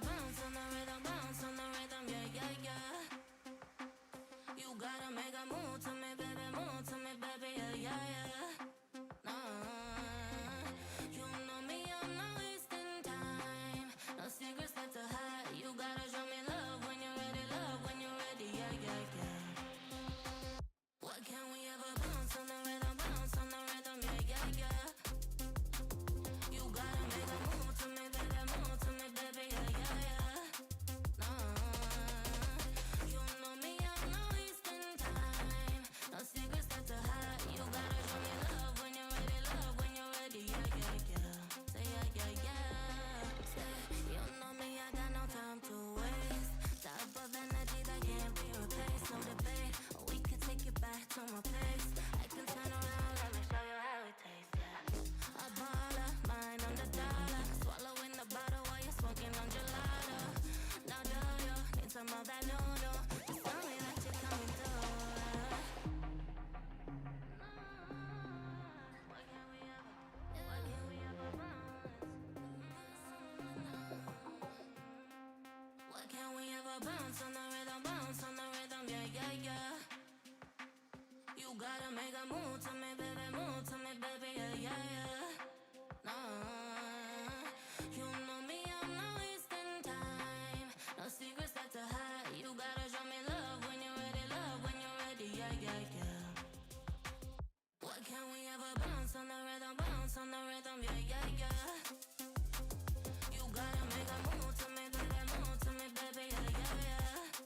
bounce on the rhythm, bounce on the rhythm, yeah, yeah, yeah. You gotta make a move to me, baby, move to me, baby, yeah, yeah, yeah. Nah, you know me, I'm not wasting time. No secrets left to hide. You gotta show me love when you're ready, yeah, yeah, yeah. Why can't we ever bounce on the rhythm, yeah, yeah, yeah. You gotta make a move to me, baby, yeah, yeah, yeah. Nah, you know me, I'm not wasting time. No secrets left to hide. You gotta show me love when you're ready, yeah, yeah, yeah. Say yeah, yeah, yeah. Say, you know me, I got no time to waste. Type of energy that can't be replaced, no debate. We could take it back to my place. I can turn around, let me show you how it tastes, yeah. A baller, mine on the dollar. Swallowing the bottle while you're smoking on gelato. Now do you need some of that noodle? Just tell me that you're coming through. Why can't we ever bounce? Why can't we ever bounce on the rhythm, yeah, yeah, yeah. You gotta make a move to me, baby, yeah, yeah, yeah. Nah, you know me, I'm not wasting time. No secrets left to hide. You gotta show me love when you're ready, yeah, yeah, yeah. Why can't we ever bounce on the rhythm, yeah, yeah, yeah. You gotta make a move to me, baby, yeah, yeah, yeah.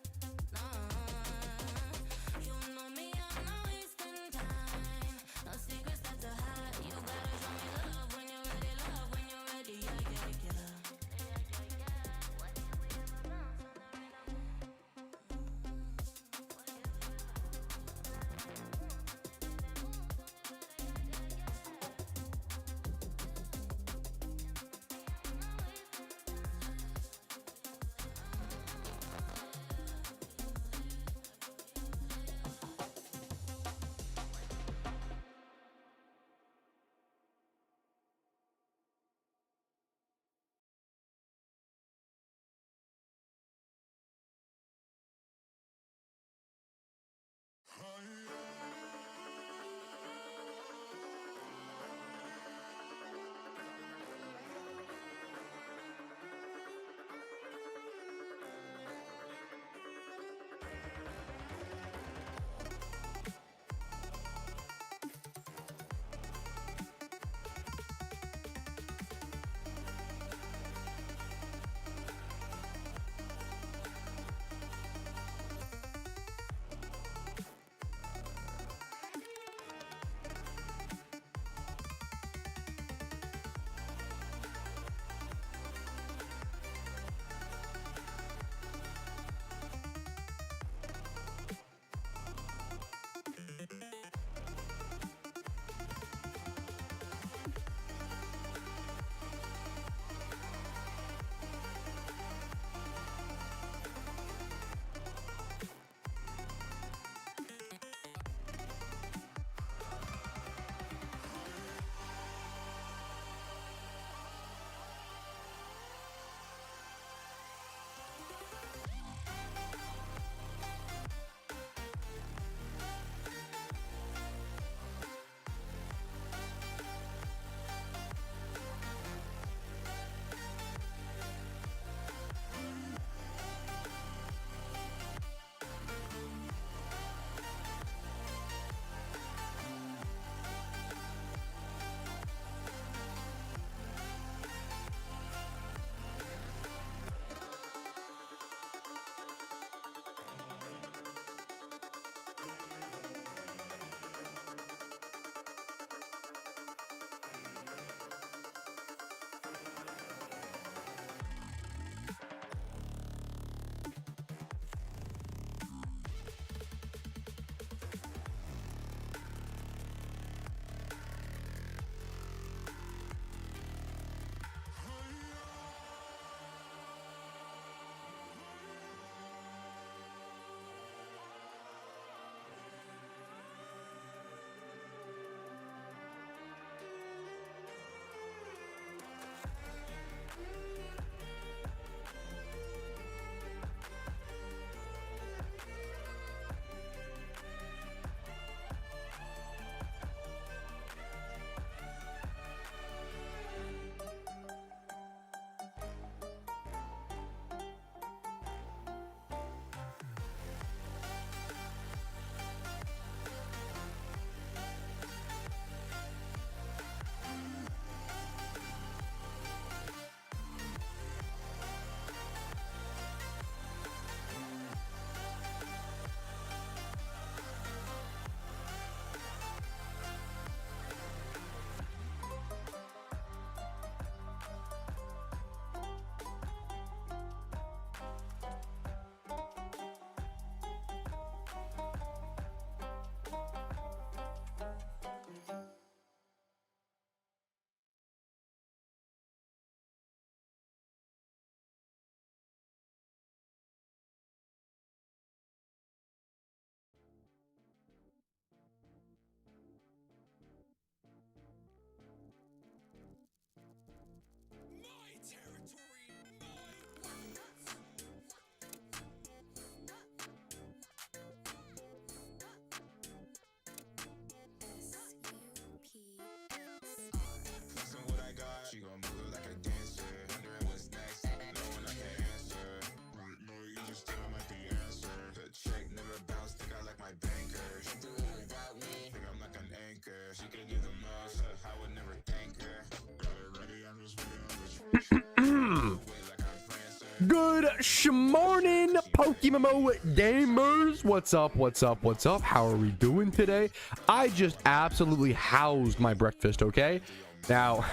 Good morning, PokeMMO gamers. What's up? What's up? What's up? How are we doing today? I just absolutely housed my breakfast. Okay, now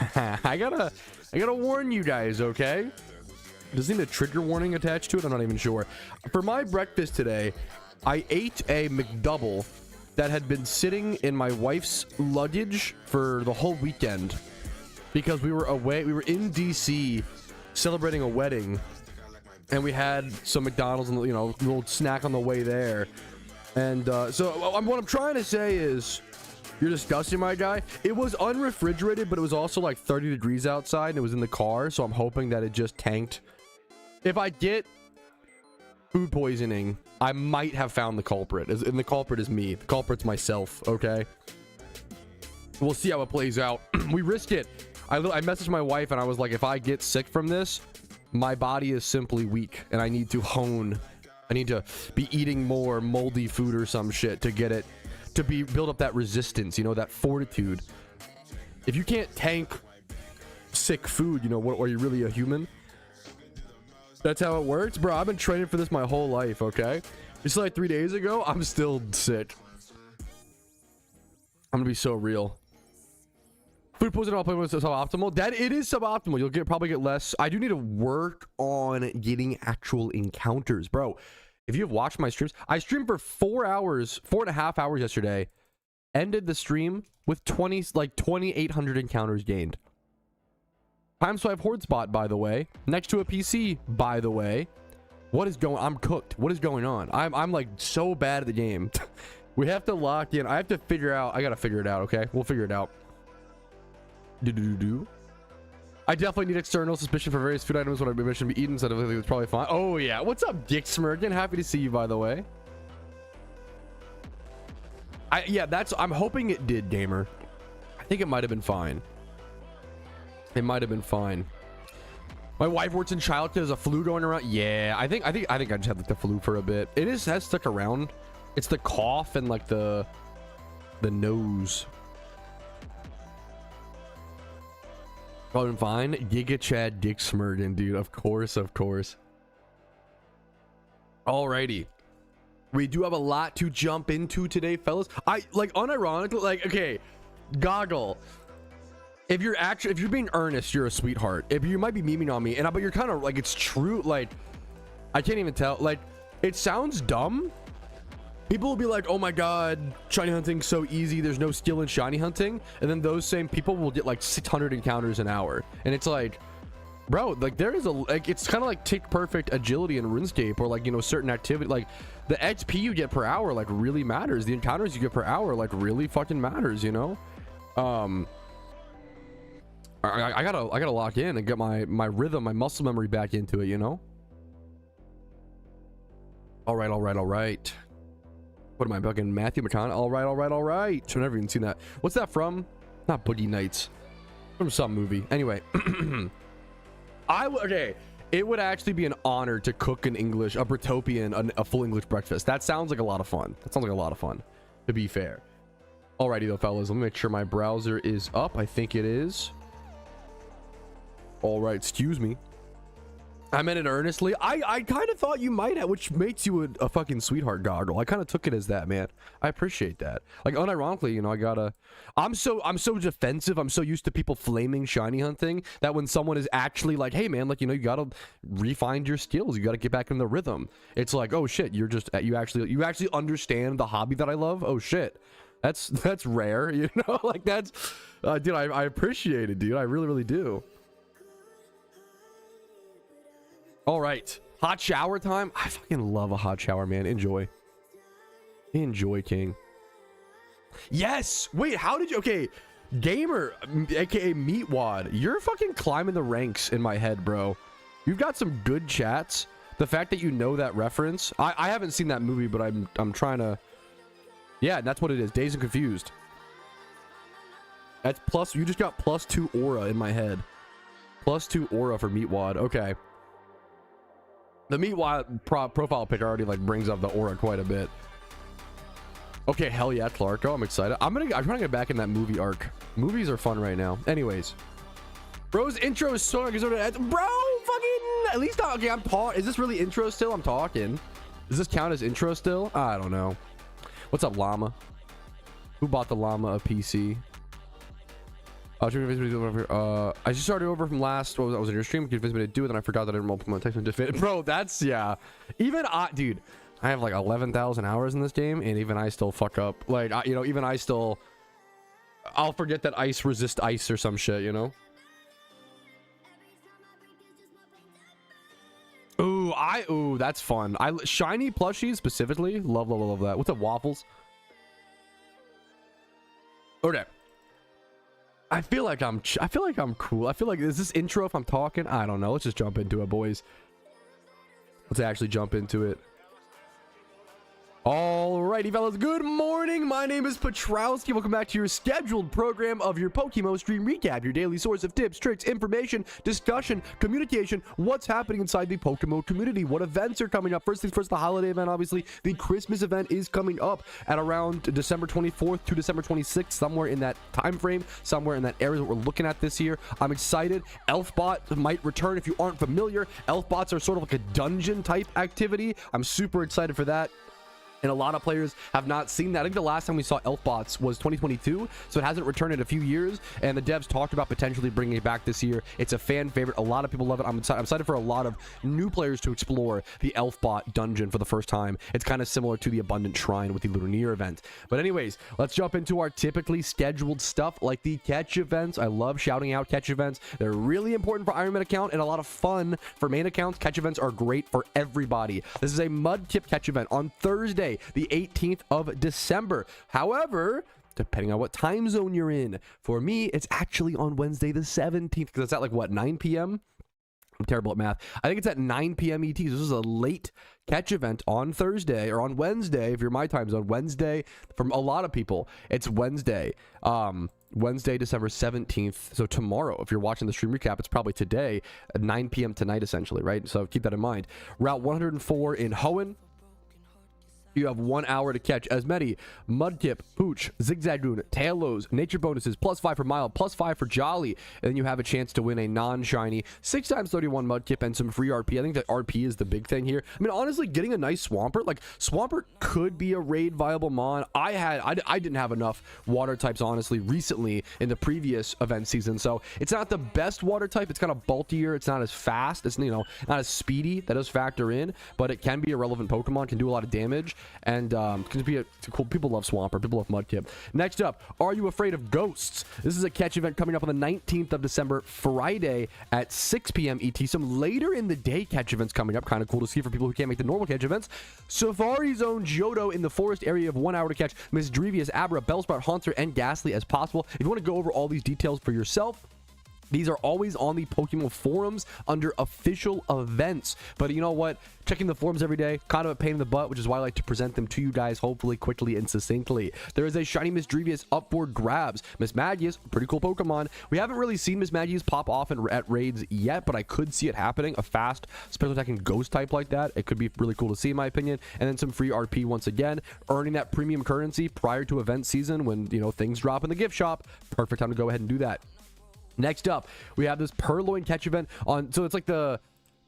I gotta warn you guys. Okay, does it need a trigger warning attached to it? I'm not even sure. For my breakfast today, I ate a McDouble that had been sitting in my wife's luggage for the whole weekend because we were away. We were in DC celebrating a wedding. And we had some McDonald's and, you know, a little snack on the way there. And so what I'm trying to say is, you're disgusting, my guy. It was unrefrigerated, but it was also like 30 degrees outside and it was in the car. So I'm hoping that it just tanked. If I get food poisoning, I might have found the culprit. And the culprit is me. The culprit's myself, okay? We'll see how it plays out. We risked it. I messaged my wife and I was like, if I get sick from this, my body is simply weak and I need to hone. I need to be eating more moldy food or some shit to get it to build up that resistance, you know, that fortitude. If you can't tank sick food, you know, what, are you really a human? That's how it works, bro. I've been training for this my whole life, okay? Just like 3 days ago, I'm still sick. I'm gonna be so real. Food poisoning I'll play with is suboptimal. That it is suboptimal. You'll probably get less. I do need to work on getting actual encounters, bro. If you have watched my streams, I streamed for 4.5 hours yesterday. Ended the stream with 2,800 encounters gained. Time swipe horde spot, by the way, next to a PC, by the way. What is going? I'm cooked. What is going on? I'm like so bad at the game. We have to lock in. I have to figure out. I gotta figure it out. Okay, we'll figure it out. I definitely need external suspicion for various food items when I mentioned to be eaten, so I think it's probably fine. Oh yeah, what's up, Dick Smirkin? Happy to see you, by the way. I'm hoping it did, gamer. I think it might have been fine. It might have been fine. My wife works in childcare. There's a flu going around. Yeah, I think I just had like the flu for a bit. It has stuck around. It's the cough and like the nose. Probably fine. Giga Chad Dick Smurden, dude. Of course, of course. Alrighty. We do have a lot to jump into today, fellas. I like unironically, like, okay, Goggle. If you're being earnest, you're a sweetheart. If you might be memeing on me, but you're kind of like, it's true. Like, I can't even tell. Like, it sounds dumb. People will be like, oh my god, shiny hunting's so easy, there's no skill in shiny hunting, and then those same people will get like 600 encounters an hour, and it's like, bro, like there is it's kind of like tick perfect agility in RuneScape, or like, you know, certain activity, like the XP you get per hour like really matters, the encounters you get per hour like really fucking matters, you know. I gotta lock in and get my rhythm, my muscle memory back into it, you know. All right. What am I, fucking Matthew McConaughey? All right. I've never even seen that. What's that from? Not Boogie Nights. From some movie. Anyway. Okay. It would actually be an honor to cook in English, a Britopian, a full English breakfast. That sounds like a lot of fun. To be fair. Alrighty though, fellas. Let me make sure my browser is up. I think it is. Alright, excuse me. I meant it earnestly. I kind of thought you might have, which makes you a fucking sweetheart, Goggle. I kind of took it as that, man. I appreciate that. Like, unironically, you know, I'm so defensive. I'm so used to people flaming shiny hunting that when someone is actually like, hey man, like, you know, you gotta refine your skills, you gotta get back in the rhythm, it's like, oh shit, you actually understand the hobby that I love. Oh shit, that's rare, you know. Like, that's dude, I appreciate it, dude. I really do. All right, hot shower time. I fucking love a hot shower, man. Enjoy, King. Yes. Wait, how did you? Okay, Gamer, aka Meatwad, you're fucking climbing the ranks in my head, bro. You've got some good chats. The fact that you know that reference, I haven't seen that movie, but I'm trying to. Yeah, that's what it is. Dazed and Confused. That's plus. You just got +2 aura in my head. +2 aura for Meatwad. Okay. The Meatwad profile pic already like brings up the aura quite a bit. Okay, hell yeah, Clarko. I'm excited. I'm trying to get back in that movie arc. Movies are fun right now. Anyways, bro's intro is so bro, fucking at least okay. I'm talking. Is this really intro still? I'm talking. Does this count as intro still? I don't know. What's up, Llama? Who bought the Llama a PC? I just started over from last. I was in your stream. Convinced me to do it, and I forgot that I didn't roll Pokemon text and just fit. Bro, that's yeah. Even I, dude, I have like 11,000 hours in this game, and even I still fuck up. Like, even I still, I'll forget that ice resist ice or some shit, you know. Ooh, that's fun. Shiny plushies specifically. Love that. What's up, Waffles? Okay. I feel like I'm cool. I feel like, is this intro if I'm talking? I don't know. Let's just jump into it, boys. Let's actually jump into it. Alrighty, fellas, good morning. My name is Patrouski. Welcome back to your scheduled program of your Pokemon Stream Recap, your daily source of tips, tricks, information, discussion, communication, what's happening inside the Pokemon community, what events are coming up. First things first, the holiday event, obviously. The Christmas event is coming up at around December 24th to December 26th, somewhere in that time frame, somewhere in that area that we're looking at this year. I'm excited. Elfbot might return. If you aren't familiar, Elfbots are sort of like a dungeon type activity. I'm super excited for that. And a lot of players have not seen that. I think the last time we saw Elfbots was 2022, so it hasn't returned in a few years. And the devs talked about potentially bringing it back this year. It's a fan favorite. A lot of people love it. I'm excited for a lot of new players to explore the Elfbot dungeon for the first time. It's kind of similar to the Abundant Shrine with the Lunar event. But anyways, let's jump into our typically scheduled stuff like the catch events. I love shouting out catch events. They're really important for Ironman account and a lot of fun for main accounts. Catch events are great for everybody. This is a Mudkip catch event on Thursday, the 18th of December. However, depending on what time zone you're in, for me, it's actually on Wednesday the 17th because it's at like what, 9 p.m. I'm terrible at math. I think it's at 9 p.m. ET. So this is a late catch event on Thursday or on Wednesday. If you're my time zone, Wednesday from a lot of people, it's Wednesday. Wednesday, December 17th. So tomorrow, if you're watching the stream recap, it's probably today at 9 p.m. tonight, essentially, right? So keep that in mind. Route 104 in Hoenn. You have 1 hour to catch as many Mudkip, Pooch, Zigzagoon, Talos, nature bonuses, +5 for Mile, +5 for Jolly, and then you have a chance to win a non-shiny 6x31 Mudkip and some free RP. I think that RP is the big thing here. I mean, honestly, getting a nice Swampert, like Swampert could be a raid viable mon. I didn't have enough water types, honestly, recently in the previous event season, so it's not the best water type. It's kind of bulkier. It's not as fast. It's, you know, not as speedy. That does factor in, but it can be a relevant Pokemon, can do a lot of damage. And can be cool. People love Swampert. People love Mudkip. Next up, Are You Afraid of Ghosts? This is a catch event coming up on the 19th of December, Friday at 6 p.m. ET. Some later in the day catch events coming up. Kind of cool to see for people who can't make the normal catch events. Safari Zone Johto in the forest area of 1 hour to catch Misdrevious, Abra, Bellsprout, Haunter, and Ghastly as possible. If you want to go over all these details for yourself, these are always on the Pokemon forums under official events. But you know what? Checking the forums every day, kind of a pain in the butt, which is why I like to present them to you guys, hopefully, quickly and succinctly. There is a shiny Misdrevious upward grabs. Mismagius, pretty cool Pokemon. We haven't really seen Mismagius pop off at raids yet, but I could see it happening. A fast special attacking ghost type like that. It could be really cool to see, in my opinion. And then some free RP once again, earning that premium currency prior to event season when, you know, things drop in the gift shop. Perfect time to go ahead and do that. Next up, we have this Purloin catch event on, so it's like the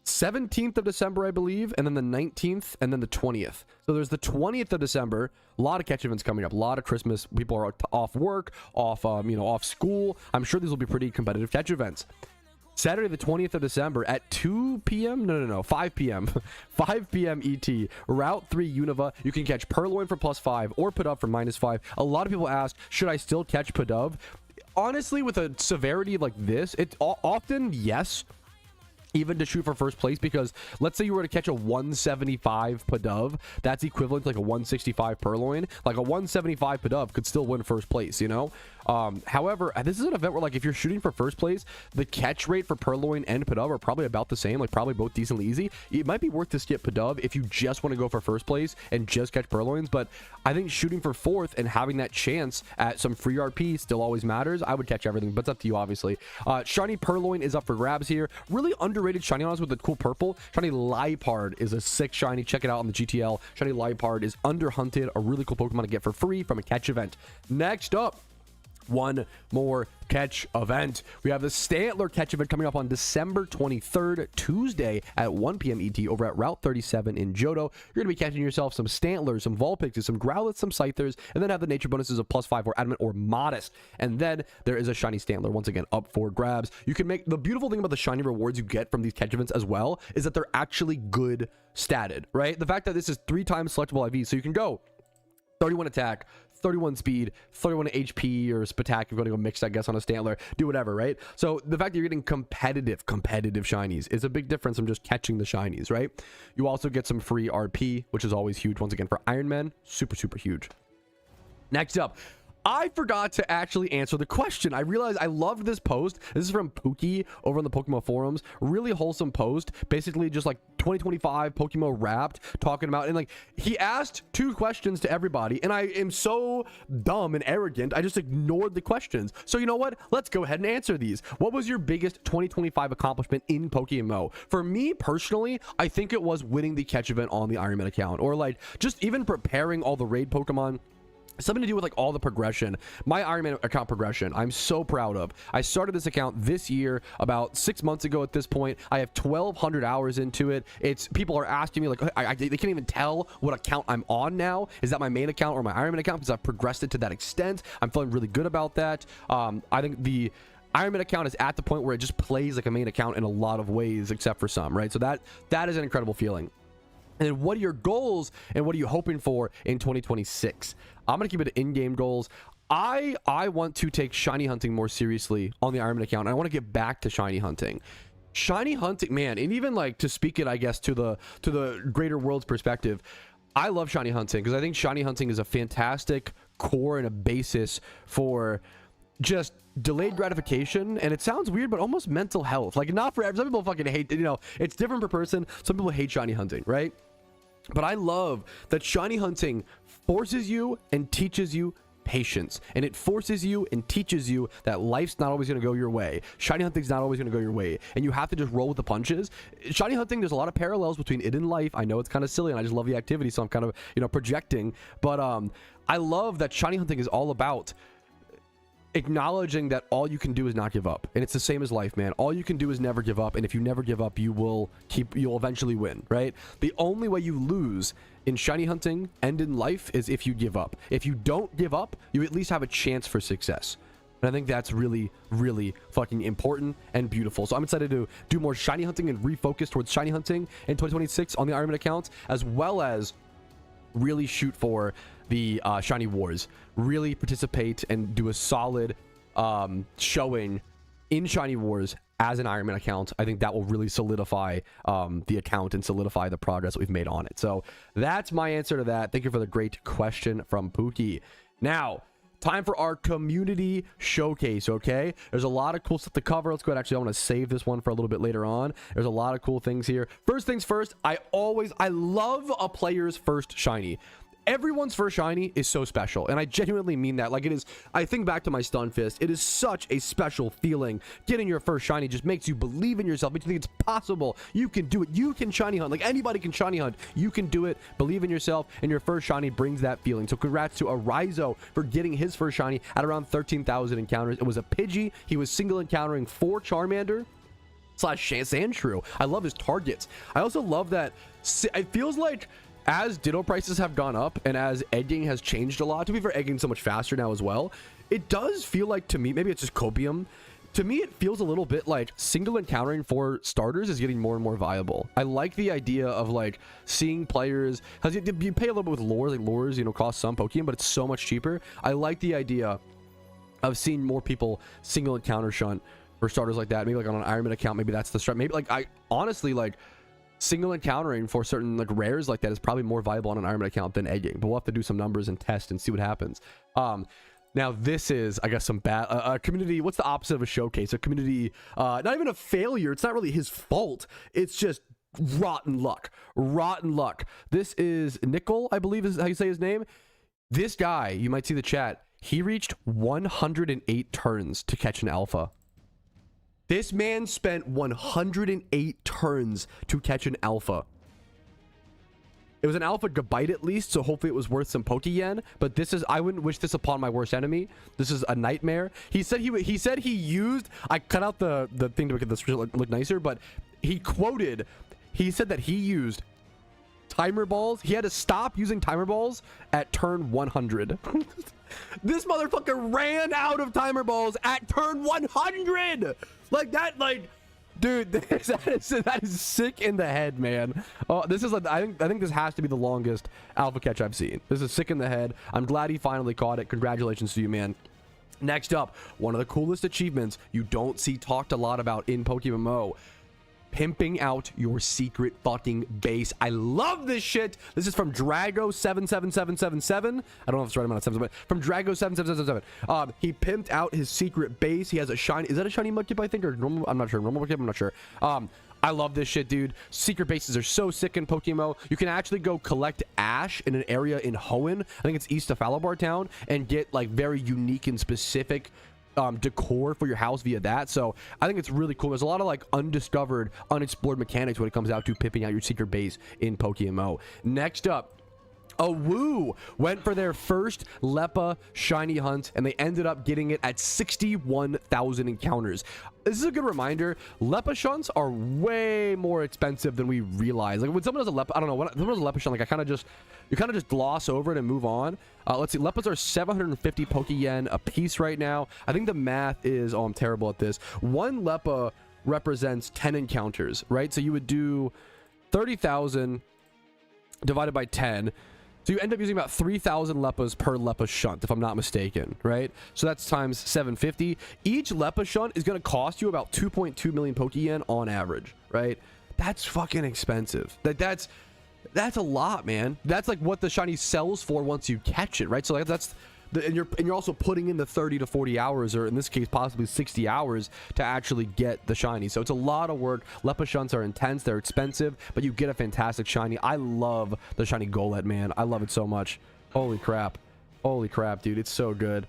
17th of December, I believe, and then the 19th, and then the 20th. So there's the 20th of December, a lot of catch events coming up, a lot of Christmas, people are off work, off, off school. I'm sure these will be pretty competitive catch events. Saturday the 20th of December at 2 p.m. No, 5 p.m. 5 p.m. ET. Route 3 Unova. You can catch Purloin for +5 or Pidove for -5. A lot of people ask, should I still catch Pidove? Honestly, with a severity like this, it's often yes, even to shoot for first place, because let's say you were to catch a 175 Pidove, that's equivalent to like a 165 Purloin. Like a 175 Pidove could still win first place, you know. However, this is an event where, like, if you're shooting for first place, the catch rate for Purloin and Pidove are probably about the same, like probably both decently easy. It might be worth to skip Pidove if you just want to go for first place and just catch Purloins, but I think shooting for fourth and having that chance at some free RP still always matters. I would catch everything, but it's up to you, obviously. Shiny Purloin is up for grabs here. Really under underrated shiny on us with the cool purple. Shiny Liepard is a sick shiny. Check it out on the GTL. Shiny Liepard is underhunted, a really cool Pokemon to get for free from a catch event. Next up, one more catch event. We have the Stantler catch event coming up on December 23rd, Tuesday at 1 p.m. ET over at Route 37 in Johto. You're going to be catching yourself some Stantlers, some Vulpixes, some Growlithes, some Scythers, and then have the nature bonuses of +5 or Adamant or Modest. And then there is a shiny Stantler once again up for grabs. You can make the beautiful thing about the shiny rewards you get from these catch events as well is that they're actually good statted, right? The fact that this is 3 times selectable IV, so you can go 31 attack, 31 speed, 31 HP or Spatak if you're going to go mixed, I guess, on a Stantler, do whatever, right? So the fact that you're getting competitive shinies is a big difference from just catching the shinies, right? You also get some free RP, which is always huge. Once again, for Ironman, super huge. Next up, I forgot to actually answer the question. I realized I loved this post. This is from Pookie over on the Pokemon forums. Really wholesome post. Basically just like 2025 Pokemon Wrapped, talking about, and like he asked 2 questions to everybody, and I am so dumb and arrogant, I just ignored the questions. So you know what? Let's go ahead and answer these. What was your biggest 2025 accomplishment in PokeMMO? For me personally, I think it was winning the catch event on the Ironman account, or like just even preparing all the raid Pokemon. Something to do with like all the progression. My Ironman account progression, I'm so proud of. I started this account this year, about 6 months ago at this point. I have 1,200 hours into it. It's people are asking me like, they can't even tell what account I'm on now. Is that my main account or my Ironman account? Because I've progressed it to that extent. I'm feeling really good about that. I think the Ironman account is at the point where it just plays like a main account in a lot of ways, except for some, right? So that is an incredible feeling. And what are your goals and what are you hoping for in 2026? I'm going to keep it in-game goals. I want to take shiny hunting more seriously on the Ironman account. I want to get back to shiny hunting. Shiny hunting, man, and even like to speak it, I guess, to the greater world's perspective, I love shiny hunting because I think shiny hunting is a fantastic core and a basis for just delayed gratification, and it sounds weird, but almost mental health. Like, not for everyone. Some people fucking hate, you know, it's different per person. Some people hate shiny hunting, right? But I love that shiny hunting forces you and teaches you patience, and it forces you and teaches you that life's not always going to go your way. Shiny hunting's not always going to go your way, and you have to just roll with the punches. Shiny hunting, there's a lot of parallels between it and life. I know it's kind of silly, and I just love the activity, so I'm kind of, you know, projecting, but I love that shiny hunting is all about acknowledging that all you can do is not give up. And it's the same as life, man. All you can do is never give up, and if you never give up, you'll eventually win, right? The only way you lose in shiny hunting and in life is if you give up. If you don't give up, you at least have a chance for success. And I think that's really fucking important and beautiful. So I'm excited to do more shiny hunting and refocus towards shiny hunting in 2026 on the Ironman account, as well as really shoot for the shiny wars. Really participate and do a solid showing in shiny wars as an Ironman account. I think that will really solidify the account and solidify the progress that we've made on it. So that's my answer to that. Thank you for the great question from Pookie. Now, time for our community showcase, okay? There's a lot of cool stuff to cover. Let's go ahead. Actually, I want to save this one for a little bit later on. There's a lot of cool things here. First things first, I love a player's first shiny. Everyone's first shiny is so special, and I genuinely mean that. Like, it is, I think back to my Stunfist, it is such a special feeling. Getting your first shiny just makes you believe in yourself, makes you think it's possible. You can do it. You can shiny hunt. Like, anybody can shiny hunt. You can do it. Believe in yourself, and your first shiny brings that feeling. So congrats to Arizo for getting his first shiny at around 13,000 encounters. It was a Pidgey. He was single encountering 4 Charmander / Sandshrew. I love his targets. I also love that it feels like as Ditto prices have gone up and as egging has changed a lot, to be fair, egging so much faster now as well, it does feel like, to me, maybe it's just copium, to me it feels a little bit like single encountering for starters is getting more and more viable. I like the idea of like seeing players, because you pay a little bit with lures, like lures, you know, cost some Pokemon, but it's so much cheaper. I like the idea of seeing more people single encounter shunt for starters like that. Maybe like on an Ironman account, maybe that's the strat. Maybe like, I honestly like single encountering for certain like rares like that is probably more viable on an Ironman account than egging, but we'll have to do some numbers and test and see what happens. Now this is, I guess, some bad a community. What's the opposite of a showcase? A community, not even a failure. It's not really his fault. It's just rotten luck. This is Nickel, I believe is how you say his name. This guy, you might see the chat, he reached 108 turns to catch an alpha. This man spent 108 turns to catch an alpha. It was an alpha Gabite at least, so hopefully it was worth some Pokeyen. But this is, I wouldn't wish this upon my worst enemy. This is a nightmare. He said he used, I cut out the thing to make this look nicer, but he said that he used timer balls. He had to stop using timer balls at turn 100. This motherfucker ran out of timer balls at turn 100. Like that, like, dude, that is sick in the head, man. Oh, this is like, I think this has to be the longest alpha catch I've seen. This is sick in the head. I'm glad he finally caught it. Congratulations to you, man. Next up, one of the coolest achievements you don't see talked a lot about in PokeMMO. Pimping out your secret fucking base. I love this shit. This is from Drago77777. I don't know if it's the right amount of sevens, but from Drago77777. He pimped out his secret base. He has a shiny. Is that a shiny Mudkip, I think, or normal? I'm not sure. Normal Mudkip, I'm not sure. I love this shit, dude. Secret bases are so sick in PokeMMO. You can actually go collect ash in an area in Hoenn. I think it's east of Falabar Town, and get like very unique and specific decor for your house via that. So I think it's really cool. There's a lot of like undiscovered, unexplored mechanics when it comes out to pimping out your secret base in PokeMMO. Next up, Awoo went for their first Leppa shiny hunt, and they ended up getting it at 61,000 encounters. This is a good reminder. Leppa shunts are way more expensive than we realize. Like when someone does a Leppa, I don't know, when someone does a Leppa shunt, like you kind of just gloss over it and move on. Let's see, Leppas are 750 Pokeyen a piece right now. I think the math is, oh, I'm terrible at this. One Leppa represents 10 encounters, right? So you would do 30,000 divided by 10. So you end up using about 3,000 Leppas per Leppa shunt, if I'm not mistaken, right? So that's times 750. Each Leppa shunt is going to cost you about 2.2 million Pokeyen on average, right? That's fucking expensive. That's a lot, man. That's like what the shiny sells for once you catch it, right? So like and you're also putting in the 30 to 40 hours, or in this case possibly 60 hours, to actually get the shiny. So it's a lot of work. Leppa shunts are intense, they're expensive, but you get a fantastic shiny. I love the shiny Golett, man. I love it so much. Holy crap, dude, it's so good.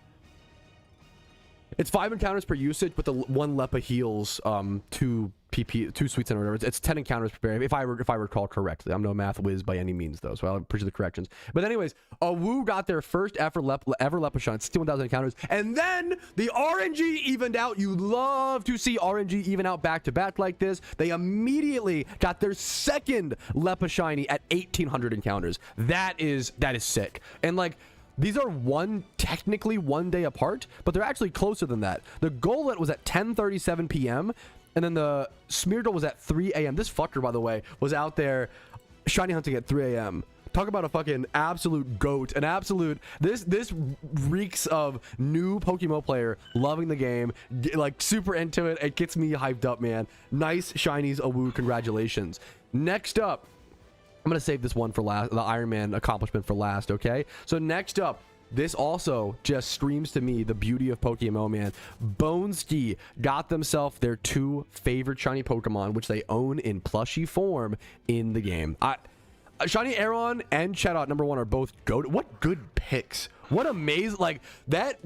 It's 5 encounters per usage, but the one Leppa heals 2 sweets and whatever. It's 10 encounters per berry, if I recall correctly. I'm no math whiz by any means, though, so I appreciate the corrections. But anyways, Awoo got their first ever Leppa shunt, 61,000 encounters, and then the RNG evened out. You love to see RNG even out back to back like this. They immediately got their second Leppa shiny at 1,800 encounters. That is sick. And like, these are technically one day apart, but they're actually closer than that. The Golett was at 10:37 p.m. and then the Smeargle was at 3 a.m. This fucker, by the way, was out there shiny hunting at 3 a.m. Talk about a fucking absolute goat. An absolute, this reeks of new PokeMMO player loving the game, like super into it. It gets me hyped up, man. Nice shinies, Awoo. Congratulations. Next up, I'm going to save this one for last, the Ironman accomplishment for last, okay? So next up, this also just screams to me the beauty of PokeMMO, man. Boneski got themselves their 2 favorite shiny Pokemon, which they own in plushie form in the game. Shiny Aeron and Chatot #1 are both goated. What good picks. What amazing, like that.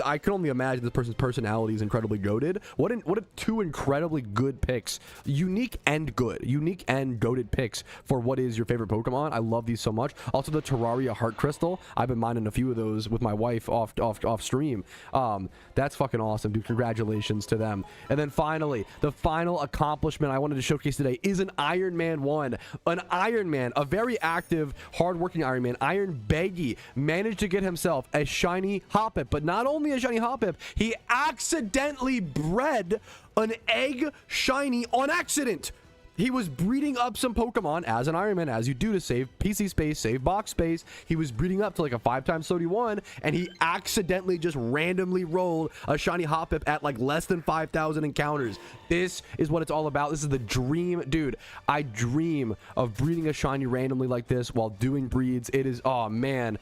I can only imagine this person's personality is incredibly goated. What 2 incredibly good picks, unique and goated picks for what is your favorite Pokemon. I love these so much. Also the Terraria Heart Crystal. I've been mining a few of those with my wife off stream. That's fucking awesome, dude. Congratulations to them. And then finally, the final accomplishment I wanted to showcase today is an Ironman 1. An Ironman, a very active, hardworking Ironman, Iron Baggy, managed to get himself a shiny Hoppip, but not only a shiny Hoppip, he accidentally bred an egg shiny on accident. He was breeding up some Pokemon as an Ironman, as you do to save PC space, save box space. He was breeding up to like a 5x31, and he accidentally just randomly rolled a shiny Hoppip at like less than 5,000 encounters. This is what it's all about. This is the dream, dude. I dream of breeding a shiny randomly like this while doing breeds. It is, oh man.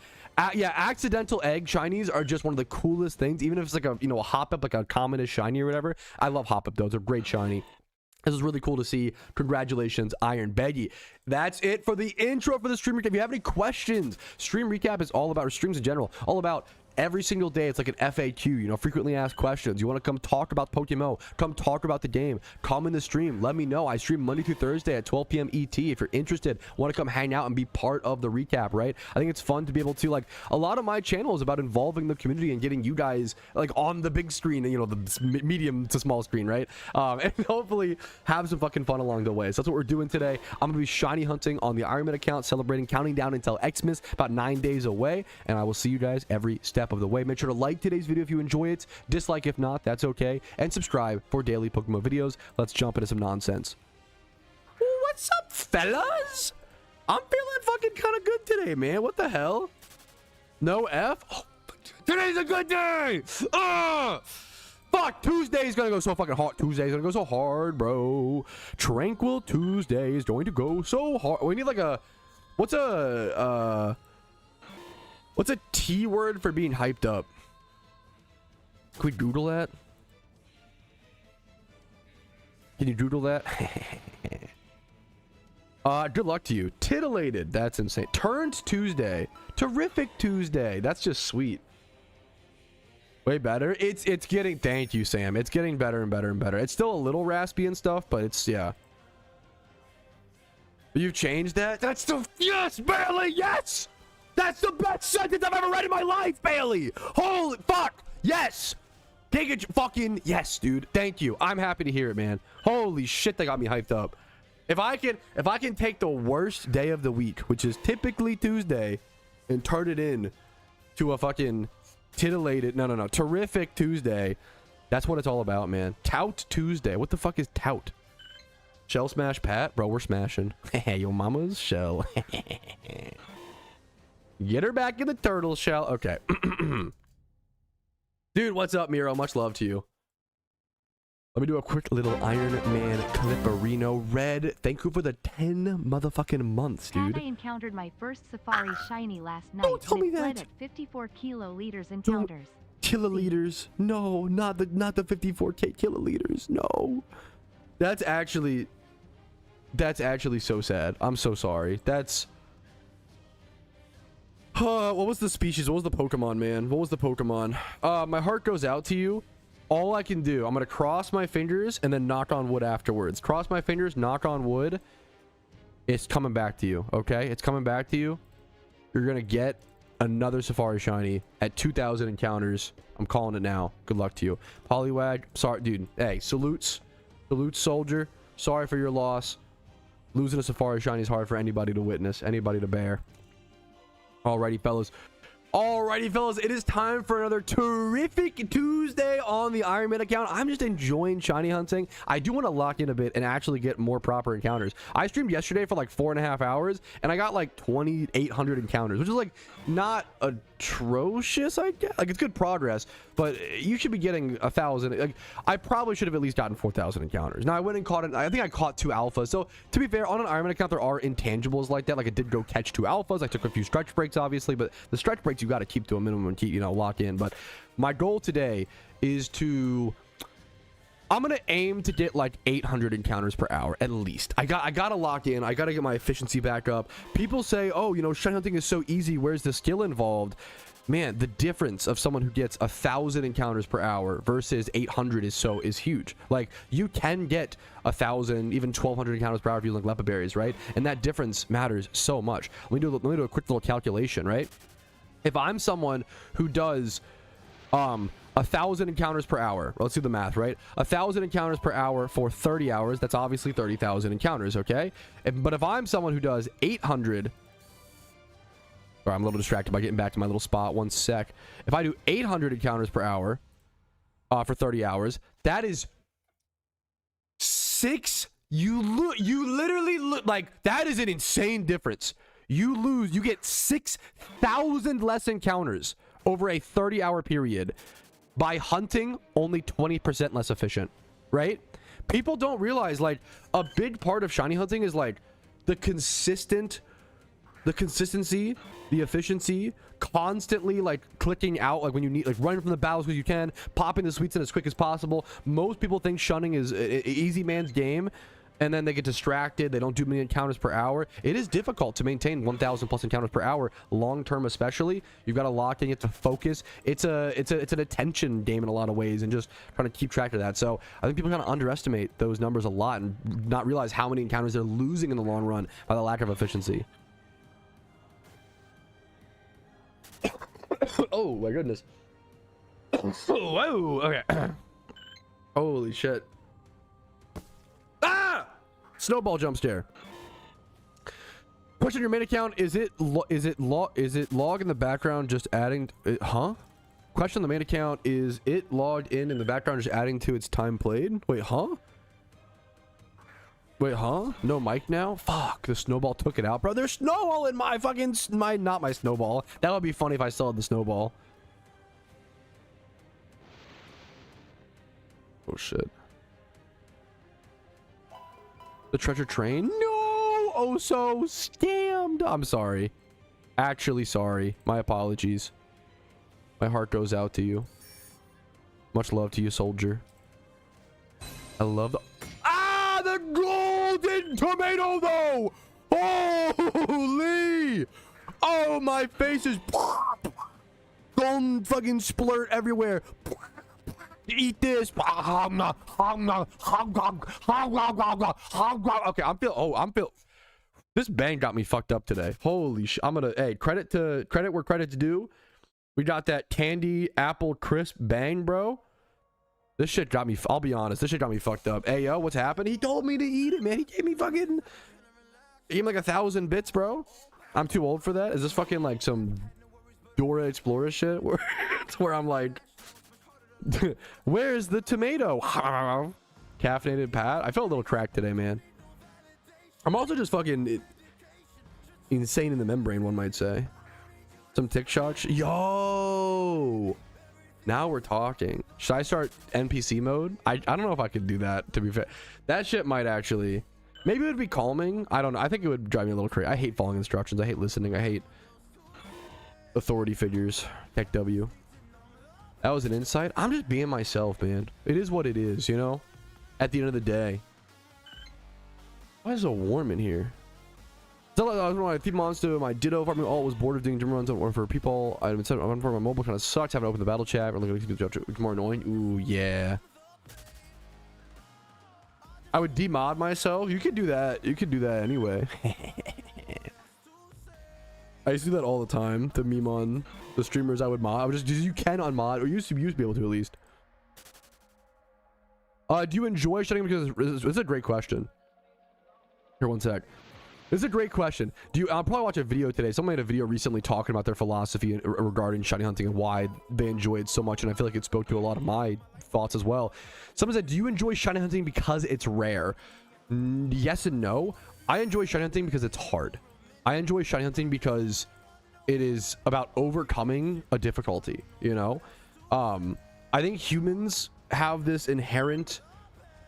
Yeah, accidental egg shinies are just one of the coolest things, even if it's like a, you know, a Hoppip, like a common-ish shiny or whatever. I love Hoppip, though. It's a great shiny. This is really cool to see. Congratulations, Iron Baggy. That's it for the intro for the stream recap. If you have any questions, stream recap is all about, or streams in general, all about every single day. It's like an FAQ, you know, frequently asked questions. You want to come talk about Pokemon, come talk about the game, come in the stream, let me know. I stream Monday through Thursday at 12 p.m. ET. If you're interested, want to come hang out and be part of the recap, right? I think it's fun to be able to, like, a lot of my channel is about involving the community and getting you guys like on the big screen, you know, the medium to small screen, right? And hopefully have some fucking fun along the way. So that's what we're doing today. I'm gonna be shiny hunting on the Ironman account, celebrating, counting down until XMAS, about 9 days away, and I will see you guys every step of the way. Make sure to like today's video if you enjoy it, dislike if not, that's okay, and subscribe for daily Pokemon videos. Let's jump into some nonsense. What's up, fellas? I'm feeling fucking kind of good today, man. What the hell? No F? Oh, today's a good day! Fuck, Tuesday's gonna go so fucking hard. Tuesday's gonna go so hard, bro. Tranquil Tuesday is going to go so hard. We need like a... What's a T word for being hyped up? Can we doodle that? Can you doodle that? Good luck to you. Titillated. That's insane. Turns Tuesday. Terrific Tuesday. That's just sweet. Way better. It's getting... Thank you, Sam. It's getting better and better and better. It's still a little raspy and stuff, but it's... Yeah. You've changed that? That's the... Yes, Bailey! Yes! That's the best sentence I've ever read in my life, Bailey! Holy fuck! Yes! Take it fucking... Yes, dude. Thank you. I'm happy to hear it, man. Holy shit, that got me hyped up. If I can take the worst day of the week, which is typically Tuesday, and turn it in to a fucking titillated... No. Terrific Tuesday. That's what it's all about, man. Tout Tuesday. What the fuck is tout? Shell smash Pat? Bro, we're smashing. Yo mama's shell. Get her back in the turtle shell. Okay. Dude, what's up, Miro? Much love to you. Let me do a quick little Ironman Clipperino. Red, thank you for the 10 motherfucking months, dude. I encountered my first Safari Shiny last night. Don't tell me that. Bled at 54 kiloliters encounters. Kiloliters. No, not the 54k kiloliters. No. That's actually so sad. I'm so sorry. That's... what was the species? What was the Pokemon, man? What was the Pokemon? My heart goes out to you. All I can do, I'm gonna cross my fingers and then knock on wood afterwards. Cross my fingers, knock on wood. It's coming back to you, okay? It's coming back to you. You're gonna get another Safari Shiny at 2,000 encounters. I'm calling it now. Good luck to you. Poliwag, sorry, dude. Hey, salutes. Salutes, soldier. Sorry for your loss. Losing a Safari Shiny is hard for anybody to witness, anybody to bear. Alrighty, fellas. Alrighty, fellas, it is time for another terrific Tuesday on the Ironman account. I'm just enjoying shiny hunting. I do want to lock in a bit and actually get more proper encounters. I streamed yesterday for like 4.5 hours, and I got like 2,800 encounters, which is like not atrocious, I guess. Like, it's good progress, but you should be getting 1,000. Like, I probably should have at least gotten 4,000 encounters. Now, I went and caught it. I think I caught 2 alphas. So, to be fair, on an Ironman account, there are intangibles like that. Like, I did go catch 2 alphas. I took a few stretch breaks, obviously, but the stretch breaks you got to keep to a minimum and keep, you know, lock in. But my goal today is to... I'm gonna aim to get like 800 encounters per hour at least. I gotta lock in. I gotta get my efficiency back up. People say, oh, you know, shiny hunting is so easy, where's the skill involved? Man, the difference of someone who gets 1,000 encounters per hour versus 800 is huge. Like, you can get 1,000, even 1,200 encounters per hour if you like lepa berries, right? And that difference matters so much. Let me do a quick little calculation, right? If I'm someone who does 1,000 encounters per hour, let's do the math, right? 1,000 encounters per hour for 30 hours, that's obviously 30,000 encounters, okay? But if I'm someone who does 800... Sorry, I'm a little distracted by getting back to my little spot. One sec. If I do 800 encounters per hour for 30 hours, that is 6... You literally like, that is an insane difference. You get 6,000 less encounters over a 30-hour period by hunting only 20% less efficient, right? People don't realize, like, a big part of shiny hunting is like the consistency, the efficiency, constantly like clicking out, like when you need, like running from the battles because you can, popping the sweets in as quick as possible. Most people think shunning is an easy man's game. and then they get distracted. They don't do many encounters per hour. It is difficult to maintain 1,000 plus encounters per hour long term, especially. You've got to lock in, you have to focus. It's an attention game in a lot of ways, and just trying to keep track of that. So I think people kind of underestimate those numbers a lot and not realize how many encounters they're losing in the long run by the lack of efficiency. Oh my goodness. Whoa. Okay. Holy shit. Ah! Snowball jump scare. Question: your main account, is it log in the background just adding huh? Question: the main account, is it logged in the background just adding to its time played? Wait, huh? Wait, huh? No mic now? Fuck, the snowball took it out, bro. There's snowball in my fucking not my snowball. That would be funny if I still had the snowball. Oh shit. The treasure train? No! Oh, so scammed. I'm sorry. Actually sorry. My apologies. My heart goes out to you. Much love to you, soldier. I love the... Ah! The golden tomato, though! Holy! Oh, my face is... Golden fucking splurt everywhere. Eat this. Okay, I'm feel. This bang got me fucked up today. Holy shit. I'm gonna, hey, credit where credit's due. We got that candy apple crisp bang, bro. This shit got me, I'll be honest, this shit got me fucked up. Hey, yo, what's happened? He told me to eat it, man. He gave me like 1,000 bits, bro. I'm too old for that. Is this fucking like some Dora Explorer shit where I'm like, where's the tomato? Caffeinated Pat. I felt a little cracked today, man. I'm also just fucking insane in the membrane, one might say. Some tick shots. Yo, now we're talking. Should I start NPC mode? I don't know if I could do that, to be fair. That shit might actually, maybe it would be calming. I don't know. I think it would drive me a little crazy. I hate following instructions. I hate listening. I hate authority figures. Tech W. That was an insight. I'm just being myself, man. It is what it is, you know? At the end of the day. Why is it so warm in here? So I was my Thief Monster, my Ditto farming all was bored of doing gym runs or for people. I've been set on for my mobile kind of sucks. Haven't opened the battle chat or looking at it's more annoying. Ooh, yeah. I would demod myself. You could do that. You could do that anyway. I used to do that all the time. The meme on the streamers I would mod. I would just, you can unmod, or you used to be able to at least. Do you enjoy shutting? Because this is a great question. Here, one sec. This is a great question. I'll probably watch a video today. Someone made a video recently talking about their philosophy regarding shiny hunting and why they enjoy it so much, and I feel like it spoke to a lot of my thoughts as well. Someone said, do you enjoy shiny hunting because it's rare? Yes and no. I enjoy shiny hunting because it's hard. I enjoy shiny hunting because it is about overcoming a difficulty, you know? I think humans have this inherent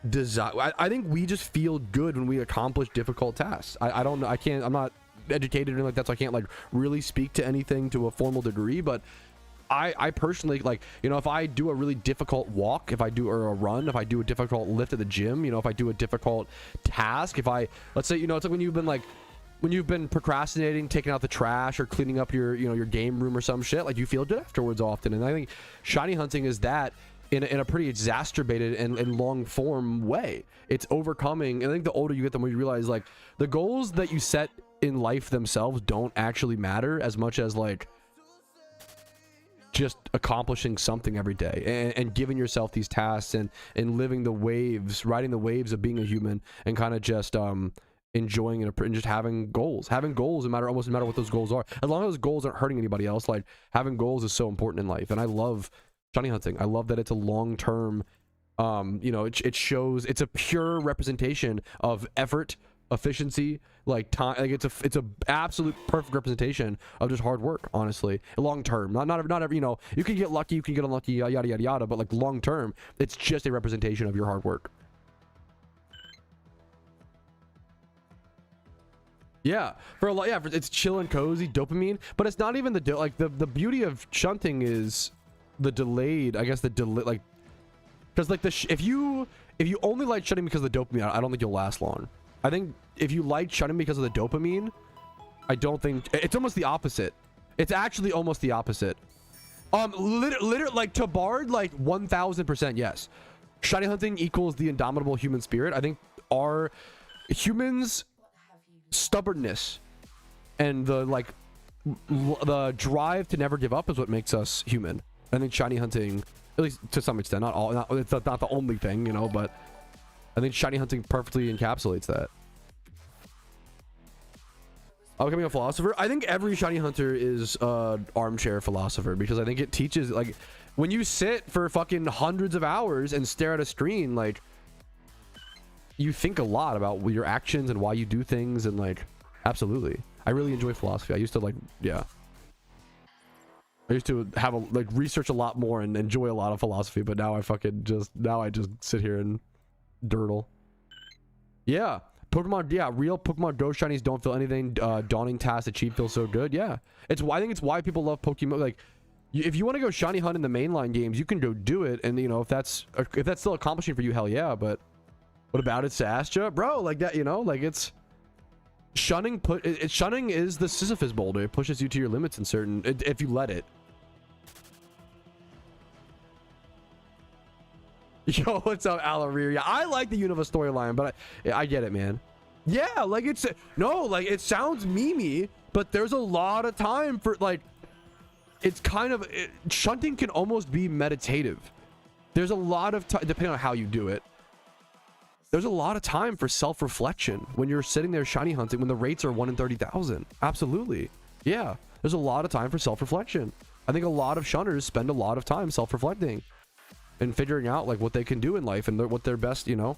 desire. I think we just feel good when we accomplish difficult tasks. I don't know. I'm not educated or anything like that, so I can't like really speak to anything to a formal degree, but I personally, like, you know, if I do a really difficult walk, or a run, if I do a difficult lift at the gym, you know, if I do a difficult task, let's say, you know, it's like when you've been procrastinating, taking out the trash or cleaning up your, you know, your game room or some shit, like you feel good afterwards often. And I think shiny hunting is that in a pretty exacerbated and long form way. It's overcoming. And I think the older you get, the more you realize like the goals that you set in life themselves don't actually matter as much as like just accomplishing something every day and giving yourself these tasks and living the waves, riding the waves of being a human, and kind of just enjoying it and just having goals no matter what those goals are, as long as those goals aren't hurting anybody else. Like having goals is so important in life, and I love shiny hunting. I love that it's a long-term, you know, it shows, it's a pure representation of effort, efficiency, like time. Like it's a absolute perfect representation of just hard work, honestly, long-term. Not every, you know, you can get lucky, you can get unlucky, yada yada yada, but like long-term, it's just a representation of your hard work. Yeah, for a lot. Yeah, it's chill and cozy, dopamine. But it's not even the beauty of shunting is the delayed. I guess the delay, like, because like if you if you only like shunning because of the dopamine, I don't think you'll last long. I think if you like shunning because of the dopamine, I don't think it's almost the opposite. It's actually almost the opposite. Literally, like to Bard, like 1000% yes. Shiny hunting equals the indomitable human spirit. I think our humans' stubbornness and the like the drive to never give up is what makes us human. I think shiny hunting, at least to some extent, not all, it's not the only thing, you know, but I think shiny hunting perfectly encapsulates that. I'm becoming a philosopher. I think every shiny hunter is armchair philosopher, because I think it teaches, like, when you sit for fucking hundreds of hours and stare at a screen, like, you think a lot about your actions and why you do things, and like, absolutely. I really enjoy philosophy. I used to, like, yeah. I used to have like research a lot more and enjoy a lot of philosophy, but now I just sit here and durdle. Yeah. Pokemon, yeah, real Pokemon Go shinies don't feel anything. Dawning tasks achieved feel so good. Yeah, it's why I think it's why people love Pokemon. Like, if you want to go shiny hunt in the mainline games, you can go do it, and you know, if that's still accomplishing for you, hell yeah. But what about it, Sascha, bro? Like that, you know, like it's shunning. Shunning is the Sisyphus boulder. It pushes you to your limits in certain if you let it. Yo, what's up, Alarir? Yeah, I like the Unova storyline, but I get it, man. Yeah, like it's no, like it sounds memey, but there's a lot of time for, like, it's kind of shunting can almost be meditative. There's a lot of time, depending on how you do it. There's a lot of time for self-reflection when you're sitting there shiny hunting, when the rates are 1 in 30,000. Absolutely, yeah. There's a lot of time for self-reflection. I think a lot of shunners spend a lot of time self-reflecting and figuring out like what they can do in life and what their best, you know.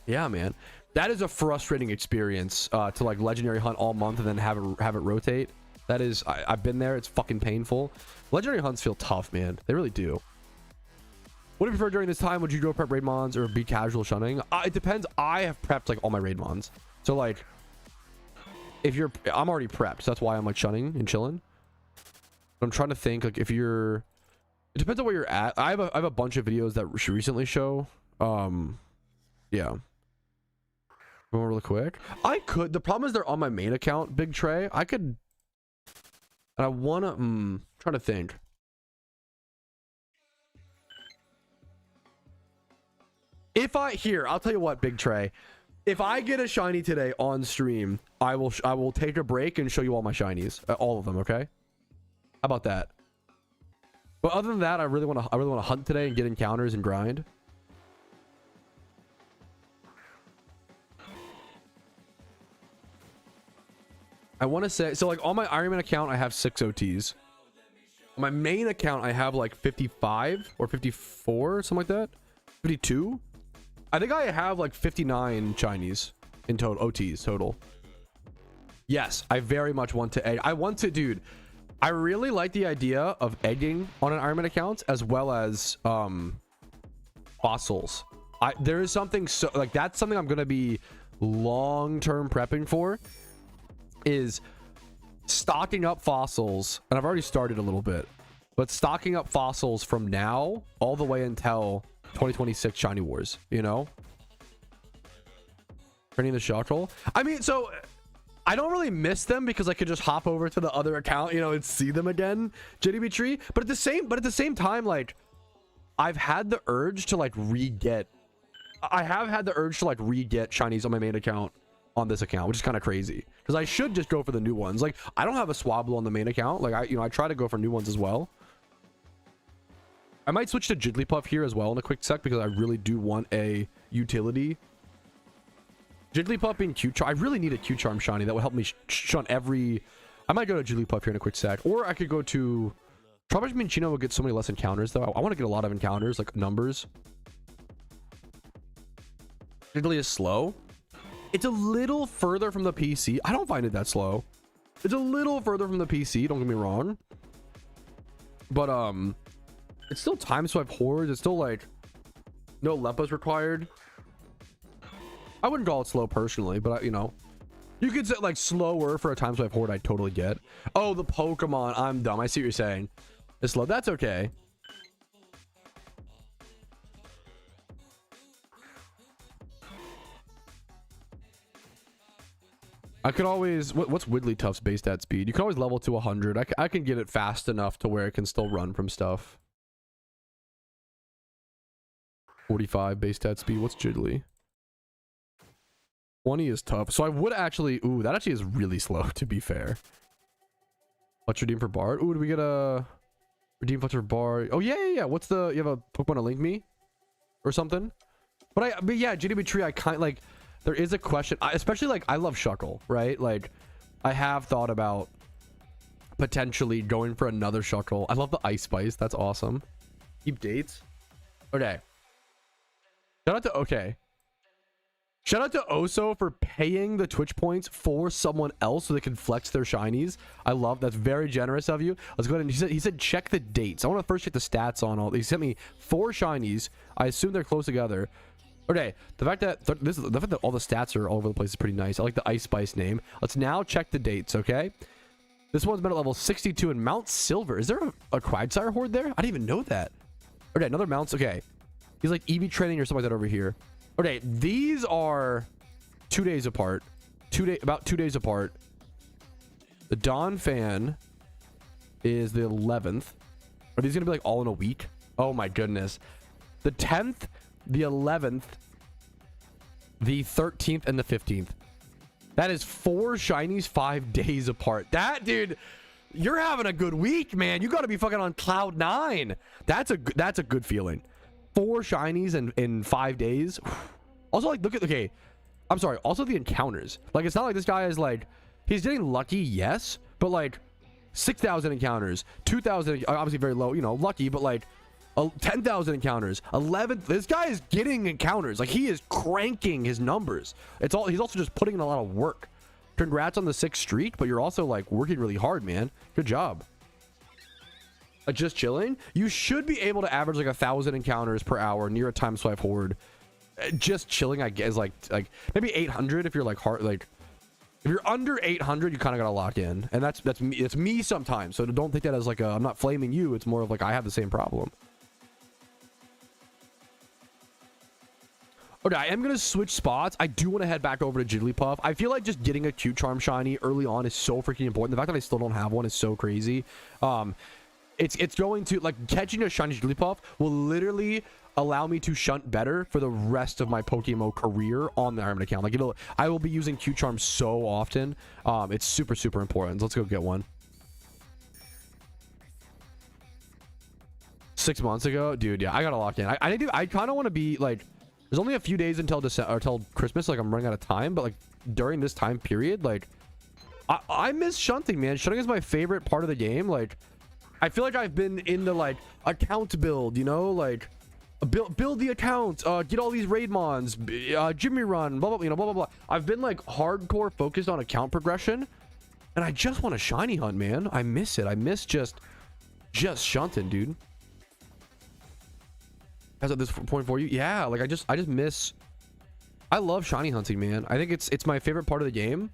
Yeah, man, that is a frustrating experience to like legendary hunt all month and then have it rotate. That is, I've been there. It's fucking painful. Legendary hunts feel tough, man. They really do. What do you prefer during this time? Would you go prep raid mons or be casual shunning? It depends. I have prepped like all my raid mons, so like if you're, I'm already prepped, so that's why I'm like shunning and chilling. But I'm trying to think, like, if you're, it depends on where you're at. I have a bunch of videos that recently show. Yeah. Going really quick. I could. The problem is they're on my main account, Big Trey. I could. And I wanna. Trying to think. If I'll tell you what, Big Trey. If I get a shiny today on stream, I will take a break and show you all my shinies, all of them. Okay. How about that? But other than that, I really want to hunt today and get encounters and grind. I want to say, so like on my Ironman account, I have 6 OTs. On my main account, I have like 55 or 54, something like that. 52. I think I have like 59 Chinese in total, OTs total. Yes, I very much want to egg. I want to, dude. I really like the idea of egging on an Ironman account as well as fossils. There is something so like that's something I'm gonna be long-term prepping for, is stocking up fossils, and I've already started a little bit, but stocking up fossils from now all the way until 2026 Shiny Wars, you know? Training the shock roll. I mean, so I don't really miss them because I could just hop over to the other account, you know, and see them again, JDB tree. But at the same time, like, I've had the urge to like re-get shinies on my main account on this account, which is kind of crazy because I should just go for the new ones. Like, I don't have a Swablu on the main account. Like, I try to go for new ones as well. I might switch to Jigglypuff here as well in a quick sec because I really do want a utility. Jigglypuff being Q-Charm. I really need a Q-Charm shiny that would help me shunt every. I might go to Jigglypuff here in a quick sec, or I could go to. Probably Minchino will get so many less encounters though. I want to get a lot of encounters, like numbers. Jiggly is slow. It's a little further from the PC. I don't find it that slow. It's a little further from the PC. Don't get me wrong. But it's still time swipe hordes. It's still like no Leppas required. I wouldn't call it slow personally, but you know, you could say like slower for a time swipe horde. I totally get. Oh, the Pokemon. I'm dumb. I see what you're saying. It's slow. That's okay. I could always, what's Wigglytuff's base stat speed? You can always level to 100. I can get it fast enough to where it can still run from stuff. 45 base stat speed. What's Jiggly? 20 is tough. So I would actually, ooh, that actually is really slow, to be fair. Let's redeem for Bard. Ooh, do we get a redeem Fletcher Bard? Oh, yeah. What's the, you have a Pokemon to link me? Or something? But yeah, JDB Tree, I kind of like, there is a question, especially like, I love Shuckle, right? Like, I have thought about potentially going for another Shuckle. I love the Ice Spice. That's awesome. Keep dates. Okay. Shout out to Oso for paying the Twitch points for someone else so they can flex their shinies. I love that's very generous of you. Let's go ahead and he said check the dates. I want to first check the stats on all. He sent me 4 shinies. I assume they're close together. Okay, the fact that all the stats are all over the place is pretty nice. I like the Ice Spice name. Let's now check the dates, okay? This one's been at level 62 in Mount Silver. Is there a Quagsire horde there? I didn't even know that. Okay, another Mounts. Okay. He's like EV training or something like that over here. Okay, these are 2 days apart. About 2 days apart. The Dawn Fan is the 11th. Are these gonna be like all in a week? Oh my goodness. The 10th, the 11th, the 13th, and the 15th. That is 4 shinies 5 days apart. That, dude, you're having a good week, man. You got to be fucking on cloud 9. That's a good feeling. 4 shinies in 5 days. Also, like, look at, okay, I'm sorry. Also, the encounters. Like, it's not like this guy is like, he's getting lucky, yes, but like 6,000 encounters, 2,000, obviously very low, you know, lucky, but like 10,000 encounters, 11. This guy is getting encounters. Like, he is cranking his numbers. He's also just putting in a lot of work. Congrats on the 6th streak, but you're also like working really hard, man. Good job. Just chilling. You should be able to average like 1,000 encounters per hour near a time swipe horde. Just chilling, I guess, like maybe 800 if you're like hard, like if you're under 800, you kind of gotta lock in, and that's me. It's me sometimes. So don't think that as like I'm not flaming you. It's more of like I have the same problem. Okay, I am going to switch spots. I do want to head back over to Jigglypuff. I feel like just getting a Cute Charm shiny early on is so freaking important. The fact that I still don't have one is so crazy. It's going to, like, catching a shiny Jigglypuff will literally allow me to shunt better for the rest of my PokeMMO career on the Ironman account. Like, I will be using Cute Charm so often. It's super, super important. Let's go get one. 6 months ago? Dude, yeah, I got to lock in. I kind of want to be, like, there's only a few days until Christmas. Like, I'm running out of time, but like during this time period, like I miss shunting, man. Shunting is my favorite part of the game. Like, I feel like I've been into like account build, you know, like build the account, get all these raid mons, Jimmy run, blah blah, you know, blah blah blah. I've been like hardcore focused on account progression, and I just want a shiny hunt, man. I miss it. I miss just shunting, dude. As at this point for you, yeah, like I just miss, I love shiny hunting, man. I think it's my favorite part of the game,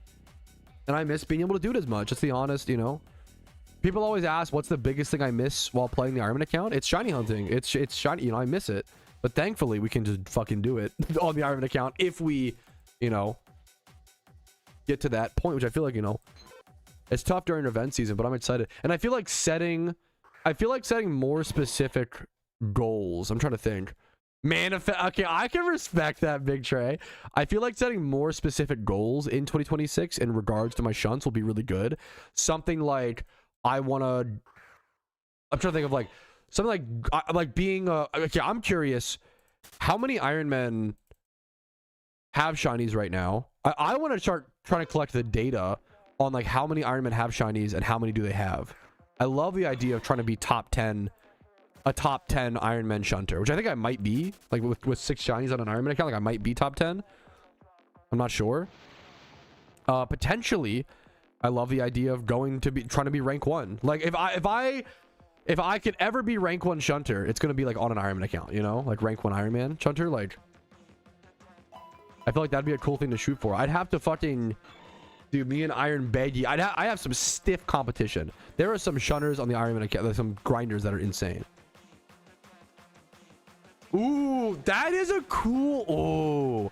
and I miss being able to do it as much. It's the honest, you know. People always ask what's the biggest thing I miss while playing the Ironman account. It's shiny hunting. It's shiny, you know. I miss it, but thankfully we can just fucking do it on the Ironman account if we, you know, get to that point, which I feel like, you know, it's tough during event season, but I'm excited, and I feel like setting more specific goals. I'm trying to think. Okay, I can respect that, Big Trey. I feel like setting more specific goals in 2026 in regards to my shunts will be really good. Something like I'm trying to think of like something like being okay, I'm curious how many Ironmen have shinies right now. I want to start trying to collect the data on like how many Ironmen have shinies and how many do they have. I love the idea of trying to be a top 10 Ironman shunter, which I think I might be, like with 6 shinies on an Ironman account. Like I might be top 10. I'm not sure. Potentially, I love the idea of trying to be rank 1. Like if I could ever be rank 1 shunter, it's gonna be like on an Ironman account, you know, like rank 1 Ironman shunter. Like I feel like that'd be a cool thing to shoot for. I'd have to fucking do me and Iron Baggy. I have some stiff competition. There are some shunters on the Ironman account. There's some grinders that are insane. Ooh, that is a cool. Oh,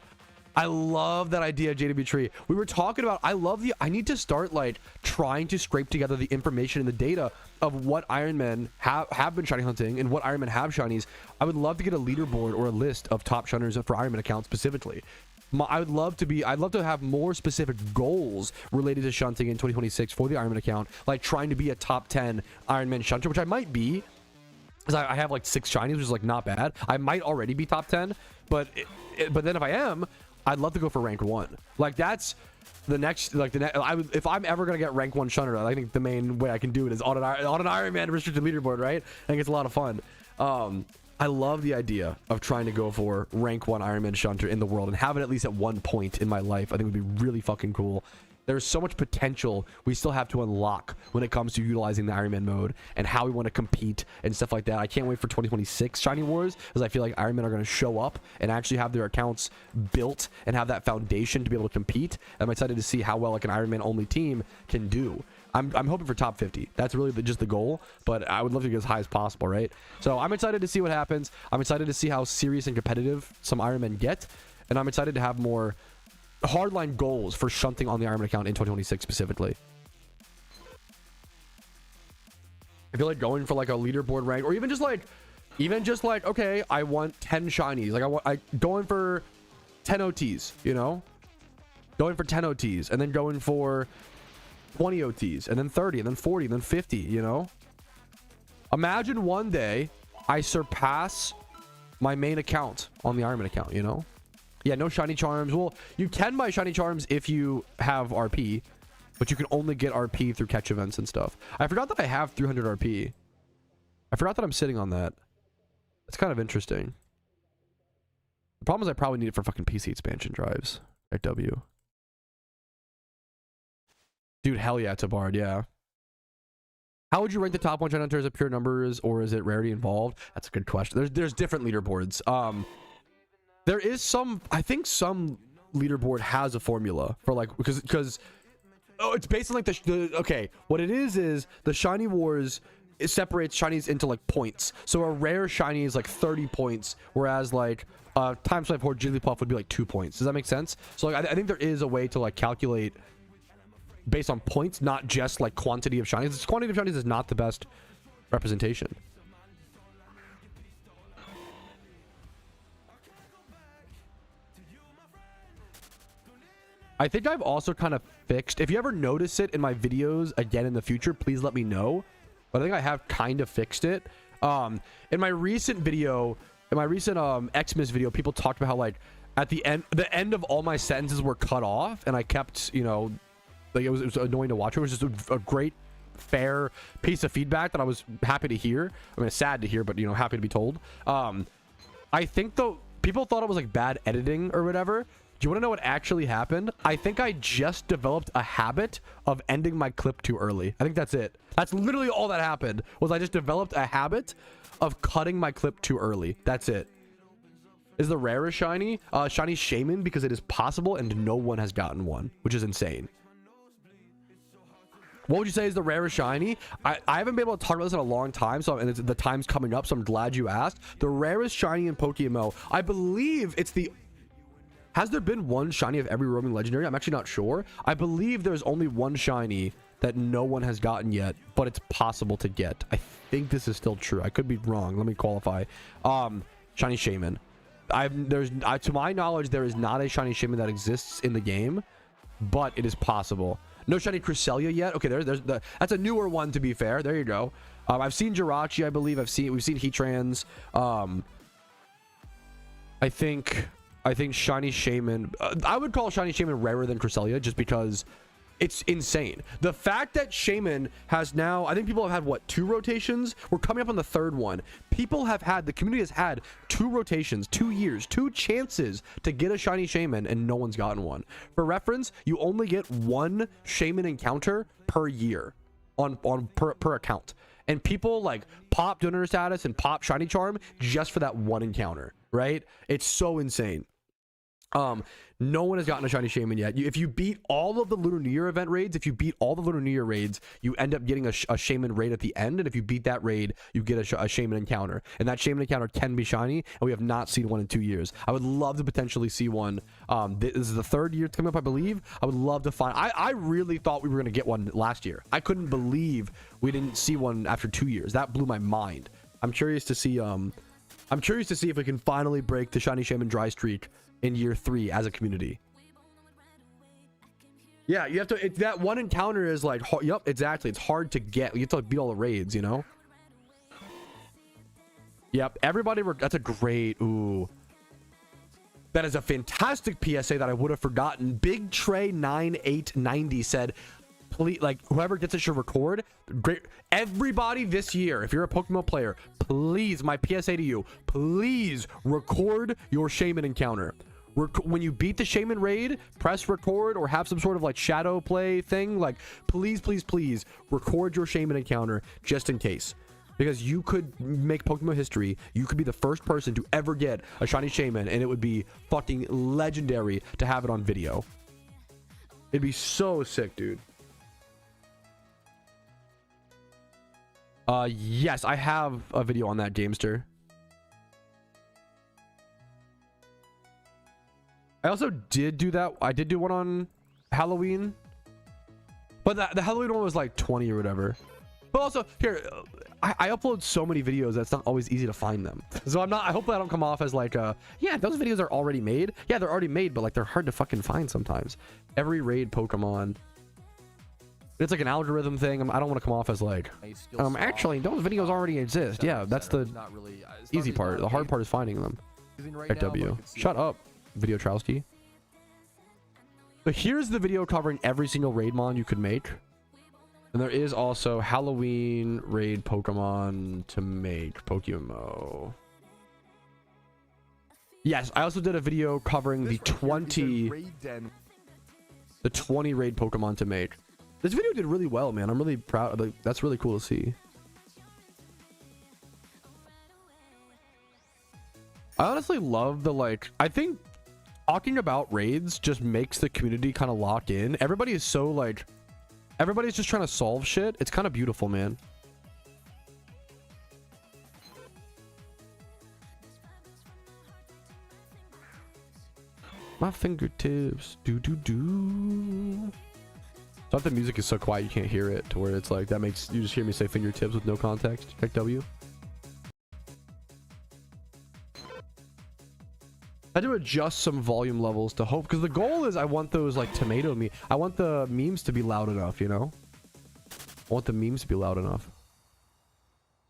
I love that idea, JW Tree. We were talking about, I need to start like trying to scrape together the information and the data of what Ironman have been shiny hunting and what Ironman have shinies. I would love to get a leaderboard or a list of top shunners for Ironman accounts specifically. I'd love to have more specific goals related to shunting in 2026 for the Ironman account, like trying to be a top 10 Ironman shunter, which I might be, because I have like 6 shinies, which is like not bad. I might already be top 10, but then if I am, I'd love to go for rank 1. Like that's the next, if I'm ever gonna get rank 1 shunter, I think the main way I can do it is on an Ironman restricted leaderboard, right? I think it's a lot of fun. I love the idea of trying to go for rank 1 Ironman shunter in the world and have it at least at one point in my life. I think would be really fucking cool. There's so much potential we still have to unlock when it comes to utilizing the Ironman mode and how we want to compete and stuff like that. I can't wait for 2026 Shiny Wars, because I feel like Ironman are going to show up and actually have their accounts built and have that foundation to be able to compete. I'm excited to see how well like an Ironman only team can do. I'm hoping for top 50. That's really just the goal, but I would love to get as high as possible, right? So I'm excited to see what happens. I'm excited to see how serious and competitive some Ironmen get, and I'm excited to have more hardline goals for shunting on the Ironman account in 2026 specifically. I feel like going for like a leaderboard rank, or even just like okay, I want 10 shinies. Like I going for 10 OTs, you know, going for 10 OTs, and then going for 20 OTs, and then 30, and then 40, and then 50. You know, imagine one day I surpass my main account on the Ironman account. You know. Yeah, no shiny charms. Well, you can buy shiny charms if you have RP, but you can only get RP through catch events and stuff. I forgot that I have 300 RP. I forgot that I'm sitting on that. It's kind of interesting. The problem is I probably need it for fucking PC expansion drives at W. Dude, hell yeah, it's a bard, yeah. How would you rank the top 1 hunters? Is it pure numbers or is it rarity involved? That's a good question. There's different leaderboards. There is some, I think some leaderboard has a formula for like, because oh, it's based on like okay, what it is the Shiny Wars, it separates shinies into like points. So a rare shiny is like 30 points, whereas like Time Swipe Horde Jigglypuff would be like 2 points. Does that make sense? So like I think there is a way to like calculate based on points, not just like quantity of shinies. This quantity of shinies is not the best representation. I think I've also kind of fixed, if you ever notice it in my videos again in the future, please let me know. But I think I have kind of fixed it. In my recent video, XMAS video, people talked about how like at the end of all my sentences were cut off, and I kept, you know, like it was annoying to watch. It was just a great, fair piece of feedback that I was happy to hear. I mean, sad to hear, but you know, happy to be told. I think though people thought it was like bad editing or whatever. Do you want to know what actually happened? I think I just developed a habit of ending my clip too early. I think that's it. That's literally all that happened, was I just developed a habit of cutting my clip too early. That's it. Is the rarest shiny? Shiny Shaman, because it is possible and no one has gotten one, which is insane. What would you say is the rarest shiny? I haven't been able to talk about this in a long time, so and the time's coming up, so I'm glad you asked. The rarest shiny in PokeMMO, I believe it's the... Has there been one shiny of every roaming legendary? I'm actually not sure. I believe there's only one shiny that no one has gotten yet, but it's possible to get. I think this is still true. I could be wrong. Let me qualify. Shiny Shaman. To my knowledge, there is not a shiny Shaman that exists in the game, but it is possible. No shiny Cresselia yet. Okay, that's a newer one, to be fair. There you go. I've seen Jirachi, I believe. We've seen Heatrans. I think Shiny Shaman, I would call Shiny Shaman rarer than Cresselia just because it's insane. The fact that Shaman has now, I think people have had, what, 2 rotations? We're coming up on the 3rd one. The community has had 2 rotations, 2 years, 2 chances to get a Shiny Shaman, and no one's gotten one. For reference, you only get 1 Shaman encounter per year per account. And people like pop donor status and pop Shiny Charm just for that 1 encounter, right? It's so insane. No one has gotten a shiny shaman yet. If you beat all of the Lunar New Year event raids, you end up getting a shaman raid at the end, and if you beat that raid, you get a shaman encounter, and that shaman encounter can be shiny, and we have not seen one in 2 years. I would love to potentially see one. This is the 3rd year it's coming up, I believe. I would love to find. I really thought we were gonna get one last year. I couldn't believe we didn't see one after 2 years. That blew my mind. I'm curious to see if we can finally break the shiny shaman dry streak in year 3 as a community. Yeah, you have to. That one encounter is like, yep, exactly. It's hard to get. You have to like beat all the raids, you know. Yep, everybody. That's a great. Ooh, that is a fantastic PSA that I would have forgotten. Big Trey 9890 said, please, like, whoever gets it should record. Great. Everybody this year, if you're a Pokemon player, please, my PSA to you, please record your shaman encounter. When you beat the shaman raid, press record or have some sort of like shadow play thing. Like, please, please, please record your shaman encounter just in case. Because you could make Pokemon history. You could be the first person to ever get a shiny shaman, and it would be fucking legendary to have it on video. It'd be so sick, dude. Yes, I have a video on that, Gamester. I also did do that. I did do one on Halloween, but the Halloween one was like 20 or whatever. But also here, I upload so many videos that it's not always easy to find them. So I hope I don't come off as like, yeah, those videos are already made. Yeah, they're already made, but like they're hard to fucking find sometimes. Every raid Pokemon. It's like an algorithm thing. I don't want to come off as like, actually, those videos already exist. Yeah, that's the easy part. The hard part is finding them. W. Shut up, Patrouski. So here's the video covering every single raid mon you could make. And there is also Halloween raid Pokemon to make PokeMMO. Yes, I also did a video covering the 20 raid Pokemon to make. This video did really well, man. I'm really proud. Like, that's really cool to see. I honestly love the, like, I think talking about raids just makes the community kind of lock in. Everybody is so like, everybody's just trying to solve shit. It's kind of beautiful, man. My fingertips, do do do. So the music is so quiet you can't hear it, to where it's like that makes you just hear me say fingertips with no context. Check W. I had to adjust some volume levels to hope, because the goal is I want those like tomato me. I want the memes to be loud enough, you know. I want the memes to be loud enough.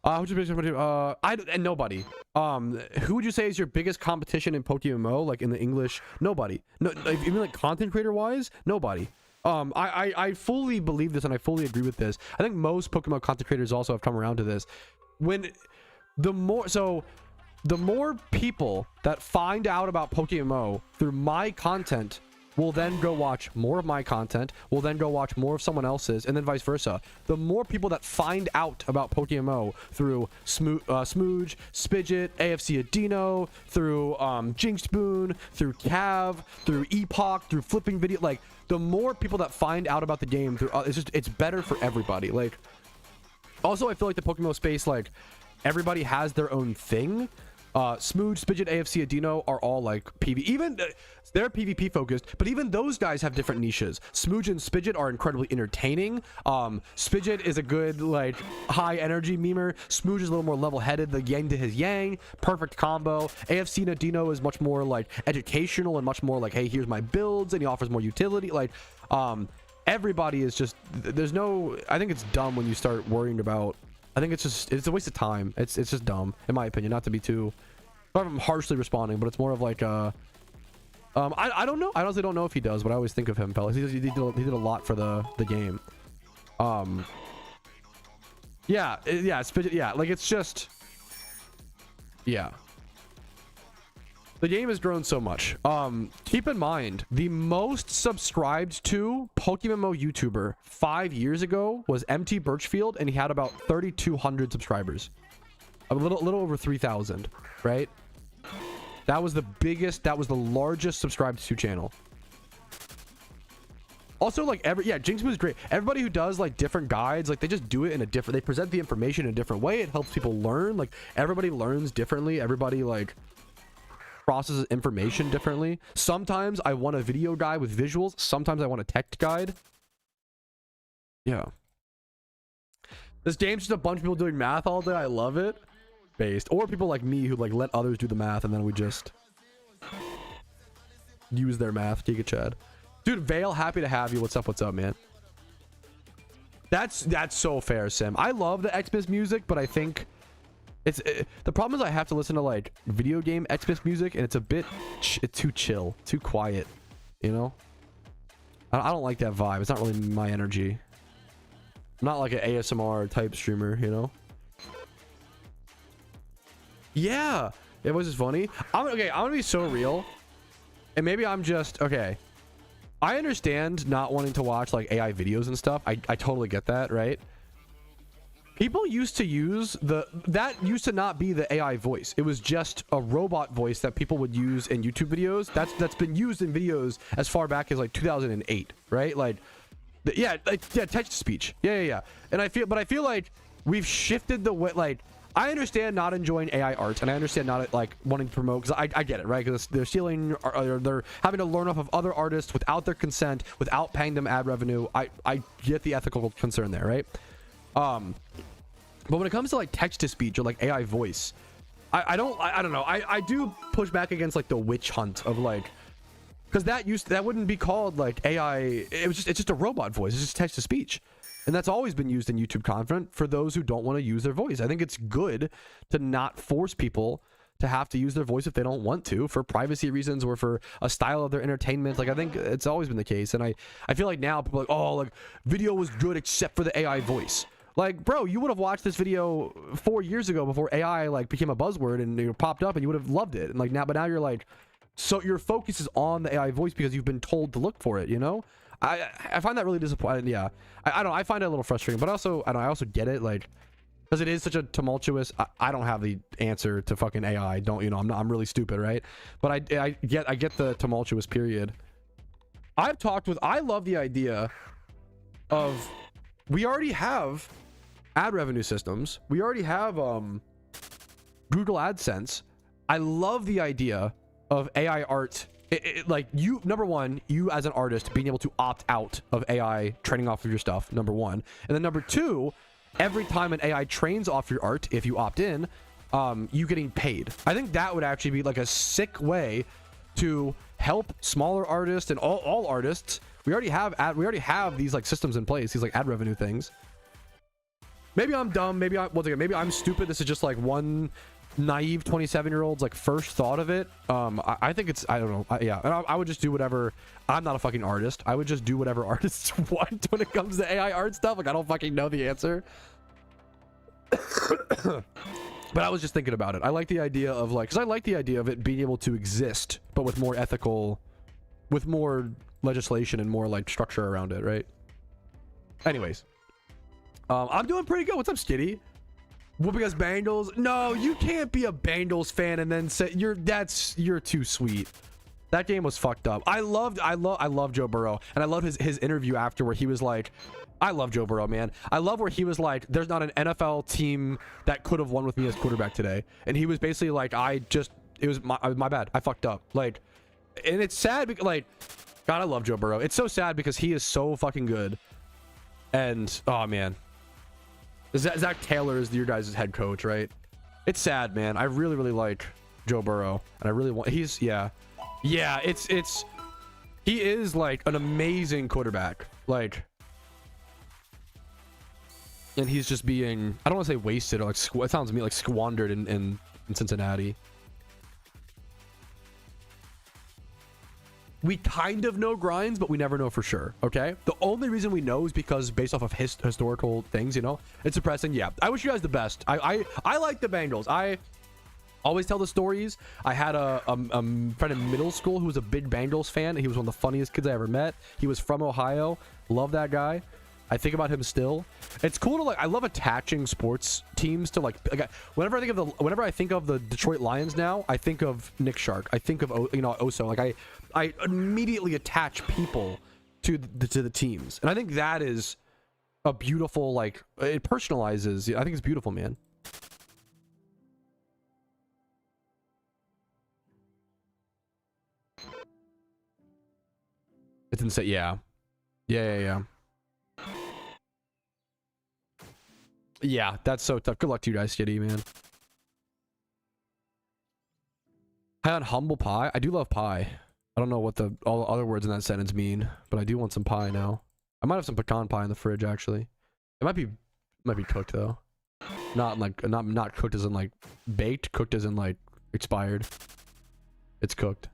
And nobody. Who would you say is your biggest competition in PokeMMO? Like in the English, nobody. No, like, even like content creator wise, nobody. I fully believe this and I fully agree with this. I think most Pokemon content creators also have come around to this. The more people that find out about PokeMMO through my content will then go watch more of my content, will then go watch more of someone else's, and then vice versa. The more people that find out about PokeMMO through Smooge, Spidget, AFC Adino, through Jinxboon, through Cav, through Epoch, through Flipping Video, like, the more people that find out about the game through it's better for everybody. Like, also I feel like the PokeMMO space, like, everybody has their own thing. Smooge, Spidget, AFC Adino are all like PvP. Even they're PvP focused, but even those guys have different niches. Smooge and Spidget are incredibly entertaining. Spidget is a good like high energy memer. Smooge is a little more level headed, the yang to his yang, perfect combo. AFC Adino is much more like educational and much more like, hey, here's my builds, and he offers more utility. Like, everybody is just, there's no, I think it's dumb when you start worrying about, I think it's a waste of time. It's just dumb, in my opinion. Not to be too, I'm harshly responding, but it's more of like I don't know. I honestly don't know if he does, but I always think of him, fellas. He did a lot for the game. Yeah, like, it's just, yeah. The game has grown so much. Keep in mind, the most subscribed to PokeMMO YouTuber 5 years ago was MT Birchfield, and he had about 3,200 subscribers. A little over 3,000, right? That was the biggest, that was the largest subscribed to channel. Also, like, Jinx was great. Everybody who does like different guides, like, they just do it in a different, they present the information in a different way. It helps people learn. Like, everybody learns differently. Everybody like processes information differently. Sometimes I want a video guide with visuals. Sometimes I want a text guide. Yeah. This game's just a bunch of people doing math all day. I love it. Based. Or people like me who like let others do the math and then we just use their math. Giga Chad. Dude, Vale, happy to have you. What's up, man? That's so fair, Sim. I love the XMAS music, but I think it's the problem is I have to listen to like video game XMAS music and it's a bit it's too chill, too quiet, you know? I don't like that vibe. It's not really my energy. I'm not like an ASMR type streamer, you know? Yeah, it was just funny. I'm gonna be so real, and maybe I'm just okay. I understand not wanting to watch like AI videos and stuff. I totally get that, right? People used to use that used to not be the AI voice. It was just a robot voice that people would use in YouTube videos. That's been used in videos as far back as like 2008, right? Like, text to speech. Yeah. And I feel like we've shifted the way. Like, I understand not enjoying AI art, and I understand not like wanting to promote, because I get it, right? Because they're stealing, or they're having to learn off of other artists without their consent, without paying them ad revenue. I get the ethical concern there, right? But when it comes to like text to speech or like AI voice, I don't know. I do push back against like the witch hunt of like, because that wouldn't be called like AI. It's just a robot voice. It's just text to speech. And that's always been used in YouTube content for those who don't want to use their voice. I think it's good to not force people to have to use their voice if they don't want to, for privacy reasons or for a style of their entertainment. Like, I think it's always been the case. And I feel like now people are like, oh, like video was good except for the AI voice. Like, bro, you would have watched this video 4 years ago before AI like became a buzzword and it popped up, and you would have loved it. And like but now you're like, so your focus is on the AI voice because you've been told to look for it, you know? I find that really disappointing. Yeah, I find it a little frustrating, but also I also get it, like, because it is such a tumultuous. I don't have the answer to fucking AI. I'm really stupid, right? But I get the tumultuous period. I love the idea of, we already have ad revenue systems. We already have Google AdSense. I love the idea of AI art. Like, number one, you as an artist being able to opt out of AI training off of your stuff, number one. And then number two, every time an AI trains off your art, if you opt in, you getting paid. I think that would actually be like a sick way to help smaller artists and all artists. We already have these like systems in place, these like ad revenue things. Maybe I'm dumb, maybe I'm stupid. This is just like one naive 27-year-old's like first thought of it. I think it's, I don't know. Yeah, and I would just do whatever. I'm not a fucking artist. I would just do whatever artists want when it comes to AI art stuff. Like, I don't fucking know the answer. But I was just thinking about it. I like the idea of like, because I like the idea of it being able to exist, but with more ethical, with more legislation and more like structure around it, right? Anyways, I'm doing pretty good. What's up, Skitty? Whooping us Bengals? No, you can't be a Bengals fan and then say you're too sweet. That game was fucked up. I love Joe Burrow, and I love his interview after where he was like, I love Joe Burrow, man. I love where he was like, there's not an NFL team that could have won with me as quarterback today. And he was basically like, it was my bad. I fucked up. Like, and it's sad because, like, God, I love Joe Burrow. It's so sad because he is so fucking good. And oh man, Zach Taylor is your guys' head coach, right? It's sad, man. I really like Joe Burrow, and I really want. He is like an amazing quarterback, like, and he's just being, I don't want to say wasted, or like it sounds to me like squandered in Cincinnati. We kind of know Grinds, but we never know for sure, okay? The only reason we know is because based off of historical things, you know? It's depressing. Yeah, I wish you guys the best. I like the Bengals. I always tell the stories. I had a friend in middle school who was a big Bengals fan. He was one of the funniest kids I ever met. He was from Ohio. Love that guy. I think about him still. It's cool to like, I love attaching sports teams to like whenever I think of the Detroit Lions now, I think of Nick Shark. I think of Oso. Like I immediately attach people to the teams, and I think that is a beautiful, like, it personalizes. I think it's beautiful, man. It's insane. Yeah. Yeah, that's so tough. Good luck to you guys, Skitty, man. Hi on humble pie. I do love pie. I don't know what all the other words in that sentence mean, but I do want some pie now. I might have some pecan pie in the fridge, actually. It might be cooked though. Not like not cooked as in like baked, cooked as in like expired. It's cooked.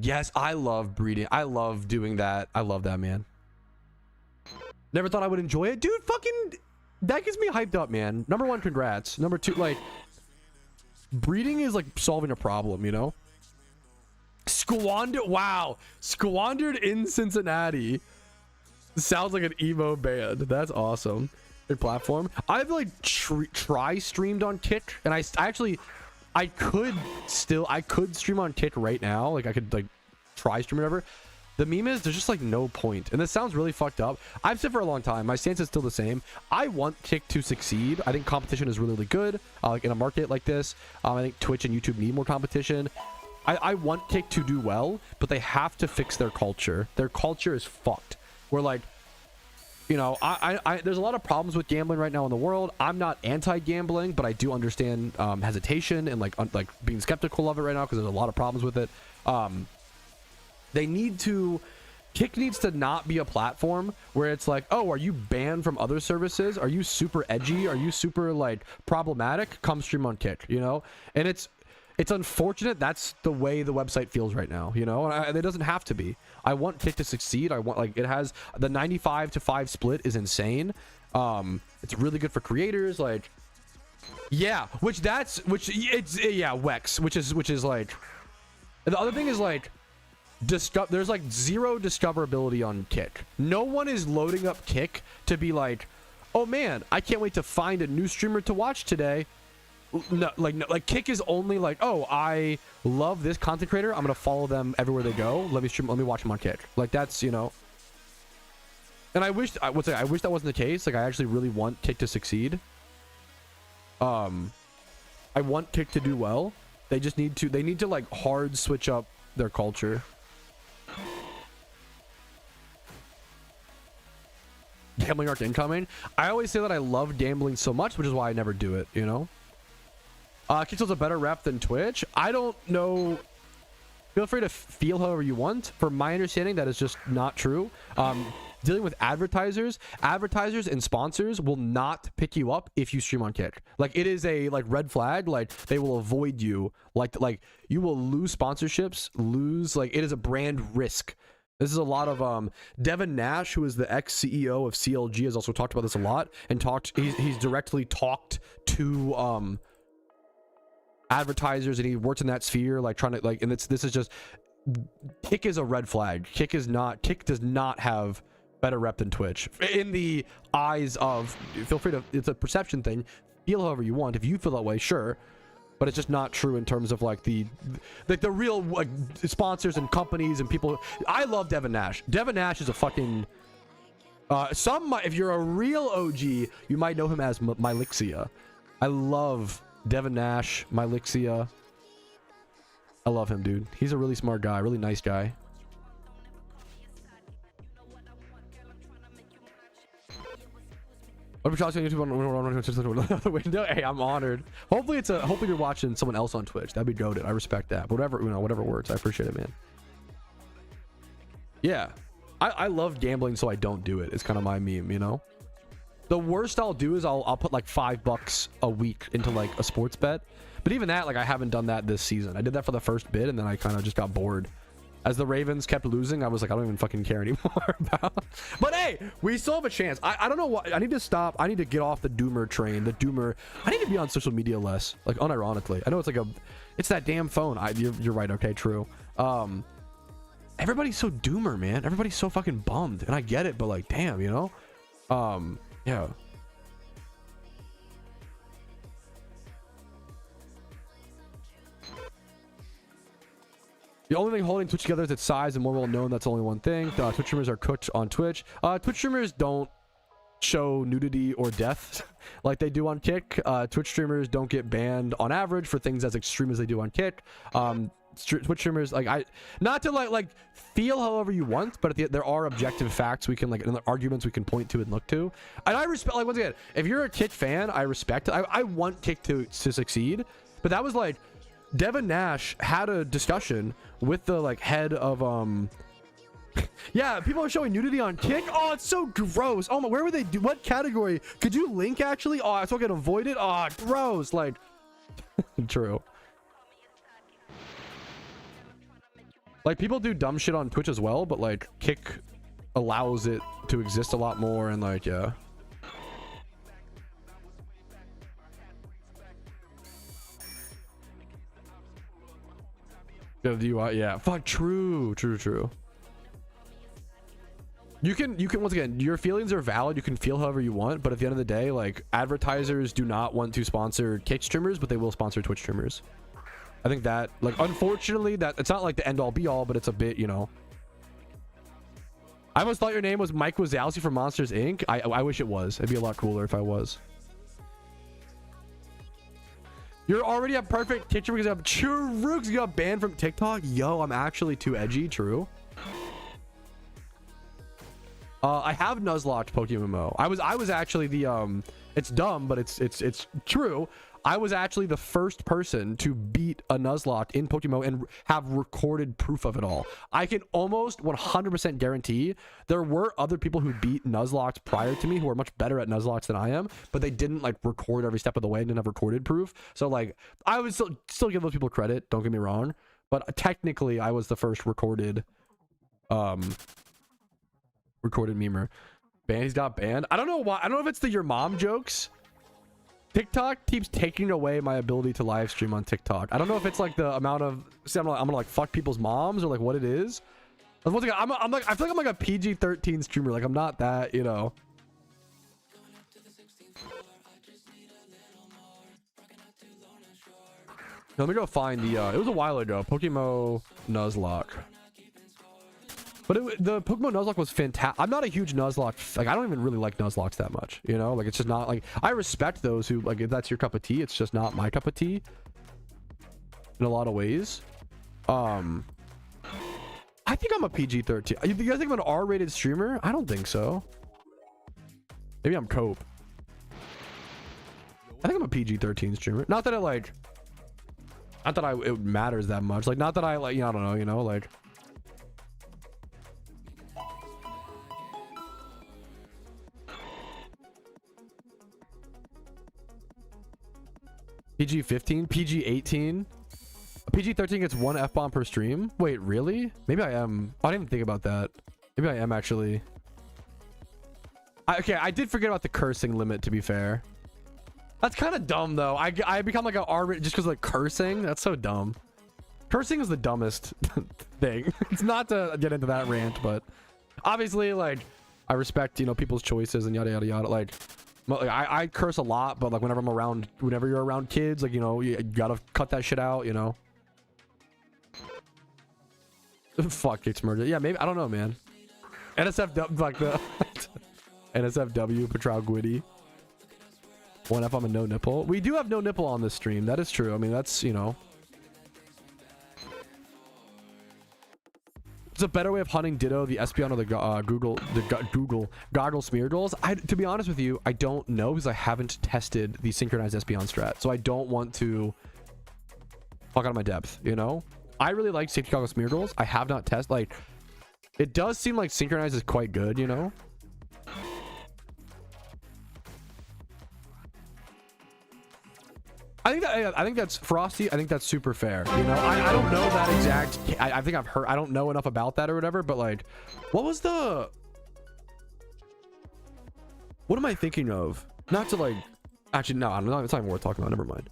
Yes, I love breeding. I love doing that. I love that, man. Never thought I would enjoy it. Dude, fucking that gets me hyped up, man. Number one, congrats. Number two, like, breeding is like solving a problem, you know? Wow. Squandered in Cincinnati. Sounds like an emo band. That's awesome. Good platform. I've like try streamed on Kick, and I could stream on Kick right now. Like I could like try stream or whatever. The meme is there's just like no point, and this sounds really fucked up. I've said for a long time, my stance is still the same. I want Kick to succeed. I think competition is really, really good. Like in a market like this, I think Twitch and YouTube need more competition. I want Kick to do well, but they have to fix their culture. Their culture is fucked. We're like, you know, there's a lot of problems with gambling right now in the world. I'm not anti-gambling, but I do understand hesitation and like being skeptical of it right now because there's a lot of problems with it. Kick needs to not be a platform where it's like, oh, are you banned from other services? Are you super edgy? Are you super like problematic? Come stream on Kick, you know? And it's unfortunate that's the way the website feels right now, you know? And it doesn't have to be. I want Kick to succeed. I want, like, it has the 95-5 split is insane. It's really good for creators, like, yeah, Wex, which is like, the other thing is like, there's like zero discoverability on Kick. No one is loading up Kick to be like, oh man, I can't wait to find a new streamer to watch today. No, Kick is only like, oh, I love this content creator, I'm gonna follow them everywhere they go, let me watch them on Kick. Like, that's, you know. And I wish that wasn't the case. Like, I actually really want Kick to succeed. I want Kick to do well. They need to like hard switch up their culture. Gambling arc incoming. I always say that I love gambling so much, which is why I never do it, you know. Kick's a better rep than Twitch. I don't know. Feel free to feel however you want. From my understanding, that is just not true. Dealing with advertisers and sponsors will not pick you up if you stream on Kick. Like, it is a like red flag. Like, they will avoid you. Like you will lose sponsorships. It is a brand risk. This is a lot of Devin Nash, who is the ex-CEO of CLG, has also talked about this a lot, and he's directly talked to advertisers, and he works in that sphere, like trying to like, and this is just, Kick is a red flag. Kick does not have better rep than Twitch in the eyes of, feel free to, it's a perception thing, feel however you want. If you feel that way, sure, but it's just not true in terms of like the real like sponsors and companies and people. I love Devin Nash. Devin Nash is a fucking if you're a real OG, you might know him as Mylixia. I love Devin Nash, Mylixia. I love him, dude. He's a really smart guy, really nice guy. What on YouTube on window? Hey, I'm honored. Hopefully you're watching someone else on Twitch. That'd be goated. I respect that. But whatever works. I appreciate it, man. Yeah. I love gambling, so I don't do it. It's kind of my meme, you know? The worst I'll do is I'll put like $5 a week into like a sports bet. But even that, like, I haven't done that this season. I did that for the first bit, and then I kind of just got bored. As the Ravens kept losing, I was like, I don't even fucking care anymore about. But hey, we still have a chance. I don't know what. I need to stop. I need to get off the doomer train. I need to be on social media less. Like, unironically. I know it's like it's that damn phone. You're right. Okay, true. everybody's so doomer, man. Everybody's so fucking bummed, and I get it, but like, damn, you know. Yeah. The only thing holding Twitch together is its size and more well known. That's only one thing. Twitch streamers are cooked on Twitch. Twitch streamers don't show nudity or death like they do on Kick. Twitch streamers don't get banned on average for things as extreme as they do on Kick. Twitch streamers, like, not to like feel however you want, but there are objective facts we can, like, and arguments we can point to and look to. And I respect, like, once again, if you're a Kick fan, I respect it. I want Kick to succeed, but that was like Devin Nash had a discussion with the like head of yeah, people are showing nudity on Kick. Oh, it's so gross. Oh my, where would they do, what category could you link actually? Oh, so I can avoid it. Oh, gross. Like true. Like, people do dumb shit on Twitch as well, but like Kick allows it to exist a lot more, and like, yeah. Yeah, fuck, true. You can once again, your feelings are valid. You can feel however you want, but at the end of the day, like, advertisers do not want to sponsor Kick streamers, but they will sponsor Twitch streamers. I think that, like, unfortunately, that it's not like the end all be all, but it's a bit, you know. I almost thought your name was Mike Wazowski from Monsters Inc. I wish it was. It'd be a lot cooler if I was. You're already a perfect teacher because you have true. You got banned from TikTok. Yo, I'm actually too edgy. True. I have Nuzlocke PokeMMO. I was actually the it's dumb, but it's true. I was actually the first person to beat a Nuzlocke in PokeMMO and have recorded proof of it all. I can almost 100% guarantee there were other people who beat Nuzlocke prior to me who are much better at Nuzlocke than I am, but they didn't like record every step of the way and didn't have recorded proof. So like, I would still give those people credit. Don't get me wrong, but technically I was the first recorded memer. He's got banned. I don't know why. I don't know if it's the your mom jokes. TikTok keeps taking away my ability to live stream on TikTok. I don't know if it's like the amount of, see, I'm gonna like fuck people's moms or like what it is. I'm like, I feel like I'm like a PG-13 streamer. Like, I'm not that, you know. Let me go find the it was a while ago, PokeMMO Nuzlocke. But the Pokemon Nuzlocke was fantastic. I'm not a huge Nuzlocke, like, I don't even really like Nuzlocke that much, you know. Like, it's just not, like, I respect those who, like, if that's your cup of tea, it's just not my cup of tea in a lot of ways. I think I'm a PG-13. You guys think I'm an R-rated streamer? I don't think so. Maybe I'm Cope. I think I'm a PG-13 streamer. Not that it, like, not that it matters that much. Like, not that I, like, you know, I don't know, you know, like. PG-15, PG-18, PG-13 gets 1 F-bomb per stream. Wait, really? Maybe I am. I didn't even think about that. Maybe I am actually. Okay, I did forget about the cursing limit, to be fair. That's kind of dumb though. I become like an R just because like cursing. That's so dumb. Cursing is the dumbest thing. It's not to get into that rant, but obviously, like, I respect, you know, people's choices and yada yada yada. Like I curse a lot, but like whenever you're around kids, like, you know, you gotta cut that shit out, you know. Fuck, it's murder. Yeah, maybe, I don't know, man. NSFW, like the NSFW Patrouski. 1F on a no nipple. We do have no nipple on this stream. That is true. I mean, that's, you know. It's a better way of hunting Ditto, the Espeon, or the Google Goggle Smeargles. To be honest with you, I don't know because I haven't tested the synchronized Espeon strat, so I don't want to fuck out of my depth, you know. I really like Safety Goggle Smeargles. I have not tested, like, it does seem like synchronized is quite good, you know. I think that's Frosty. I think that's super fair. You know, I don't know that exact. I think I've heard. I don't know enough about that or whatever. But like, what was the? What am I thinking of? Not to like. Actually, no. I'm not. It's not even worth talking about. Never mind.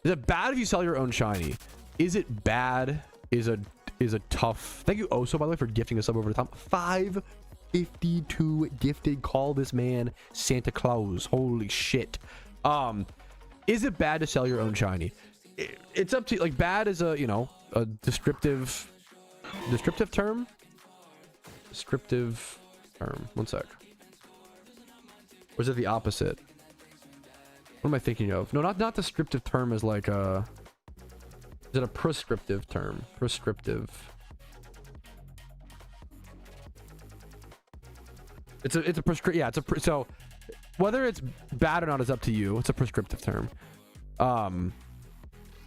Is it bad if you sell your own shiny? Is it bad? Is a is a tough. Thank you, Oso, by the way, for gifting us up over the top. 552 gifted. Call this man Santa Claus. Holy shit. Is it bad to sell your own shiny? It's up to you. Like, bad is a, you know, a descriptive term. Descriptive term. One sec. Or is it the opposite? What am I thinking of? No, not descriptive term is like a. Is it a prescriptive term? Prescriptive. It's a prescriptive. Yeah, so whether it's bad or not is up to you. It's a prescriptive term.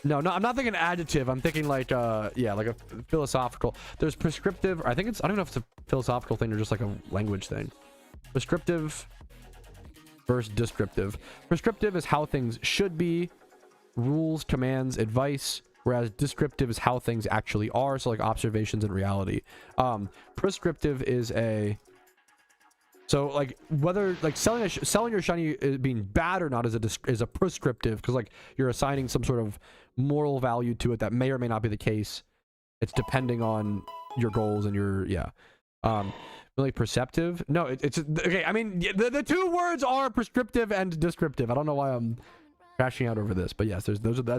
No, I'm not thinking adjective. I'm thinking like yeah, like a philosophical. There's prescriptive. I think it's. I don't know if it's a philosophical thing or just like a language thing. Prescriptive versus descriptive. Prescriptive is how things should be, rules, commands, advice. Whereas descriptive is how things actually are, so like observations and reality. Prescriptive is a. So like whether like selling your shiny being bad or not is a prescriptive, because like you're assigning some sort of moral value to it that may or may not be the case. It's depending on your goals and your really perceptive. No, it's okay. I mean the two words are prescriptive and descriptive. I don't know why I'm crashing out over this, but yes,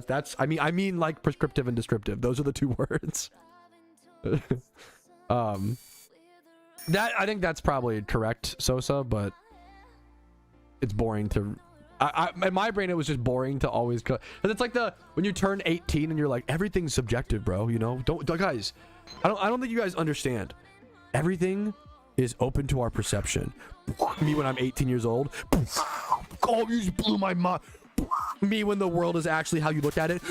that's I mean like prescriptive and descriptive. Those are the two words. That I think that's probably correct, Sosa, but it's boring to. In my brain, it was just boring to always. Cause it's like when you turn 18 and you're like, everything's subjective, bro. You know, don't guys. I don't think you guys understand. Everything is open to our perception. Me when I'm 18 years old. Oh, you just blew my mind. Me when the world is actually how you look at it.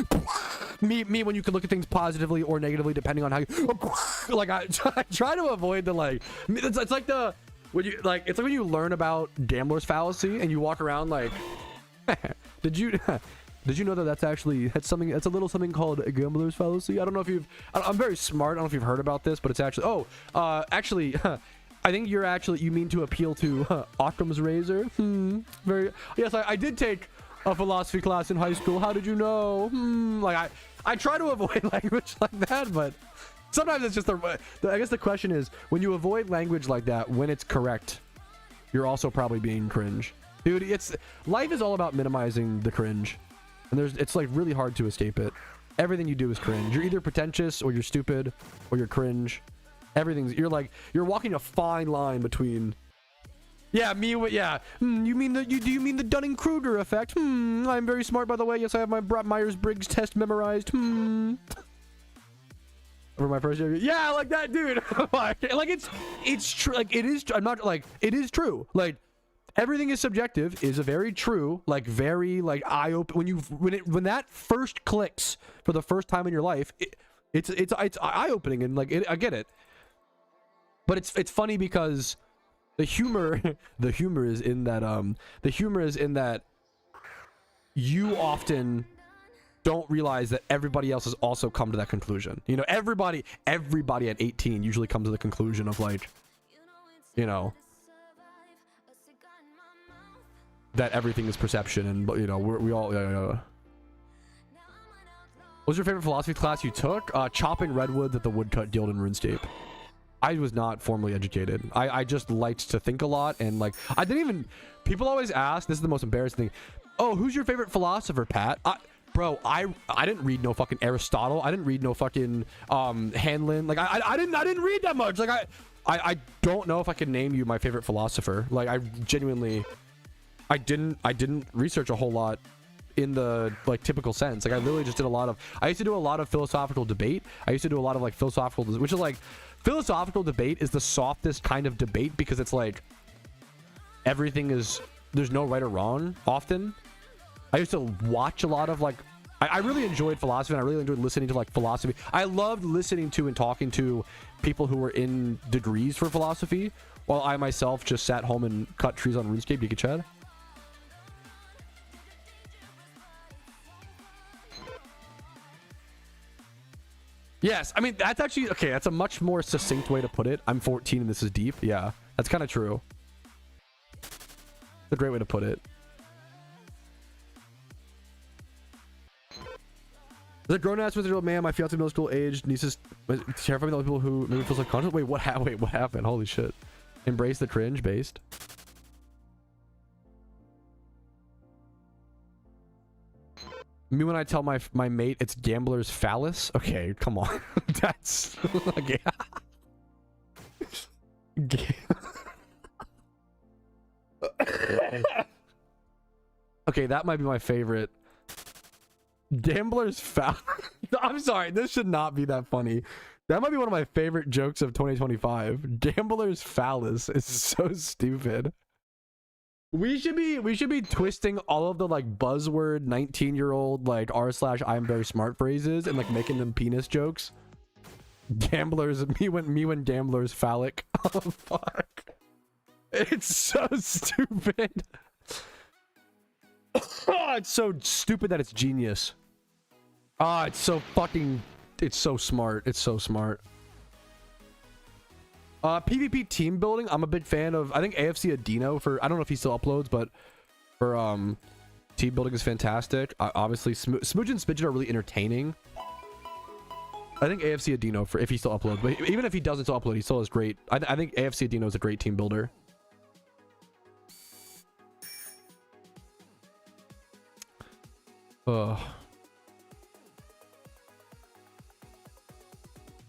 Me when you can look at things positively or negatively depending on how you like. I try to avoid the like. It's like the when you like. It's like when you learn about gambler's fallacy and you walk around like. Did you know that's something? It's a little something called a gambler's fallacy. I don't know if you've. I'm very smart. I don't know if you've heard about this, but it's actually. Actually. I think you mean to appeal to Occam's razor. Very. Yes, I did take a philosophy class in high school. How did you know? Like I try to avoid language like that, but sometimes it's just I guess the question is, when you avoid language like that when it's correct, you're also probably being cringe. Dude, life is all about minimizing the cringe. And it's like really hard to escape it. Everything you do is cringe. You're either pretentious or you're stupid or you're cringe. You're walking a fine line between. Yeah, me. Yeah. Do you mean the Dunning-Kruger effect? I'm very smart, by the way. Yes, I have my Myers-Briggs test memorized. Over my first year. Yeah, like that, dude. Like it's true. Like it is. I'm not like it is true. Like everything is subjective. Is a very true. Like very like eye open when that first clicks for the first time in your life. It's eye opening and like I get it. But it's funny because. The humor is in that you often don't realize that everybody else has also come to that conclusion. You know, everybody at 18 usually comes to the conclusion of like, you know, that everything is perception, and you know we all. What was your favorite philosophy class you took? Chopping redwoods at the Woodcut Guild in Runescape. I was not formally educated. I just liked to think a lot, and like I didn't even. People always ask. This is the most embarrassing thing. Oh, who's your favorite philosopher, Pat? Bro, I didn't read no fucking Aristotle. I didn't read no fucking Hanlon. Like I didn't read that much. Like I don't know if I can name you my favorite philosopher. Like I genuinely, I didn't research a whole lot in the like typical sense. Like I literally just did I used to do a lot of philosophical debate. I used to do a lot of like philosophical, which is like. Philosophical debate is the softest kind of debate because it's like there's no right or wrong often. I used to watch a lot of like I really enjoyed philosophy, and I really enjoyed listening to like philosophy. I loved listening to and talking to people who were in degrees for philosophy while I myself just sat home and cut trees on RuneScape. You could chat. Yes, I mean, that's actually, okay, that's a much more succinct way to put it. I'm 14 and this is deep. Yeah, that's kind of true. It's a great way to put it. The grown-ass with a real man, my fiance middle school age, nieces terrifying the people who maybe feel subconscious. Wait, what happened? Holy shit. Embrace the cringe based. Me when I tell my mate it's gambler's phallus. Okay, come on. That's okay. Okay, that might be my favorite. Gambler's phallus. I'm sorry, this should not be that funny. That might be one of my favorite jokes of 2025. Gambler's phallus is so stupid. We should be twisting all of the like buzzword 19-year-old like r/I'm very smart phrases and like making them penis jokes. Gamblers, me when gamblers phallic. Oh fuck. It's so stupid. Oh, it's so stupid that it's genius. Ah, it's so smart. It's so smart. PvP team building, I'm a big fan of. I think AFC Adino for, I don't know if he still uploads, but for team building is fantastic. Obviously Smooch and Spidget are really entertaining. I think AFC Adino for if he still uploads, but even if he doesn't still upload, he still is great. I think AFC Adino is a great team builder.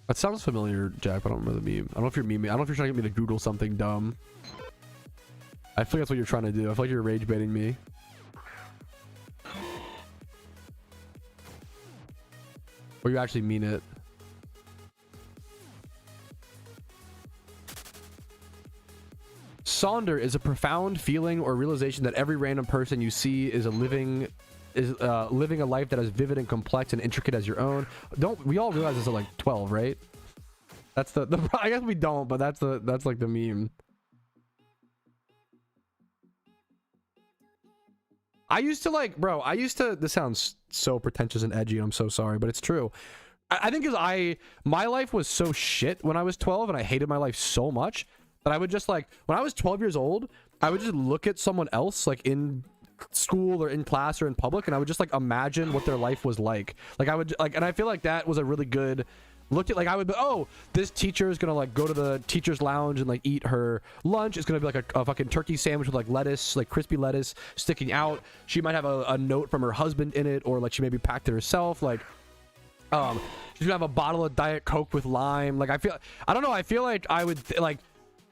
That sounds familiar, Jack, but I don't remember the meme. I don't know if you're memeing. I don't know if you're trying to get me to Google something dumb. I feel like that's what you're trying to do. I feel like you're rage baiting me. Or you actually mean it. Sonder is a profound feeling or realization that every random person you see is living a life that is vivid and complex and intricate as your own. Don't we all realize this at like 12, right? That's the I guess we don't, but that's like the meme. I used to this sounds so pretentious and edgy, I'm so sorry, but it's true. I think my life was so shit when I was 12 and I hated my life so much that I would just like, when I was 12 years old, I would just look at someone else like in school or in class or in public, and I would just like imagine what their life was like. Like I would like, and I feel like that was a really good look at, like I would be, oh, this teacher is gonna like go to the teacher's lounge and like eat her lunch. It's gonna be like a fucking turkey sandwich with like lettuce, like crispy lettuce sticking out. She might have a note from her husband in it, or like she maybe packed it herself. Like she's gonna have a bottle of Diet Coke with lime. Like I don't know, I feel like I would like,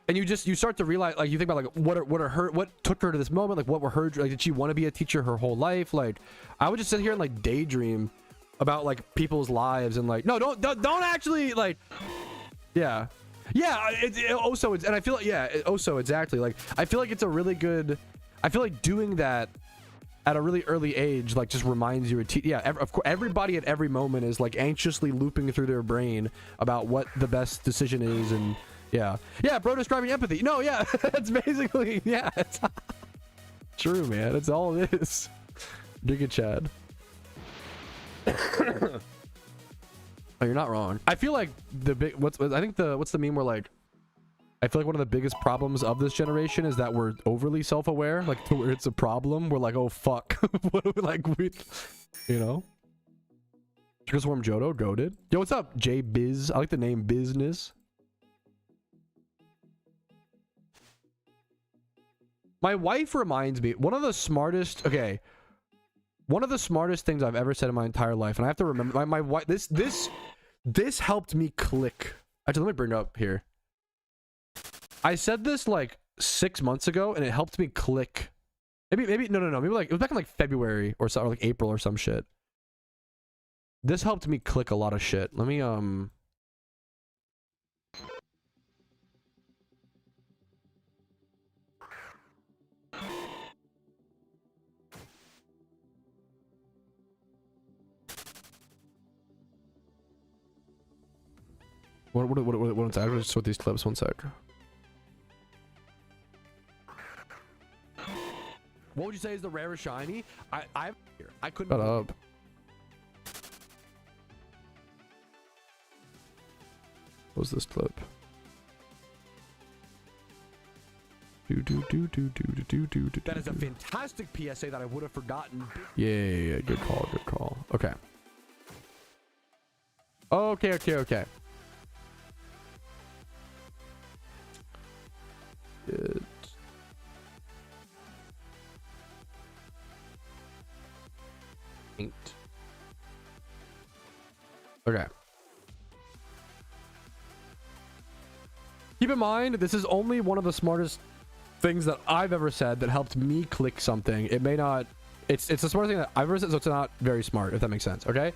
and you start to realize, like you think about like what took her to this moment, like what were her, like did she want to be a teacher her whole life? Like I would just sit here and like daydream about like people's lives, and like, no, don't actually, like, yeah also it's, and I feel like, yeah, also exactly, like I feel like it's a really good, I feel like doing that at a really early age like just reminds you of course everybody at every moment is like anxiously looping through their brain about what the best decision is. And yeah, bro, describing empathy. No, yeah, that's basically, yeah, it's true, man. It's all it is. Dig it, Chad. Oh, you're not wrong. I feel like what's the meme where like, I feel like one of the biggest problems of this generation is that we're overly self-aware, like to where it's a problem. We're like, oh fuck, what do we like, you know? Chicken Swarm Jodo, goated. Yo, what's up, J Biz? I like the name Business. My wife reminds me, one of the smartest things I've ever said in my entire life, and I have to remember, my wife, this helped me click. Actually, let me bring it up here. I said this like 6 months ago, and it helped me click. Maybe no, maybe like it was back in like February or so, or like April or some shit. This helped me click a lot of shit. Let me one sec. I'll just sort these clips. One sec. What would you say is the rarest shiny? I couldn't. Shut up. What was this clip? That is a fantastic PSA that I would have forgotten. Yeah. Good call. Okay. Okay, okay, okay. Good. Eight. Okay. Keep in mind, this is only one of the smartest things that I've ever said that helped me click something. It may not... It's the smartest thing that I've ever said, so it's not very smart, if that makes sense, okay?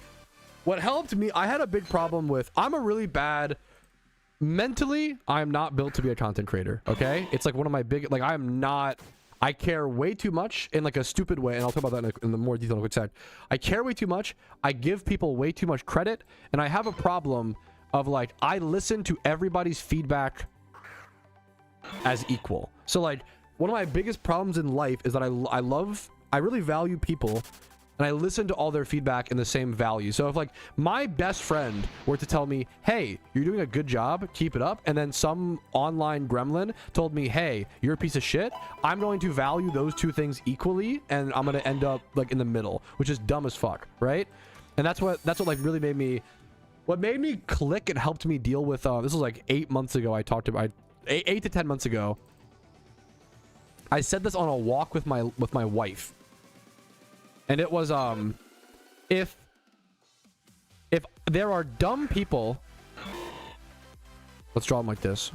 What helped me... I had a big problem with... I'm a really bad... Mentally, I'm not built to be a content creator, okay? It's like one of my big... Like, I'm not... I care way too much in like a stupid way, and I'll talk about that in the more detail in a quick sec. I care way too much. I give people way too much credit, and I have a problem of like, I listen to everybody's feedback as equal. So like, one of my biggest problems in life is that I really value people, and I listen to all their feedback in the same value. So if like my best friend were to tell me, hey, you're doing a good job, keep it up, and then some online gremlin told me, hey, you're a piece of shit, I'm going to value those two things equally, and I'm going to end up like in the middle, which is dumb as fuck, right? And that's what like really made me, what made me click and helped me deal with, this was like 8 months ago. I talked about 8 to 10 months ago. I said this on a walk with my wife. And it was, if there are dumb people, let's draw them like this.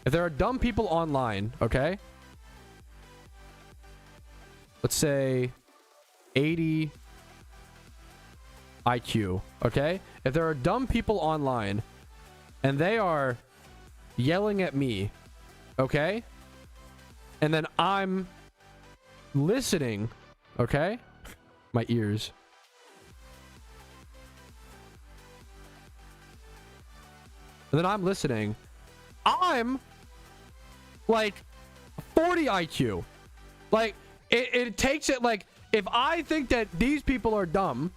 If there are dumb people online, okay? Let's say 80 IQ, okay? If there are dumb people online and they are yelling at me, okay? And then I'm listening, okay? My ears. And then I'm listening. I'm like 40 IQ. Like, it takes it like, if I think that these people are dumb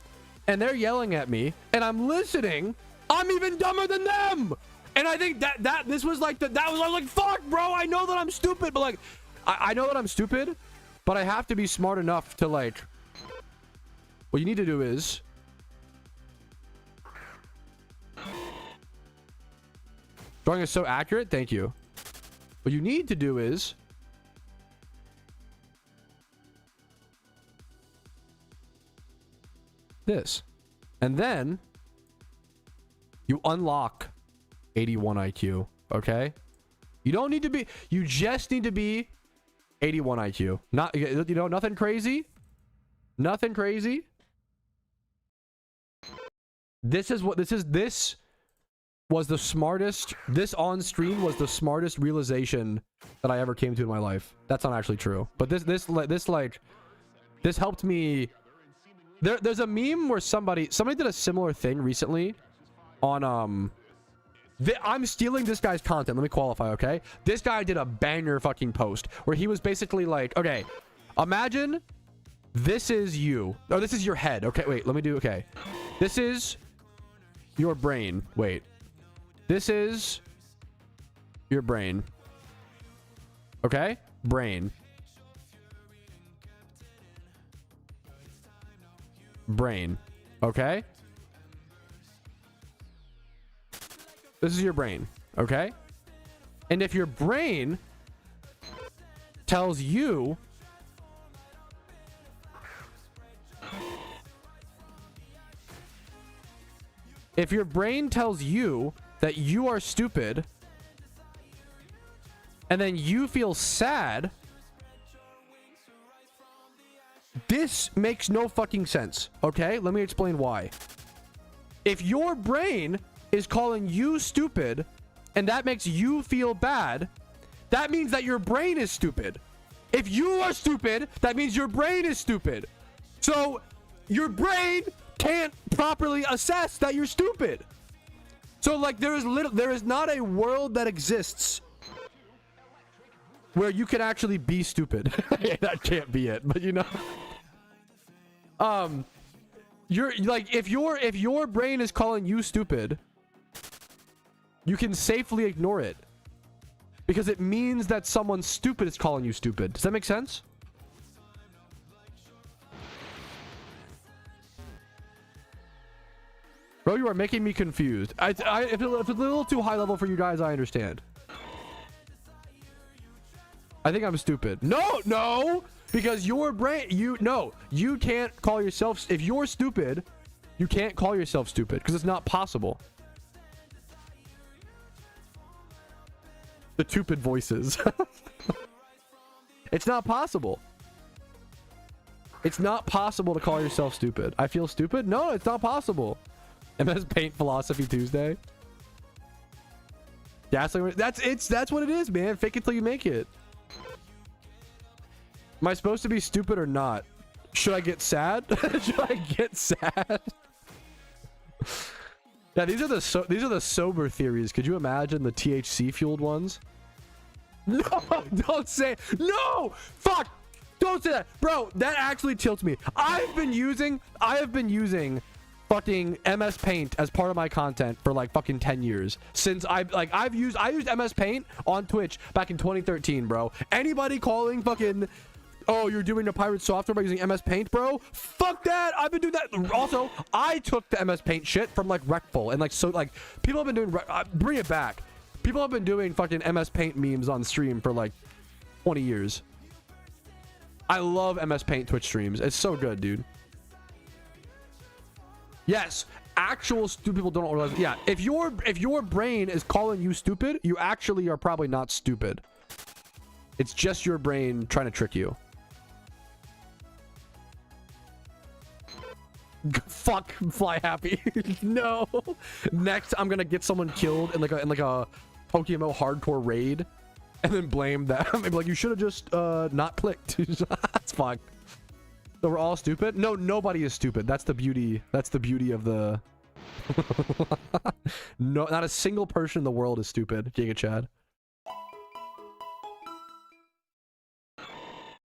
and they're yelling at me and I'm listening, I'm even dumber than them. And I think that this was like, I was like, fuck, bro, I know that I'm stupid, but like, I know that I'm stupid, but I have to be smart enough to like, what you need to do is, drawing is so accurate, thank you. What you need to do is, this. And then, you unlock 81 IQ, okay? You don't need to be, you just need to be 81 IQ. Not, you know, nothing crazy. Nothing crazy. This was the smartest, this on stream was the smartest realization that I ever came to in my life. That's not actually true. But this helped me. There's a meme where somebody did a similar thing recently on, I'm stealing this guy's content. Let me qualify, okay? This guy did a banger fucking post where he was basically like, okay, imagine this is you. Oh, this is your head. Okay, wait, let me do, okay. This is your brain. Wait. This is your brain. Okay? Brain. Brain. Okay? This is your brain, okay? And if your brain tells you that you are stupid and then you feel sad, this makes no fucking sense, okay? Let me explain why. If your brain is calling you stupid and that makes you feel bad, that means that your brain is stupid. If you are stupid, that means your brain is stupid. So your brain can't properly assess that you're stupid. So like there is not a world that exists where you can actually be stupid. That can't be it, but you know. You're like, if your brain is calling you stupid, you can safely ignore it because it means that someone stupid is calling you stupid. Does that make sense? Bro, you are making me confused. If it's a little too high level for you guys, I understand. I think I'm stupid. No, because your brain, you can't call yourself, if you're stupid, you can't call yourself stupid because it's not possible. The stupid voices. It's not possible. It's not possible to call yourself stupid. I feel stupid? No, it's not possible. MS Paint Philosophy Tuesday. That's what it is, man. Fake it till you make it. Am I supposed to be stupid or not? Should I get sad? Should I get sad? Yeah, these are the sober theories. Could you imagine the THC fueled ones? No, don't say no. Fuck. Don't say that, bro. That actually tilts me. I have been using fucking MS Paint as part of my content for like fucking 10 years. Since I used MS Paint on Twitch back in 2013, bro. Anybody calling fucking, oh, you're doing the pirate software by using MS Paint, bro? Fuck that. I've been doing that. Also, I took the MS Paint shit from like Recful and like, so like people have been doing bring it back. People have been doing fucking MS Paint memes on stream for like 20 years. I love MS Paint Twitch streams. It's so good, dude. Yes, actual stupid people don't realize. Yeah, if your brain is calling you stupid, you actually are probably not stupid. It's just your brain trying to trick you. Fuck, fly happy. No. Next, I'm gonna get someone killed in like a PokeMMO hardcore raid, and then blame them. Maybe like you should have just not clicked. That's fine. So we're all stupid? No, nobody is stupid. That's the beauty. That's the beauty of the. No, not a single person in the world is stupid. Giga Chad.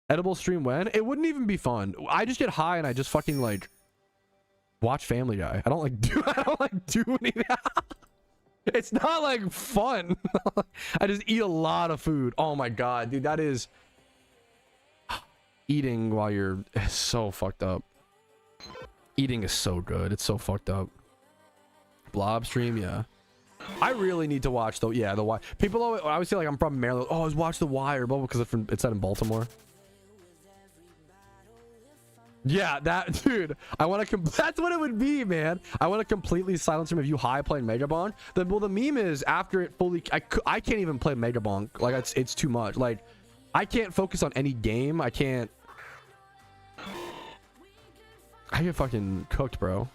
Edible stream when? It wouldn't even be fun. I just get high and I just fucking like watch Family Guy. I don't like do anything. It's not like fun. I just eat a lot of food. Oh my god, dude, that is eating while you're so fucked up. Eating is so good. It's so fucked up. Blob stream, yeah. I really need to watch though. Yeah, The Wire. People always say like I'm from Maryland. Oh, I was watch The Wire, blah, because it's set in Baltimore. Yeah, that dude. I want to. That's what it would be, man. I want to completely silence him if you high playing Megabonk. The meme is after it fully. I can't even play Megabonk. Like it's too much. Like I can't focus on any game. I can't. I get fucking cooked, bro.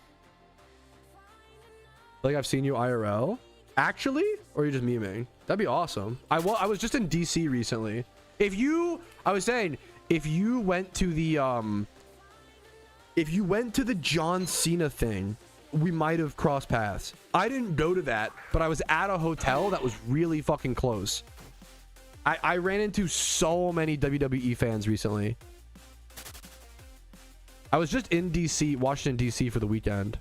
Like I've seen you IRL. Actually, or you're just memeing? That'd be awesome. I was just in DC recently. I was saying, if you went to the John Cena thing, we might have crossed paths. I didn't go to that, but I was at a hotel that was really fucking close. I ran into so many WWE fans recently. I was just in DC, Washington DC for the weekend.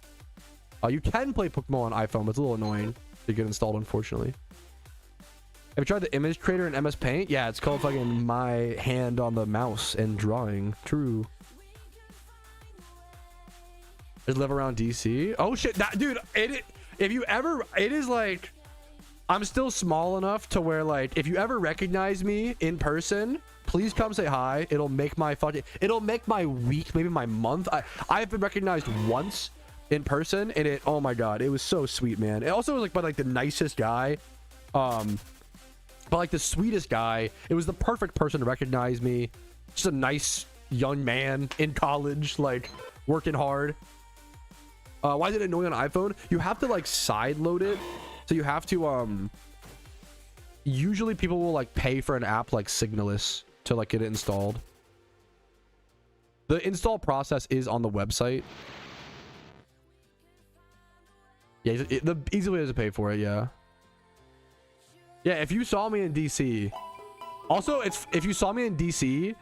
You can play Pokemon on iPhone, but it's a little annoying to get installed, unfortunately. Have you tried the image creator in MS Paint? Yeah, it's called fucking my hand on the mouse and drawing. True. Just live around DC. Oh shit, that dude. It is like, I'm still small enough to where like, if you ever recognize me in person, please come say hi. It'll make my week, maybe my month. I have been recognized once in person, and oh my god, it was so sweet, man. It also was like by like the nicest guy, but like the sweetest guy. It was the perfect person to recognize me. Just a nice young man in college, like working hard. Why is it annoying on iPhone? You have to like side load it, so you have to usually people will like pay for an app like Signalis to like get it installed. The install process is on the website. Yeah, the easy way is to pay for it. Yeah, if you saw me in DC, also if you saw me in DC,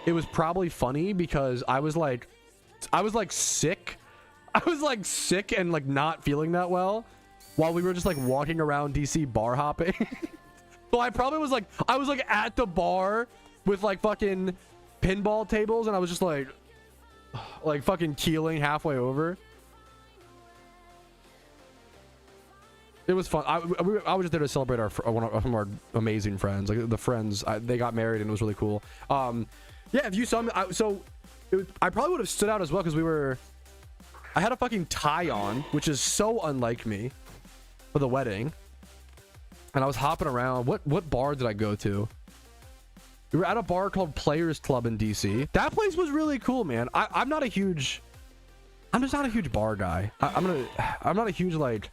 it was probably funny because I was like sick. I was like sick and like not feeling that well while we were just like walking around DC bar hopping. So I probably was like, at the bar with like fucking pinball tables, and I was just like fucking keeling halfway over. It was fun. I was just there to celebrate one of our amazing friends. Like the friends, they got married and it was really cool. Yeah, if you saw me, I probably would have stood out as well because I had a fucking tie on, which is so unlike me, for the wedding. And I was hopping around. What bar did I go to? We were at a bar called Players Club in DC. That place was really cool, man. I'm just not a huge bar guy. I'm not a huge, like,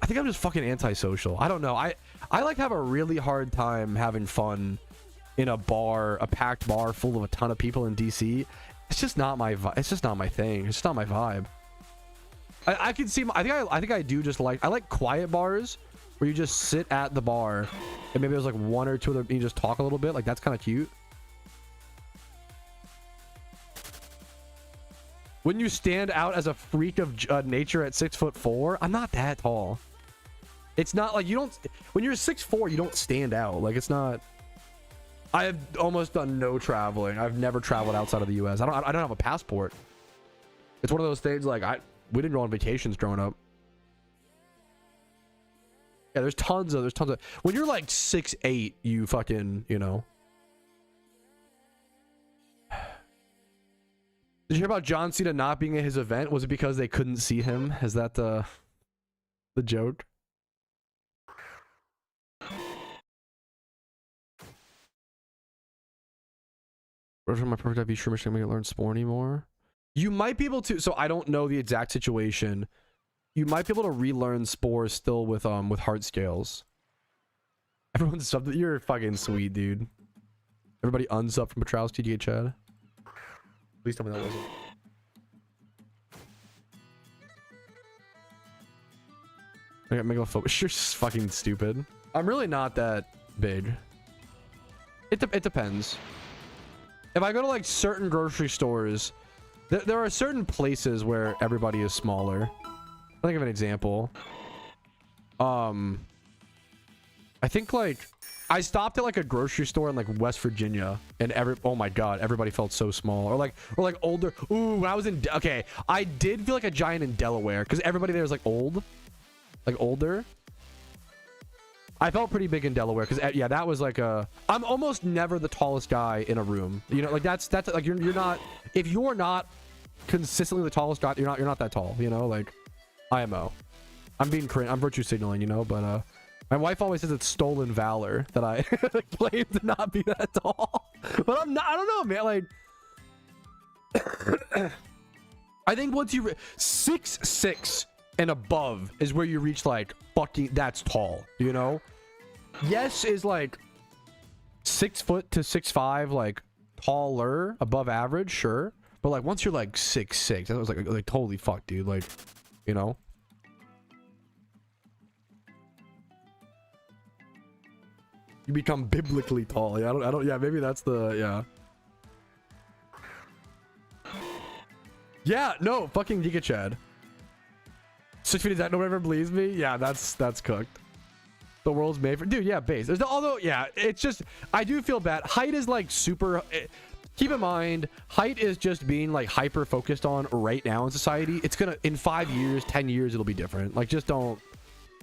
I think I'm just fucking antisocial. I don't know. I like have a really hard time having fun in a bar, a packed bar full of a ton of people in DC. It's just not my it's just not my thing. It's just not my vibe. I can see I think I do just I like quiet bars where you just sit at the bar and maybe there's like one or two of them and you just talk a little bit. Like that's kind of cute. When you stand out as a freak of nature at 6'4", I'm not that tall. It's not like you don't. When you're 6'4", you don't stand out. Like it's not. I have almost done no traveling. I've never traveled outside of the U.S. I don't have a passport. It's one of those things like we didn't go on vacations growing up. Yeah, there's tons of. When you're like 6'8", you fucking, you know. Did you hear about John Cena not being at his event? Was it because they couldn't see him? Is that the joke? Version of my perfect IV streamer should make it learn Spore anymore. You might be able to. So I don't know the exact situation. You might be able to relearn Spore still with heart scales. Everyone's sub. You're fucking sweet, dude. Everybody unsub from Patrouski. Did you get Chad? Please tell me that wasn't. I got megalophobia. You're just fucking stupid. I'm really not that big. It depends. If I go to like certain grocery stores, there are certain places where everybody is smaller. I'll think of an example. I think like I stopped at like a grocery store in like West Virginia and oh my god, everybody felt so small. Or like older. Ooh, when I was in okay, I did feel like a giant in Delaware because everybody there is like older. I felt pretty big in Delaware because yeah, that was like I'm almost never the tallest guy in a room. You know, like that's like you're not, if you're not consistently the tallest guy, you're not that tall. You know, like IMO. I'm being cringe. I'm virtue signaling, you know, but my wife always says it's stolen valor that I claim to not be that tall. But I'm not. I don't know, man. Like, I think once you 6'6" and above is where you reach like fucking that's tall, you know. Yes is like 6 foot to 6'5", like taller, above average, sure. But like once you're like 6'6", that was like holy fuck, dude. Like, you know. You become biblically tall. Yeah, I don't. Yeah, maybe that's the yeah. Yeah, no, fucking Giga Chad. 6 feet is that no one ever believes me? Yeah, that's cooked. The world's made for dude. Yeah, base. There's although yeah, it's just I do feel bad. Height is like super. Keep in mind, height is just being like hyper focused on right now in society. It's gonna in 5 years, 10 years, it'll be different. Like just don't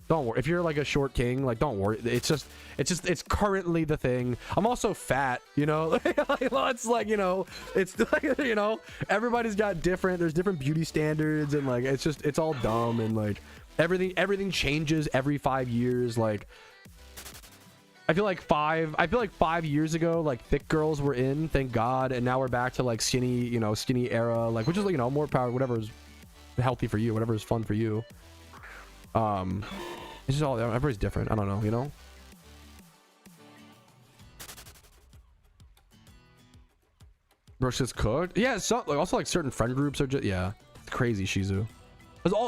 worry. If you're like a short king, like don't worry. It's currently the thing. I'm also fat, you know. It's like, you know, it's like, you know, everybody's got there's different beauty standards and like it's all dumb and like everything changes every 5 years. Like I feel like 5 years ago, like thick girls were in, thank God, and now we're back to like skinny, you know, skinny era, like which is like, you know, more power, whatever is healthy for you, whatever is fun for you. It's just all everybody's different. I don't know, you know. Bro, shit's cooked. Yeah, so like also like certain friend groups are just yeah, it's crazy, Shizu.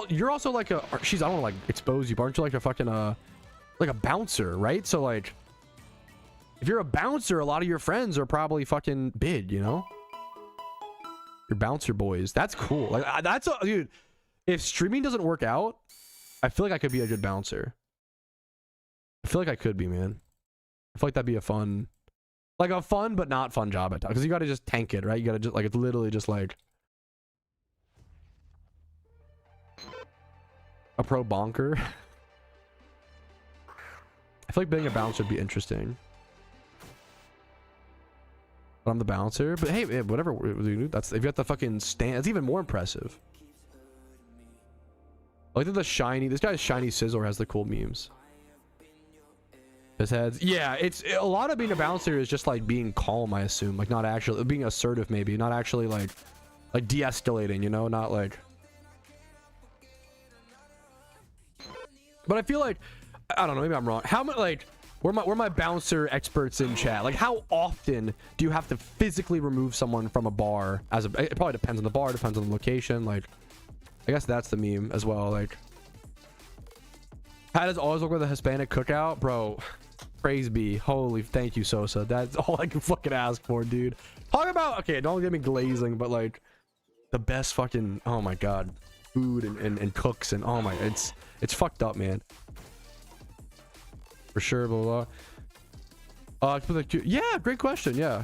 You're also like I don't want to like expose you, but aren't you like a fucking like a bouncer, right? So like if you're a bouncer, a lot of your friends are probably fucking big, you know. Your bouncer boys. That's cool. Like that's a dude. If streaming doesn't work out, I feel like I could be a good bouncer. I feel like I could be, man. I feel like that'd be a fun but not fun job at times. Because you gotta just tank it, right? You gotta just like it's literally just like a pro bonker. I feel like being a bouncer would be interesting. But I'm the bouncer. But hey, whatever. That's if you have the fucking stand. It's even more impressive. I like that the shiny. This guy's shiny Sizzler has the cool memes. His heads. Yeah, it's a lot of being a bouncer is just like being calm. I assume, like not actually being assertive. Maybe not actually like de-escalating. You know, not like. But I feel like I don't know. Maybe I'm wrong. How much like. We're my bouncer experts in chat. Like, how often do you have to physically remove someone from a bar? It probably depends on the bar, depends on the location. Like, I guess that's the meme as well. Like, how does always look with a Hispanic cookout, bro? Praise be. Holy, thank you, Sosa. That's all I can fucking ask for, dude. Talk about okay, don't get me glazing, but like the best fucking oh my god, food and cooks and oh my, it's fucked up, man. For sure, blah blah. Yeah, great question. Yeah.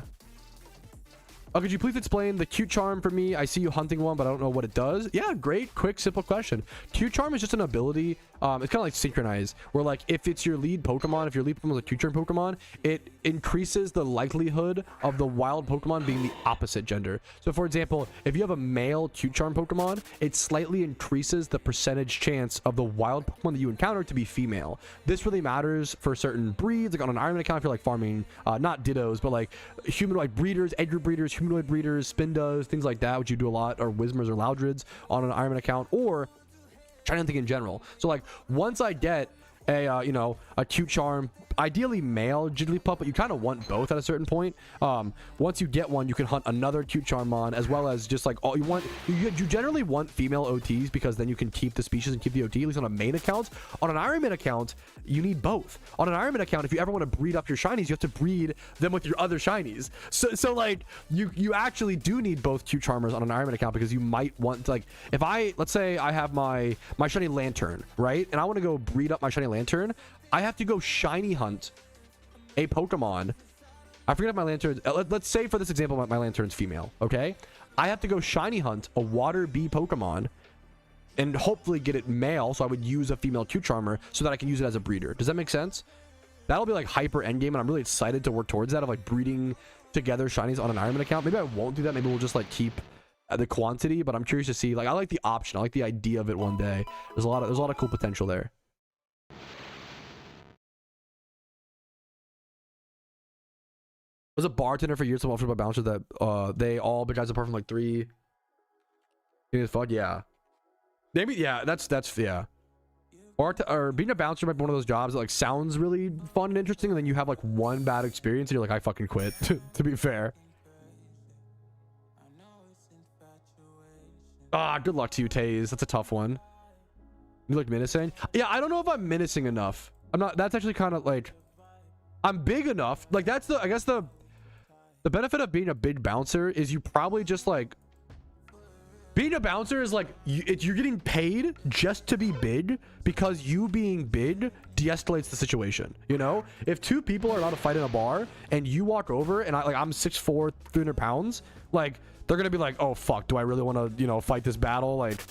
Could you please explain the cute charm for me? I see you hunting one, but I don't know what it does. Yeah, great, quick, simple question. Cute charm is just an ability. It's kind of like synchronize, where like if it's your lead Pokemon, if your lead Pokemon is a cute charm Pokemon, it increases the likelihood of the wild Pokemon being the opposite gender. So for example, if you have a male cute charm Pokemon, it slightly increases the percentage chance of the wild Pokemon that you encounter to be female. This really matters for certain breeds. Like on an Ironman account, if you're like farming, not Dittos, but like humanoid breeders, Edgar breeders, humanoid breeders, Spindas, things like that, which you do a lot, or Whismers or Loudrids on an Ironman account, or trying to think in general. So like once I get a you know, a cute charm, ideally male Jigglypuff, but you kind of want both at a certain point. Once you get one, you can hunt another cute charm on, as well as just like all you want. You generally want female OTs because then you can keep the species and keep the OT, at least on a main account. On an Ironman account, you need both. On an Ironman account, if you ever want to breed up your shinies, you have to breed them with your other shinies. So like you actually do need both cute charmers on an Ironman account, because you might want to, like, if let's say I have my shiny Lantern, right, and I want to go breed up my shiny Lantern, I have to go shiny hunt a Pokemon. I forget if my Lantern, let's say for this example my Lantern's female, okay? I have to go shiny hunt a water bee Pokemon and hopefully get it male, so I would use a female cute charmer so that I can use it as a breeder. Does that make sense? That'll be like hyper endgame, and I'm really excited to work towards that, of like breeding together shinies on an Ironman account. Maybe I won't do that. Maybe we'll just like keep the quantity, but I'm curious to see. Like, I like the option. I like the idea of it one day. There's a lot of cool potential there. Was a bartender for years, so often by bouncers that they all but guys apart from like 3. Fuck yeah. Maybe yeah, that's yeah. Or being a bouncer might be one of those jobs that like sounds really fun and interesting, and then you have like one bad experience and you're like, I fucking quit. To be fair. Good luck to you, Taze. That's a tough one. You look menacing. Yeah, I don't know if I'm menacing enough. I'm not. That's actually kind of like, I'm big enough. Like that's I guess the benefit of being a big bouncer is you probably just like, being a bouncer is like you're getting paid just to be big, because you being big de-escalates the situation. You know, if 2 people are about to fight in a bar and you walk over and I'm 6'4", 300 pounds, like they're gonna be like, oh fuck, do I really want to, you know, fight this battle? Like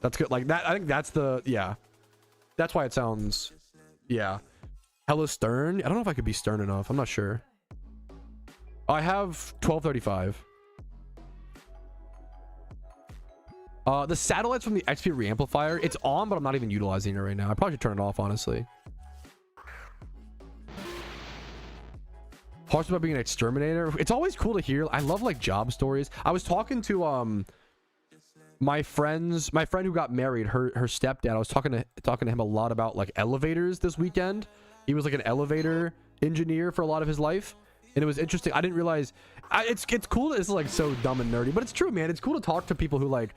that's good. Like that, I think that's that's why it sounds hella stern. I don't know if I could be stern enough. I'm not sure. I have 1235. The satellites from the XP reamplifier, it's on, but I'm not even utilizing it right now. I probably should turn it off, honestly. Harsh about being an exterminator. It's always cool to hear. I love like job stories. I was talking to my friend who got married, her stepdad. I was talking to him a lot about like elevators this weekend. He was like an elevator engineer for a lot of his life, and it was interesting. I didn't realize it's cool. It's like so dumb and nerdy, but it's true, man. It's cool to talk to people who like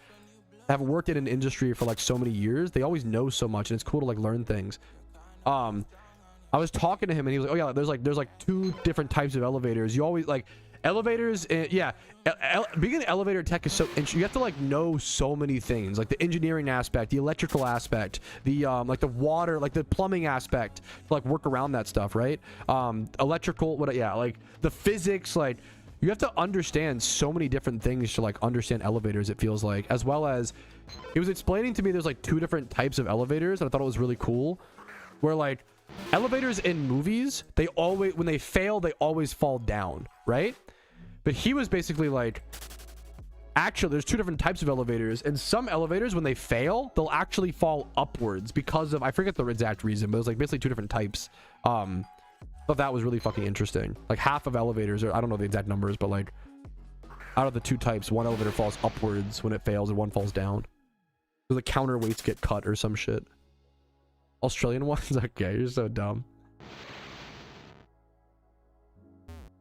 have worked in an industry for like so many years. They always know so much, and it's cool to like learn things. I was talking to him and he was like, oh yeah, there's like 2 different types of elevators. You always like elevators. Yeah. Being an elevator tech is so interesting. You have to like know so many things, like the engineering aspect, the electrical aspect, the like the water, like the plumbing aspect, to like work around that stuff, right? Electrical, like the physics, like you have to understand so many different things to like understand elevators, it feels like. As well as he was explaining to me there's like 2 different types of elevators, and I thought it was really cool, where like elevators in movies, they always, when they fail, they always fall down, right? But he was basically like, actually, there's two different types of elevators, and some elevators, when they fail, they'll actually fall upwards because of, I forget the exact reason, but it was like basically two different types. But that was really fucking interesting. Like half of elevators, or I don't know the exact numbers, but like out of the two types, one elevator falls upwards when it fails and one falls down. So the counterweights get cut or some shit. Australian ones? Okay, you're so dumb.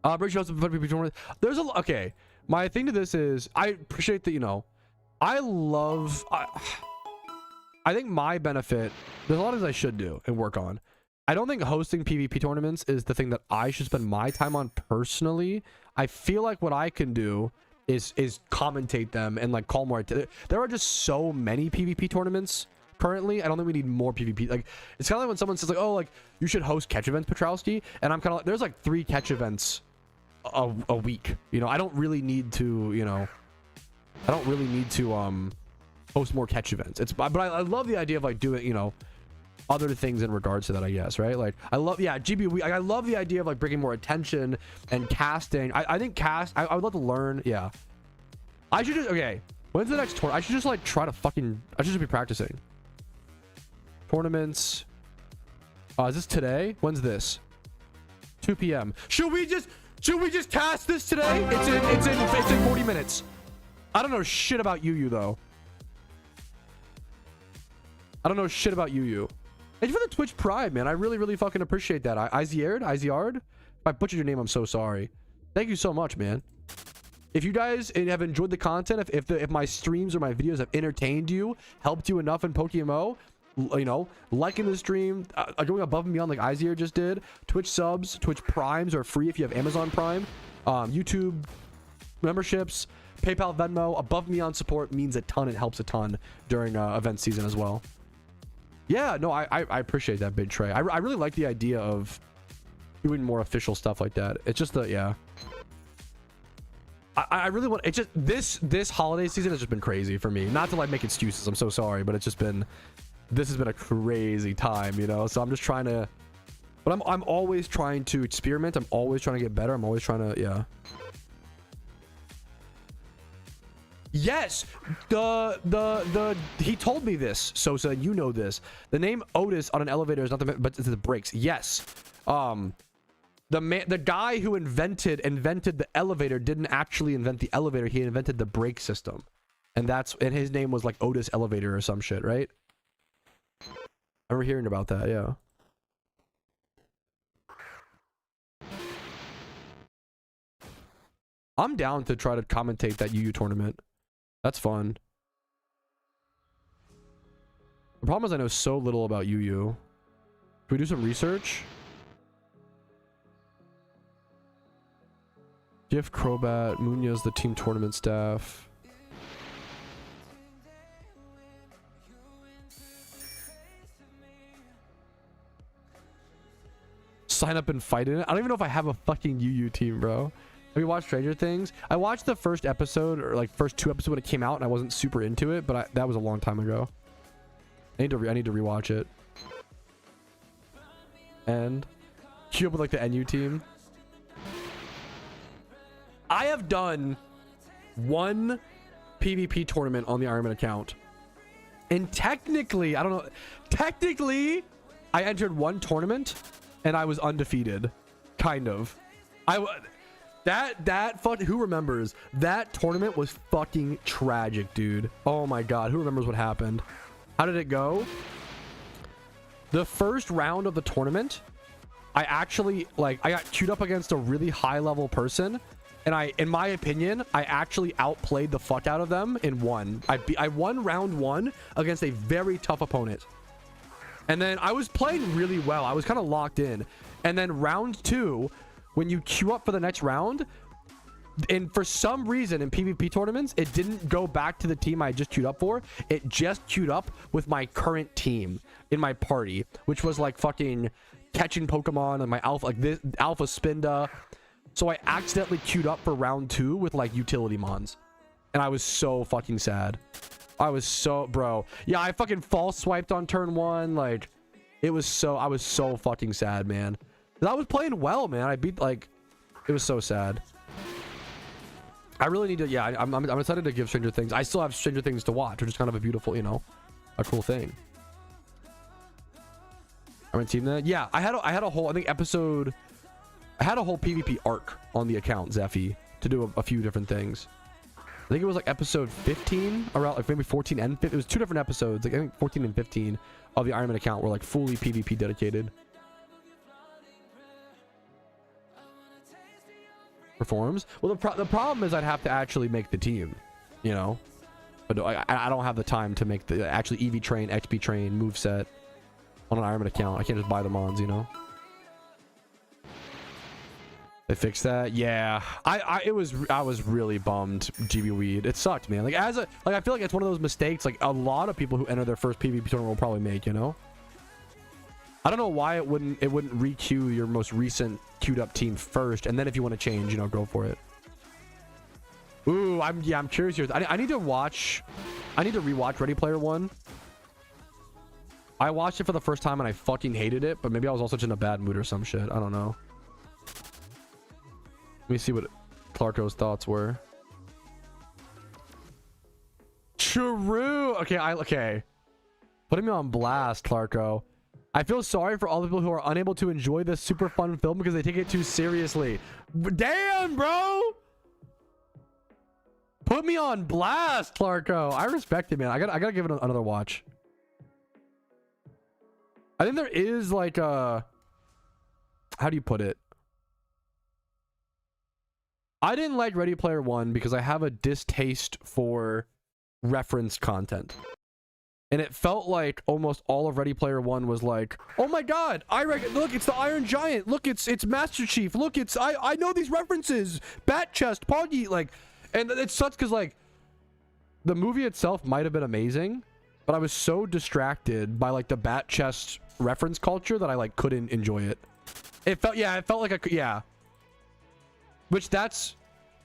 There's a, okay. My thing to this is, I appreciate that, you know, I think my benefit, there's a lot of things I should do and work on. I don't think hosting PvP tournaments is the thing that I should spend my time on personally. I feel like what I can do is commentate them and like call more. There are just so many PvP tournaments currently. I don't think we need more PvP. Like, it's kind of like when someone says like, oh, like you should host catch events, Patrouski, and I'm kind of like, there's like 3 catch events a week. You know, I don't really need to, you know, I don't really need to host more catch events. But I love the idea of like doing, you know, other things in regards to that, I guess, right? Like I love, yeah, GB, I love the idea of like bringing more attention and casting. I think I would love to learn. Yeah, I should just, okay, when's the next tournament? I should just like try to fucking, I should just be practicing tournaments. Is this today? When's this? 2 p.m. Should we just cast this today? It's in 40 minutes. I don't know shit about UU though. I don't know shit about UU. Thank you for the Twitch Prime, man. I really fucking appreciate that. Iziard? If I butchered your name, I'm so sorry. Thank you so much, man. If you guys have enjoyed the content, if my streams or my videos have entertained you, helped you enough in PokeMMO, you know, liking the stream, going above and beyond like Iziard just did. Twitch subs, Twitch Primes are free if you have Amazon Prime. YouTube memberships, PayPal, Venmo, above and beyond support means a ton. It helps a ton during event season as well. Yeah, no, I appreciate that, Big Trey. I really like the idea of doing more official stuff like that. It's just the, yeah. I really want, it's just, this holiday season has just been crazy for me. Not to like make excuses, I'm so sorry, but it's just been, this has been a crazy time, you know? So I'm just trying to, but I'm always trying to experiment. I'm always trying to get better. I'm always trying to, yeah. Yes, he told me this, Sosa, you know this. The name Otis on an elevator is not but it's the brakes. Yes. The guy who invented the elevator didn't actually invent the elevator. He invented the brake system. And his name was like Otis Elevator or some shit, right? I remember hearing about that, yeah. I'm down to try to commentate that UU tournament. That's fun. The problem is I know so little about UU. Can we do some research? Gift, Crobat, Munoz, the team tournament staff. Sign up and fight in it. I don't even know if I have a fucking UU team, bro. Have you watched Stranger Things? I watched the first episode, or like first 2 episodes when it came out, and I wasn't super into it, but that was a long time ago. I need to rewatch it. And queue up with like the NU team. I have done 1 PvP tournament on the Ironman account, and technically, I don't know. Technically, I entered 1 tournament, and I was undefeated, kind of. Who remembers? That tournament was fucking tragic, dude. Oh my god, who remembers what happened? How did it go? The first round of the tournament, I actually, like, I got queued up against a really high level person, and in my opinion, I actually outplayed the fuck out of them and won. I won round 1 against a very tough opponent. And then I was playing really well. I was kind of locked in. And then round 2, when you queue up for the next round, and for some reason in PvP tournaments, it didn't go back to the team I just queued up for. It just queued up with my current team in my party, which was like fucking catching Pokemon and my alpha, like this alpha Spinda. So I accidentally queued up for round 2 with like utility mons, and I was so fucking sad. I was so, bro. Yeah, I fucking false swiped on turn 1. Like, It was so, I was so fucking sad, man. 'Cause I was playing well, man. I beat, like, it was so sad. I really need to, yeah, I'm excited to give Stranger Things. I still have Stranger Things to watch, which is kind of a beautiful, you know, a cool thing. I'm in team that. Yeah, I had a whole, I think episode, I had a whole PvP arc on the account, Zephy, to do a few different things. I think it was like episode 15, around like maybe 14 and 15. It was 2 different episodes, like I think 14 and 15 of the Ironman account were like fully PvP dedicated. Performs. Well, the problem is I'd have to actually make the team, you know, but I don't have the time to make the actually EV train, XP train, moveset on an Ironman account. I can't just buy the mons, you know. They fixed that. Yeah, I was really bummed. GB Weed, it sucked, man. Like I feel like it's one of those mistakes like a lot of people who enter their first PvP tournament will probably make, you know. I don't know why it wouldn't re-queue your most recent queued up team first, and then if you want to change, you know, go for it. Ooh, I'm curious here. I need to rewatch Ready Player One. I watched it for the first time and I fucking hated it, but maybe I was also just in a bad mood or some shit. I don't know. Let me see what Clarko's thoughts were. True. Okay. Putting me on blast, Clarko. I feel sorry for all the people who are unable to enjoy this super fun film because they take it too seriously. Damn, bro. Put me on blast, Clarko. I respect it, man. I gotta give it another watch. I think there is like a, how do you put it? I didn't like Ready Player One because I have a distaste for referenced content. And it felt like almost all of Ready Player One was like, oh my god, look, it's the Iron Giant. Look, it's Master Chief. Look, I know these references. Bat Chest, Poggy, like, and it sucks because like the movie itself might have been amazing, but I was so distracted by like the Bat Chest reference culture that I like couldn't enjoy it. It felt like yeah. Which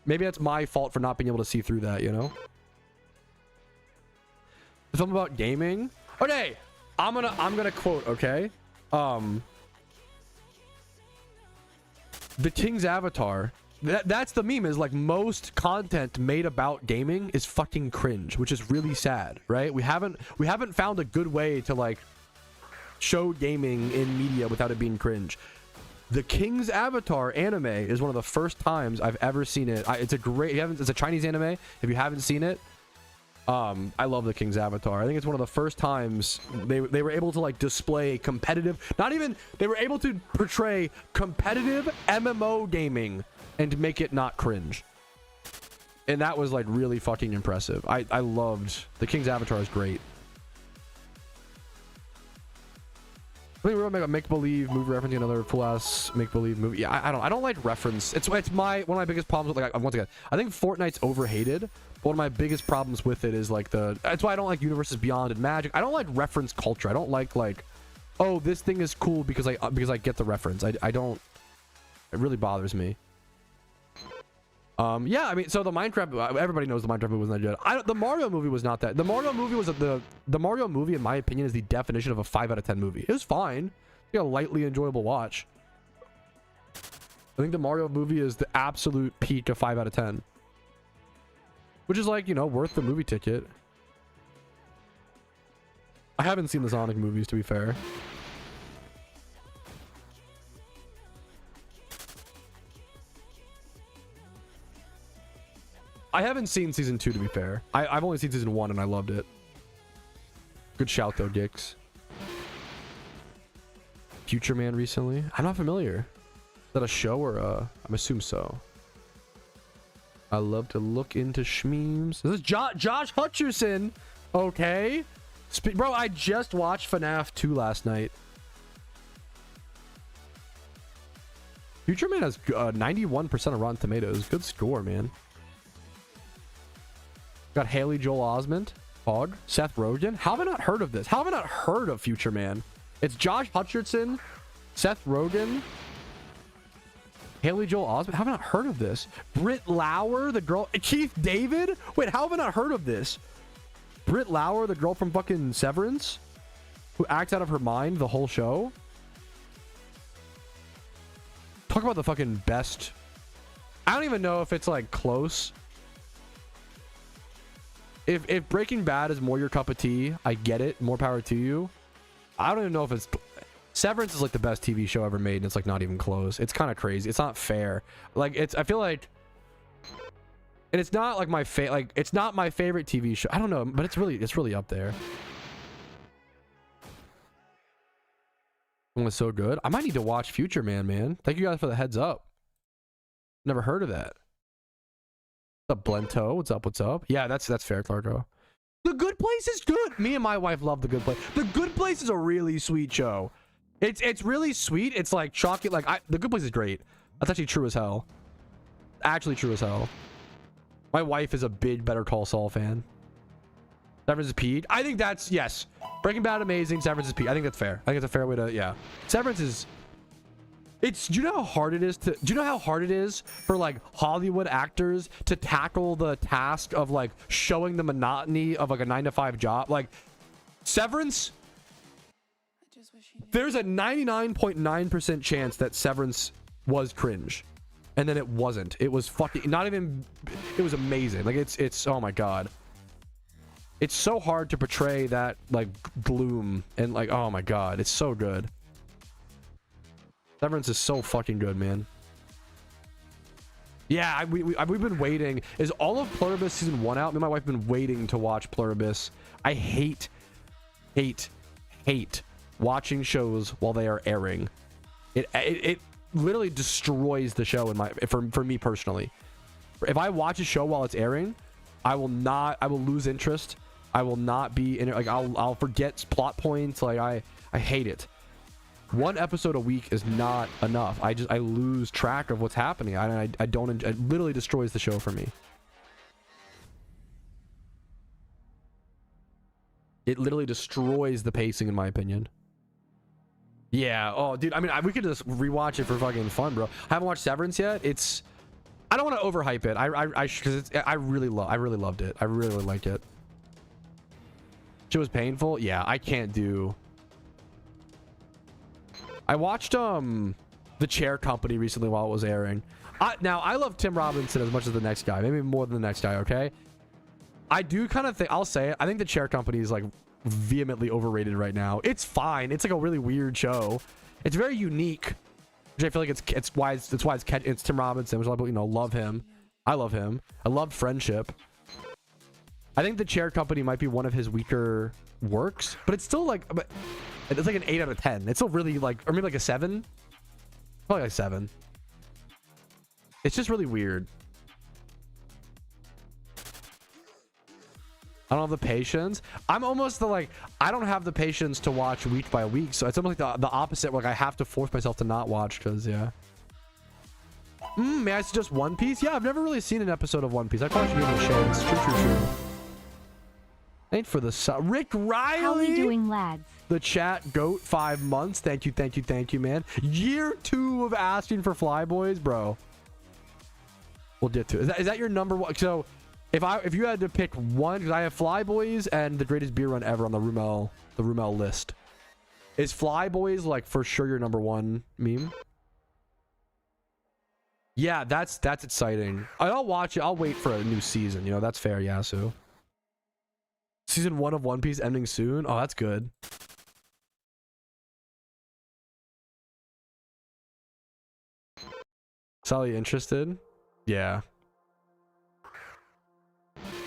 maybe that's my fault for not being able to see through that, you know? The film about gaming. Okay, I'm gonna quote, okay? The King's Avatar. That's the meme, is like most content made about gaming is fucking cringe, which is really sad, right? We haven't found a good way to like show gaming in media without it being cringe. The King's Avatar anime is one of the first times I've ever seen it. It's a Chinese anime. If you haven't seen it, I love The King's Avatar. I think it's one of the first times they were able to like display competitive, they were able to portray competitive MMO gaming and make it not cringe. And that was like really fucking impressive. I loved The King's Avatar. Is great. I think we're gonna make a make-believe movie referencing another full-ass make-believe movie. Yeah, I don't like reference. It's one of my biggest problems with, like, once again, I think Fortnite's overhated, but one of my biggest problems with it is like that's why I don't like Universes Beyond and Magic. I don't like reference culture. I don't like oh, this thing is cool because I get the reference. I don't, it really bothers me. Yeah, I mean, so the Minecraft, everybody knows the Minecraft movie wasn't that good. The Mario movie was not that. The Mario movie was the Mario movie, in my opinion, is the definition of a 5 out of 10 movie. It was fine. A lightly enjoyable watch. I think the Mario movie is the absolute peak of 5 out of 10. Which is like, you know, worth the movie ticket. I haven't seen the Sonic movies, to be fair. I haven't seen season 2, to be fair. I've only seen season 1 and I loved it. Good shout though, Gix. Future Man recently? I'm not familiar. Is that a show or I'm assuming so. I love to look into shmemes. This is Josh Hutcherson. Okay. Bro, I just watched FNAF 2 last night. Future Man has 91% of Rotten Tomatoes. Good score, man. Got Haley Joel Osment, Hog, Seth Rogen. How have I not heard of this? How have I not heard of Future Man? It's Josh Hutcherson, Seth Rogen, Haley Joel Osment. How have I not heard of this? Britt Lauer, the girl. Keith David? Wait, how have I not heard of this? Britt Lauer, the girl from fucking Severance? who acts out of her mind the whole show. Talk about the fucking best. I don't even know if it's like close. If Breaking Bad is more your cup of tea, I get it. More power to you. I don't even know if it's... Severance is like the best TV show ever made, and it's like not even close. It's kind of crazy. It's not fair. Like it's... I feel like... And it's not like my like it's not my favorite TV show. I don't know, but it's really up there. It was so good. I might need to watch Future Man. Thank you guys for the heads up. Never heard of that. What's up, Blento? What's up? Yeah, that's fair, Clarko. The Good Place is good. Me and my wife love The Good Place. The Good Place is a really sweet show. It's really sweet. It's like chocolate. Like The Good Place is great. That's actually true as hell. Actually true as hell. My wife is a big Better Call Saul fan. Severance is peak. I think that's, yes. Breaking Bad amazing. Severance is peak. I think that's fair. I think it's a fair way to, yeah. Severance is, do you know how hard it is for like Hollywood actors to tackle the task of like showing the monotony of like a 9-to-5 job? Like Severance, there's a 99.9% chance that Severance was cringe. And then it wasn't. It was fucking not even, it was amazing. Like it's oh my god. It's so hard to portray that like gloom and like, oh my god, it's so good. Severance is so fucking good, man. Yeah, we've been waiting. Is all of Pluribus season 1 out? Me and my wife have been waiting to watch Pluribus. I hate watching shows while they are airing. It literally destroys the show for me personally. If I watch a show while it's airing, I will lose interest. I will not be in it. Like I'll forget plot points. Like I hate it. One episode a week is not enough. I lose track of what's happening. I don't. It literally destroys the show for me. It literally destroys the pacing, in my opinion. Yeah. Oh, dude. I mean, we could just rewatch it for fucking fun, bro. I haven't watched Severance yet. I don't want to overhype it. Because I really loved it. I really liked it. It was painful. Yeah, I can't do. I watched The Chair Company recently while it was airing. Now I love Tim Robinson as much as the next guy, maybe more than the next guy. Okay, I do kind of think, I'll say it, I think The Chair Company is like vehemently overrated right now. It's fine. It's like a really weird show. It's very unique, which I feel like it's why it's Tim Robinson, which a lot of people love him. I love him. I love Friendship. I think The Chair Company might be one of his weaker works, but it's still like, it's like an 8 out of 10. It's still really like, or maybe like a 7. Probably like 7. It's just really weird. I don't have the patience. I'm almost I don't have the patience to watch week by week. So it's almost like the opposite, where like I have to force myself to not watch because, yeah. May I suggest One Piece? Yeah, I've never really seen an episode of One Piece. I probably should give it a chance. True. Ain't for the Rick Riley. How we doing, lads? The chat goat 5 months. Thank you, man. Year 2 of asking for Flyboys, bro. We'll get to it. Is that your number one? So if you had to pick one, because I have Flyboys and the greatest beer run ever on the Rumel list. Is Flyboys like for sure your number one meme? Yeah, that's exciting. I'll watch it. I'll wait for a new season. That's fair, Yasu. Season 1 of One Piece ending soon. Oh, that's good. Sally interested? Yeah.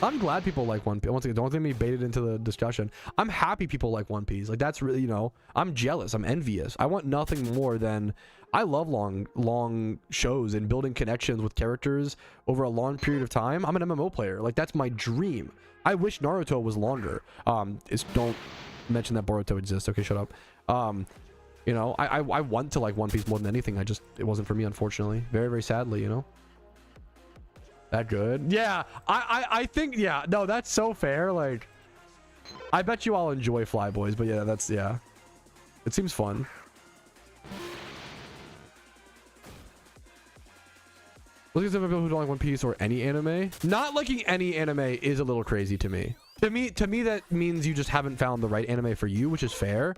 I'm glad people like One Piece. Once again, don't think me baited into the discussion. I'm happy people like One Piece. Like that's really, I'm jealous. I'm envious. I want nothing more than, I love long shows and building connections with characters over a long period of time. I'm an MMO player. Like that's my dream. I wish Naruto was longer. Don't mention that Boruto exists. Okay, shut up. I want to like One Piece more than anything. It wasn't for me, unfortunately. Very, very sadly, That good? Yeah, I think, yeah. No, that's so fair. Like, I bet you all enjoy Flyboys, but yeah, it seems fun. Look at some people who don't like One Piece or any anime. Not liking any anime is a little crazy to me. To me, that means you just haven't found the right anime for you, which is fair.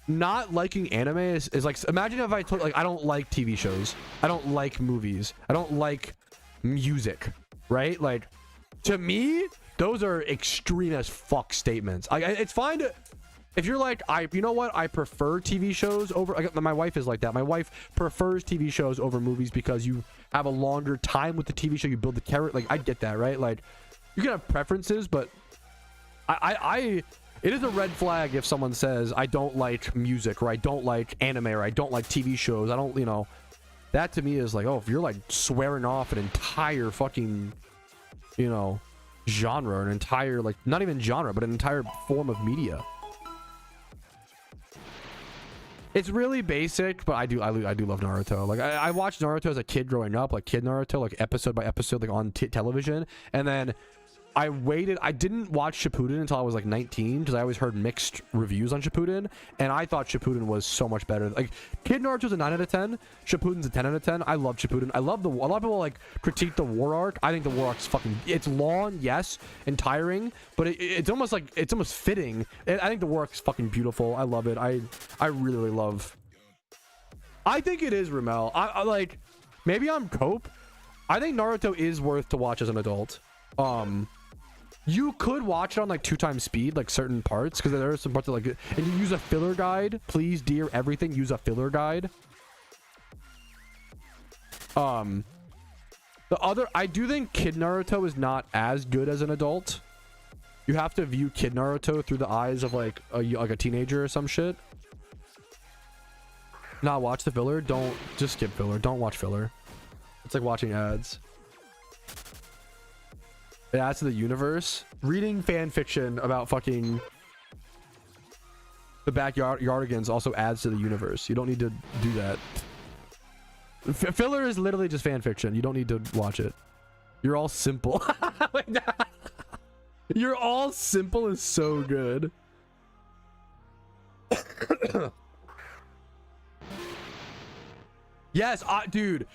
Not liking anime is like, imagine if I told, like, I don't like TV shows, I don't like movies, I don't like music, right? Like, to me, those are extreme as fuck statements. It's fine to, if you're like, you know what, I prefer TV shows over, like, my wife is like that. My wife prefers TV shows over movies because you have a longer time with the TV show, you build the character. Like, I get that, right? Like, you can have preferences, but it is a red flag if someone says I don't like music, or I don't like anime, or I don't like TV shows. I don't, you know, that to me is like, oh, if you're like swearing off an entire fucking, you know, genre, an entire, like, not even genre, but an entire form of media. It's really basic, but I do love Naruto. Like, I watched Naruto as a kid growing up, like Kid Naruto, like episode by episode, like on television, and then I waited. I didn't watch Shippuden until I was like 19 because I always heard mixed reviews on Shippuden, and I thought Shippuden was so much better. Like, Kid Naruto's a 9 out of 10. Shippuden's a 10 out of 10. I love Shippuden. I love a lot of people like critique the war arc. I think the war arc's fucking, it's long, yes, and tiring, but it's almost like, it's almost fitting. I think the war arc's fucking beautiful. I love it. I really love. I think it is, Ramel. I like, maybe I'm cope. I think Naruto is worth to watch as an adult. You could watch it on like 2x speed, like certain parts, because there are some parts that like, and you use a filler guide. Please, dear, everything, use a filler guide. The other, I do think Kid Naruto is not as good as an adult. You have to view Kid Naruto through the eyes of like a teenager or some shit. Not watch the filler. Don't, just skip filler. Don't watch filler. It's like watching ads. It adds to the universe. Reading fan fiction about fucking the backyardigans also adds to the universe. You don't need to do that. Filler is literally just fan fiction. You don't need to watch it. You're all simple. You're all simple is so good. Yes, dude.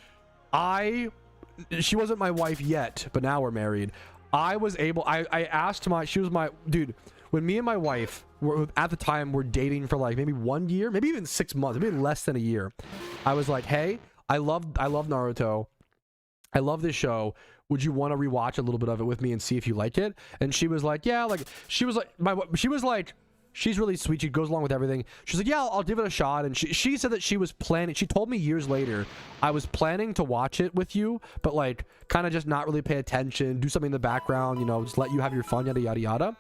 She wasn't my wife yet, but now we're married. I was able, I asked she was my, dude, when me and my wife were, at the time, were dating for like maybe 1 year, maybe even 6 months, maybe less than a year. I was like, hey, I love Naruto. I love this show. Would you want to rewatch a little bit of it with me and see if you like it? And she was like, yeah, like, she was like, she's really sweet. She goes along with everything. She's like, yeah, I'll give it a shot. And she said that she was planning, she told me years later, I was planning to watch it with you, but like kind of just not really pay attention, do something in the background, you know, just let you have your fun, yada, yada, yada.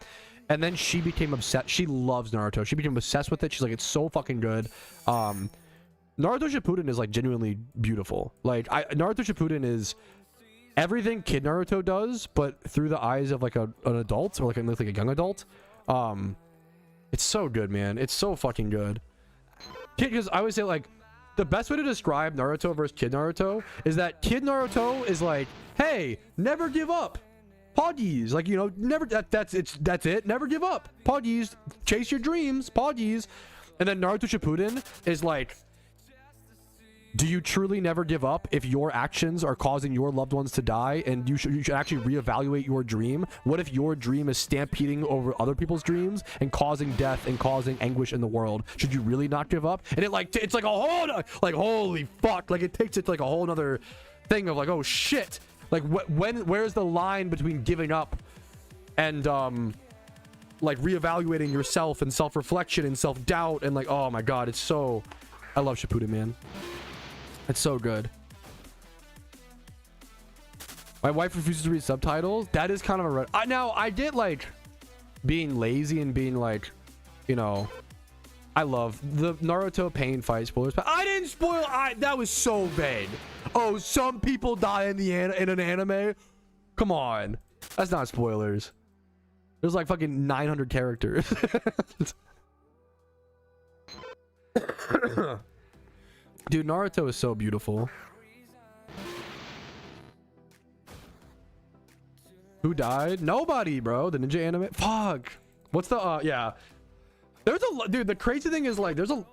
And then she became obsessed. She loves Naruto. She became obsessed with it. She's like, it's so fucking good. Naruto Shippuden is like genuinely beautiful. Like, Naruto Shippuden is everything Kid Naruto does, but through the eyes of like an adult, or like a young adult. It's so good, man. It's so fucking good. Because I always say, like, the best way to describe Naruto versus Kid Naruto is that Kid Naruto is like, hey, never give up. Poggies. Like, you know, never, that's it. Never give up. Poggies. Chase your dreams. Poggies. And then Naruto Shippuden is like, do you truly never give up if your actions are causing your loved ones to die, and you should actually reevaluate your dream? What if your dream is stampeding over other people's dreams and causing death and causing anguish in the world? Should you really not give up? And it's like a whole, like, holy fuck, like it takes it to like a whole nother thing of like, oh shit, like where's the line between giving up and like reevaluating yourself and self-reflection and self-doubt and like, oh my god, it's so, I love Shippuden, man. It's so good. My wife refuses to read subtitles. That is kind of a red. Now I get like being lazy and being like, you know, I love the Naruto pain fight spoilers, but I didn't spoil. That was so vague. Oh, some people die in an anime. Come on, that's not spoilers. There's like fucking 900 characters. Dude, Naruto is so beautiful. Who died? Nobody, bro. The ninja anime. Fuck. What's the yeah. There's a dude, the crazy thing is like there's a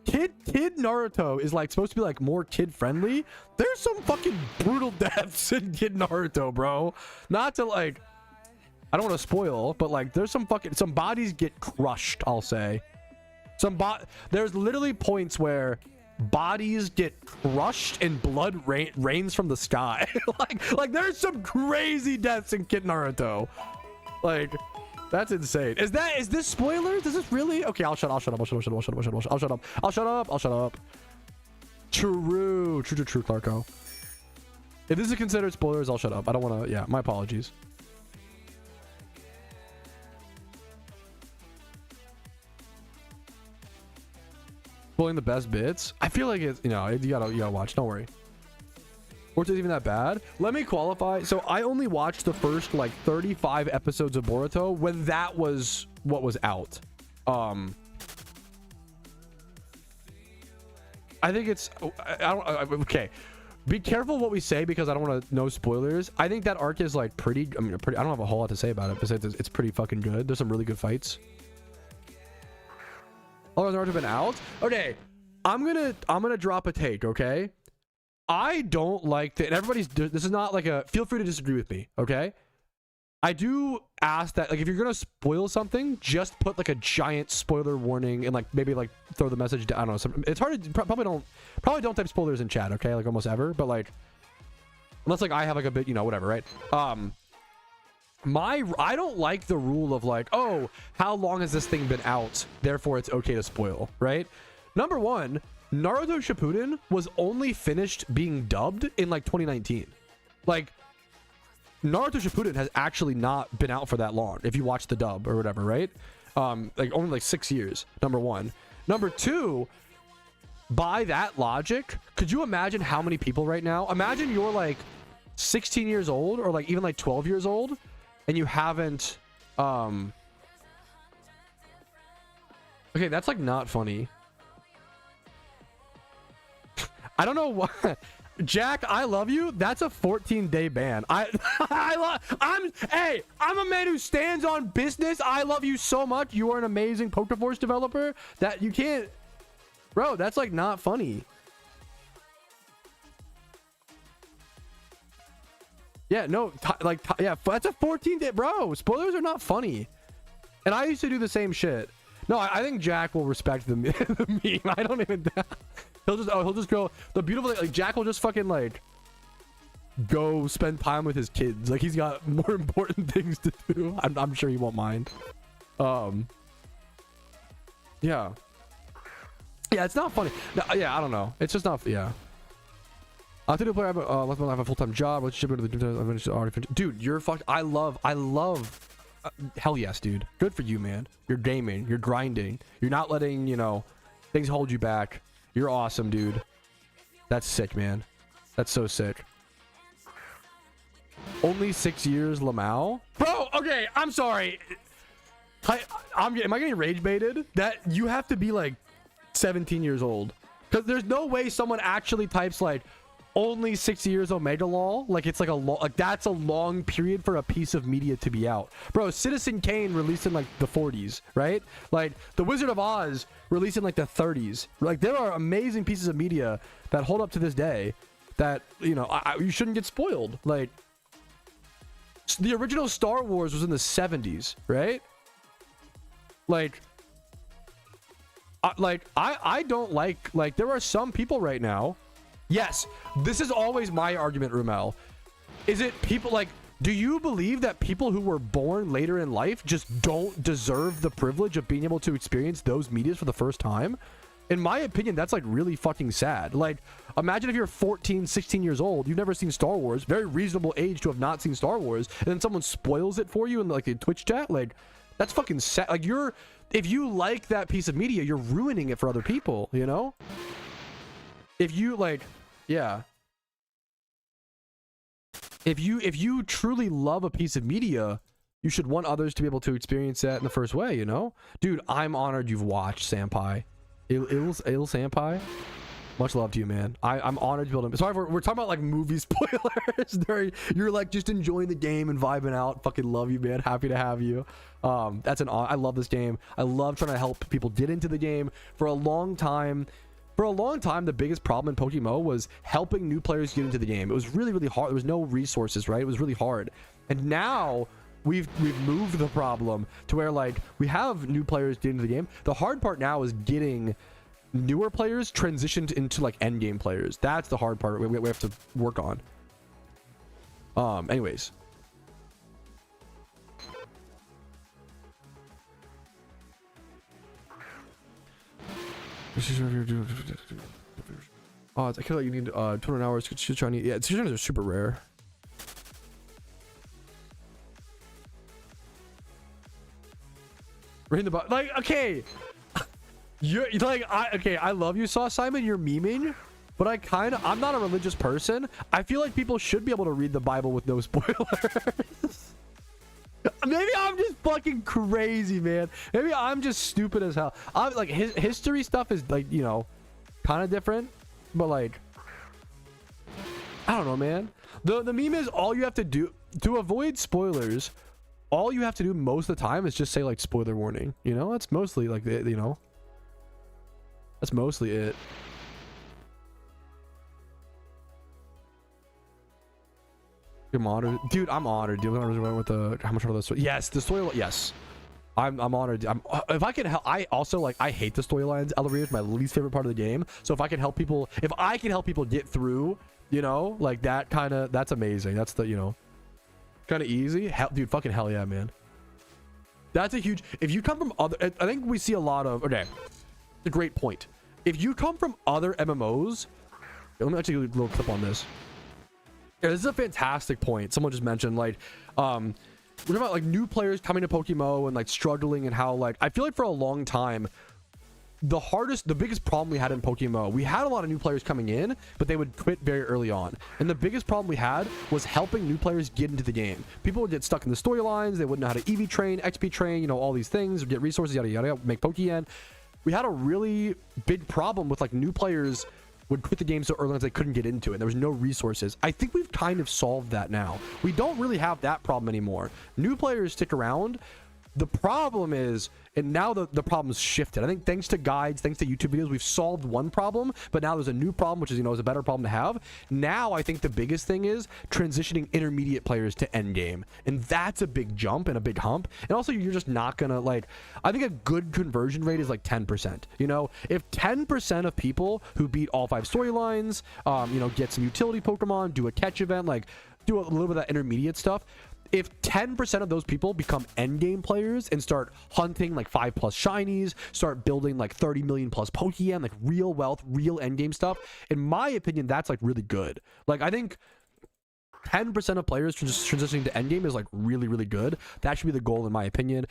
kid Naruto is like supposed to be like more kid friendly. There's some fucking brutal deaths in Kid Naruto, bro. Not to like, I don't want to spoil, but like there's some bodies get crushed, I'll say. There's literally points where bodies get crushed and blood rains from the sky. like there's some crazy deaths in Kid Naruto. Like that's insane. Is this spoilers? Is this really? Okay, I'll shut up. True, Clarko. If this is considered spoilers, I'll shut up. I don't want to. Yeah, my apologies. Spoiling the best bits. I feel like it's, you know, you gotta watch. Don't worry. Or is it even that bad? Let me qualify. So I only watched the first like 35 episodes of Boruto when that was what was out. I think it's. Okay. Be careful what we say because I don't want to know spoilers. I think that arc is like pretty. I mean, I don't have a whole lot to say about it besides it's pretty fucking good. There's some really good fights. Oh, has Naruto been out? Okay, I'm gonna drop a take. Okay, I don't like that. Everybody's. This is not like a. Feel free to disagree with me. Okay, I do ask that, like, if you're gonna spoil something, just put like a giant spoiler warning and like maybe like throw the message down. I don't know. It's hard to probably don't type spoilers in chat. Okay, like almost ever, but like unless like I have like a bit, you know, whatever, right? I don't like the rule of like, oh, how long has this thing been out? Therefore, it's okay to spoil, right? Number one, Naruto Shippuden was only finished being dubbed in like 2019. Like, Naruto Shippuden has actually not been out for that long. If you watch the dub or whatever, right? Like only like 6 years. Number one. Number two, by that logic, could you imagine how many people right now? Imagine you're like 16 years old or like even like 12 years old. And you haven't okay, that's like not funny. I don't know what. Jack, I love you. That's a 14-day ban. I'm a man who stands on business. I love you so much. You are an amazing Pokeforce developer that you can't, bro, that's like not funny. Yeah, no, yeah, that's a 14-day, bro. Spoilers are not funny. And I used to do the same shit. No, I think Jack will respect the meme. I don't even. He'll just go. The beautiful thing, like Jack will just fucking like go spend time with his kids. Like he's got more important things to do. I'm sure he won't mind. Yeah. Yeah, it's not funny. No, yeah, I don't know. It's just not. Yeah. I think I have a full-time job. Let's ship into the dude. You're fucked. I love. Hell yes, dude. Good for you, man. You're gaming. You're grinding. You're not letting, you know, things hold you back. You're awesome, dude. That's sick, man. That's so sick. Only 6 years, Lamau. Bro, okay. I'm sorry. Am I getting rage baited? That you have to be like 17 years old because there's no way someone actually types like only 6 years Omega lol. Like it's like that's a long period for a piece of media to be out, bro. Citizen Kane released in like the 40s, right? Like the Wizard of Oz released in like the 30s. Like there are amazing pieces of media that hold up to this day that, you know, you shouldn't get spoiled. Like the original Star Wars was in the 70s, right? Like I don't like there are some people right now. Yes, this is always my argument, Rumel. Is it people like, do you believe that people who were born later in life just don't deserve the privilege of being able to experience those medias for the first time? In my opinion, that's like really fucking sad. Like, imagine if you're 14, 16 years old, you've never seen Star Wars, very reasonable age to have not seen Star Wars, and then someone spoils it for you in like a Twitch chat. Like, that's fucking sad. Like, if you like that piece of media, you're ruining it for other people, you know? If you like, yeah. If you truly love a piece of media, you should want others to be able to experience that in the first way, you know? Dude, I'm honored you've watched Senpai. Il Senpai. Much love to you, man. I'm honored to be able to. Sorry, we're talking about like movie spoilers. You're like just enjoying the game and vibing out. Fucking love you, man. Happy to have you. That's an I love this game. I love trying to help people get into the game. For a long time, the biggest problem in PokeMMO was helping new players get into the game. It was really, really hard. There was no resources, right? It was really hard. And now we've moved the problem to where like we have new players get into the game. The hard part now is getting newer players transitioned into like end game players. That's the hard part we have to work on. Anyways. Oh, I feel like you need 200 hours to try. Yeah, Shinies are super rare. Reading the like, okay, you're like, I love you, Saw Simon. You're memeing, but I'm not a religious person. I feel like people should be able to read the Bible with no spoilers. Maybe I'm just fucking crazy, man. Maybe I'm just stupid as hell. I'm like, history stuff is like, you know, kind of different, but like, I don't know, man. The meme is all you have to do to avoid spoilers. All you have to do most of the time is just say like spoiler warning. You know, that's mostly like the, you know, that's mostly it. I'm honored, dude. I'm honored, dude. With the how much are those? Yes, the story. Yes, I'm honored. If I can help. I also like. I hate the storylines. Elevator is my least favorite part of the game. So if I can help people, get through, you know, like that kind of. That's amazing. That's the, you know, kind of easy. Hell, dude, fucking hell yeah, man. That's a huge. If you come from other, I think we see a lot of. Okay, it's a great point. If you come from other MMOs, let me actually do a little clip on this. Yeah, this is a fantastic point. Someone just mentioned like, we're talking about like new players coming to PokeMMO and like struggling, and how like I feel like for a long time, the biggest problem we had in PokeMMO, we had a lot of new players coming in, but they would quit very early on. And the biggest problem we had was helping new players get into the game. People would get stuck in the storylines. They wouldn't know how to EV train, XP train, you know, all these things, get resources, yada yada, make Pokeyen. We had a really big problem with like new players would quit the game so early as they couldn't get into it. There was no resources. I think we've kind of solved that now. We don't really have that problem anymore. New players stick around. The problem is, and now the problem's shifted. I think thanks to guides, thanks to YouTube videos, we've solved one problem, but now there's a new problem, which is, you know, is a better problem to have. Now I think the biggest thing is transitioning intermediate players to end game, and that's a big jump and a big hump. And also, you're just not gonna like. I think a good conversion rate is like 10%. You know, if 10% of people who beat all 5 storylines, you know, get some utility Pokemon, do a catch event, like do a little bit of that intermediate stuff. If 10% of those people become endgame players and start hunting like 5+ shinies, start building like 30 million+ Pokeyen, like real wealth, real endgame stuff, in my opinion, that's like really good. Like, I think 10% of players transitioning to endgame is like really, really good. That should be the goal, in my opinion.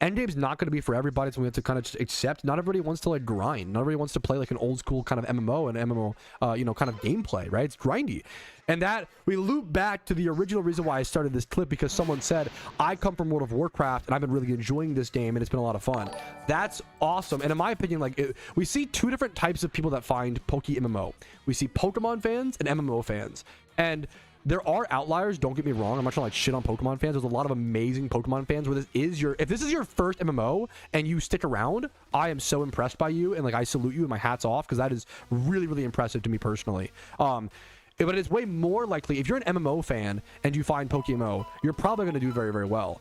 Endgame's not going to be for everybody, so we have to kind of just accept. Not everybody wants to like grind. Not everybody wants to play like an old school kind of MMO and MMO, you know, kind of gameplay, right? It's grindy. And that, we loop back to the original reason why I started this clip, because someone said, I come from World of Warcraft and I've been really enjoying this game and it's been a lot of fun. That's awesome. And in my opinion, like we see 2 different types of people that find PokeMMO. We see Pokemon fans and MMO fans. And there are outliers, don't get me wrong. I'm not trying to like shit on Pokemon fans. There's a lot of amazing Pokemon fans where if this is your first MMO and you stick around, I am so impressed by you, and like I salute you and my hat's off, because that is really, really impressive to me personally. But it's way more likely if you're an MMO fan and you find PokeMMO, you're probably going to do very, very well.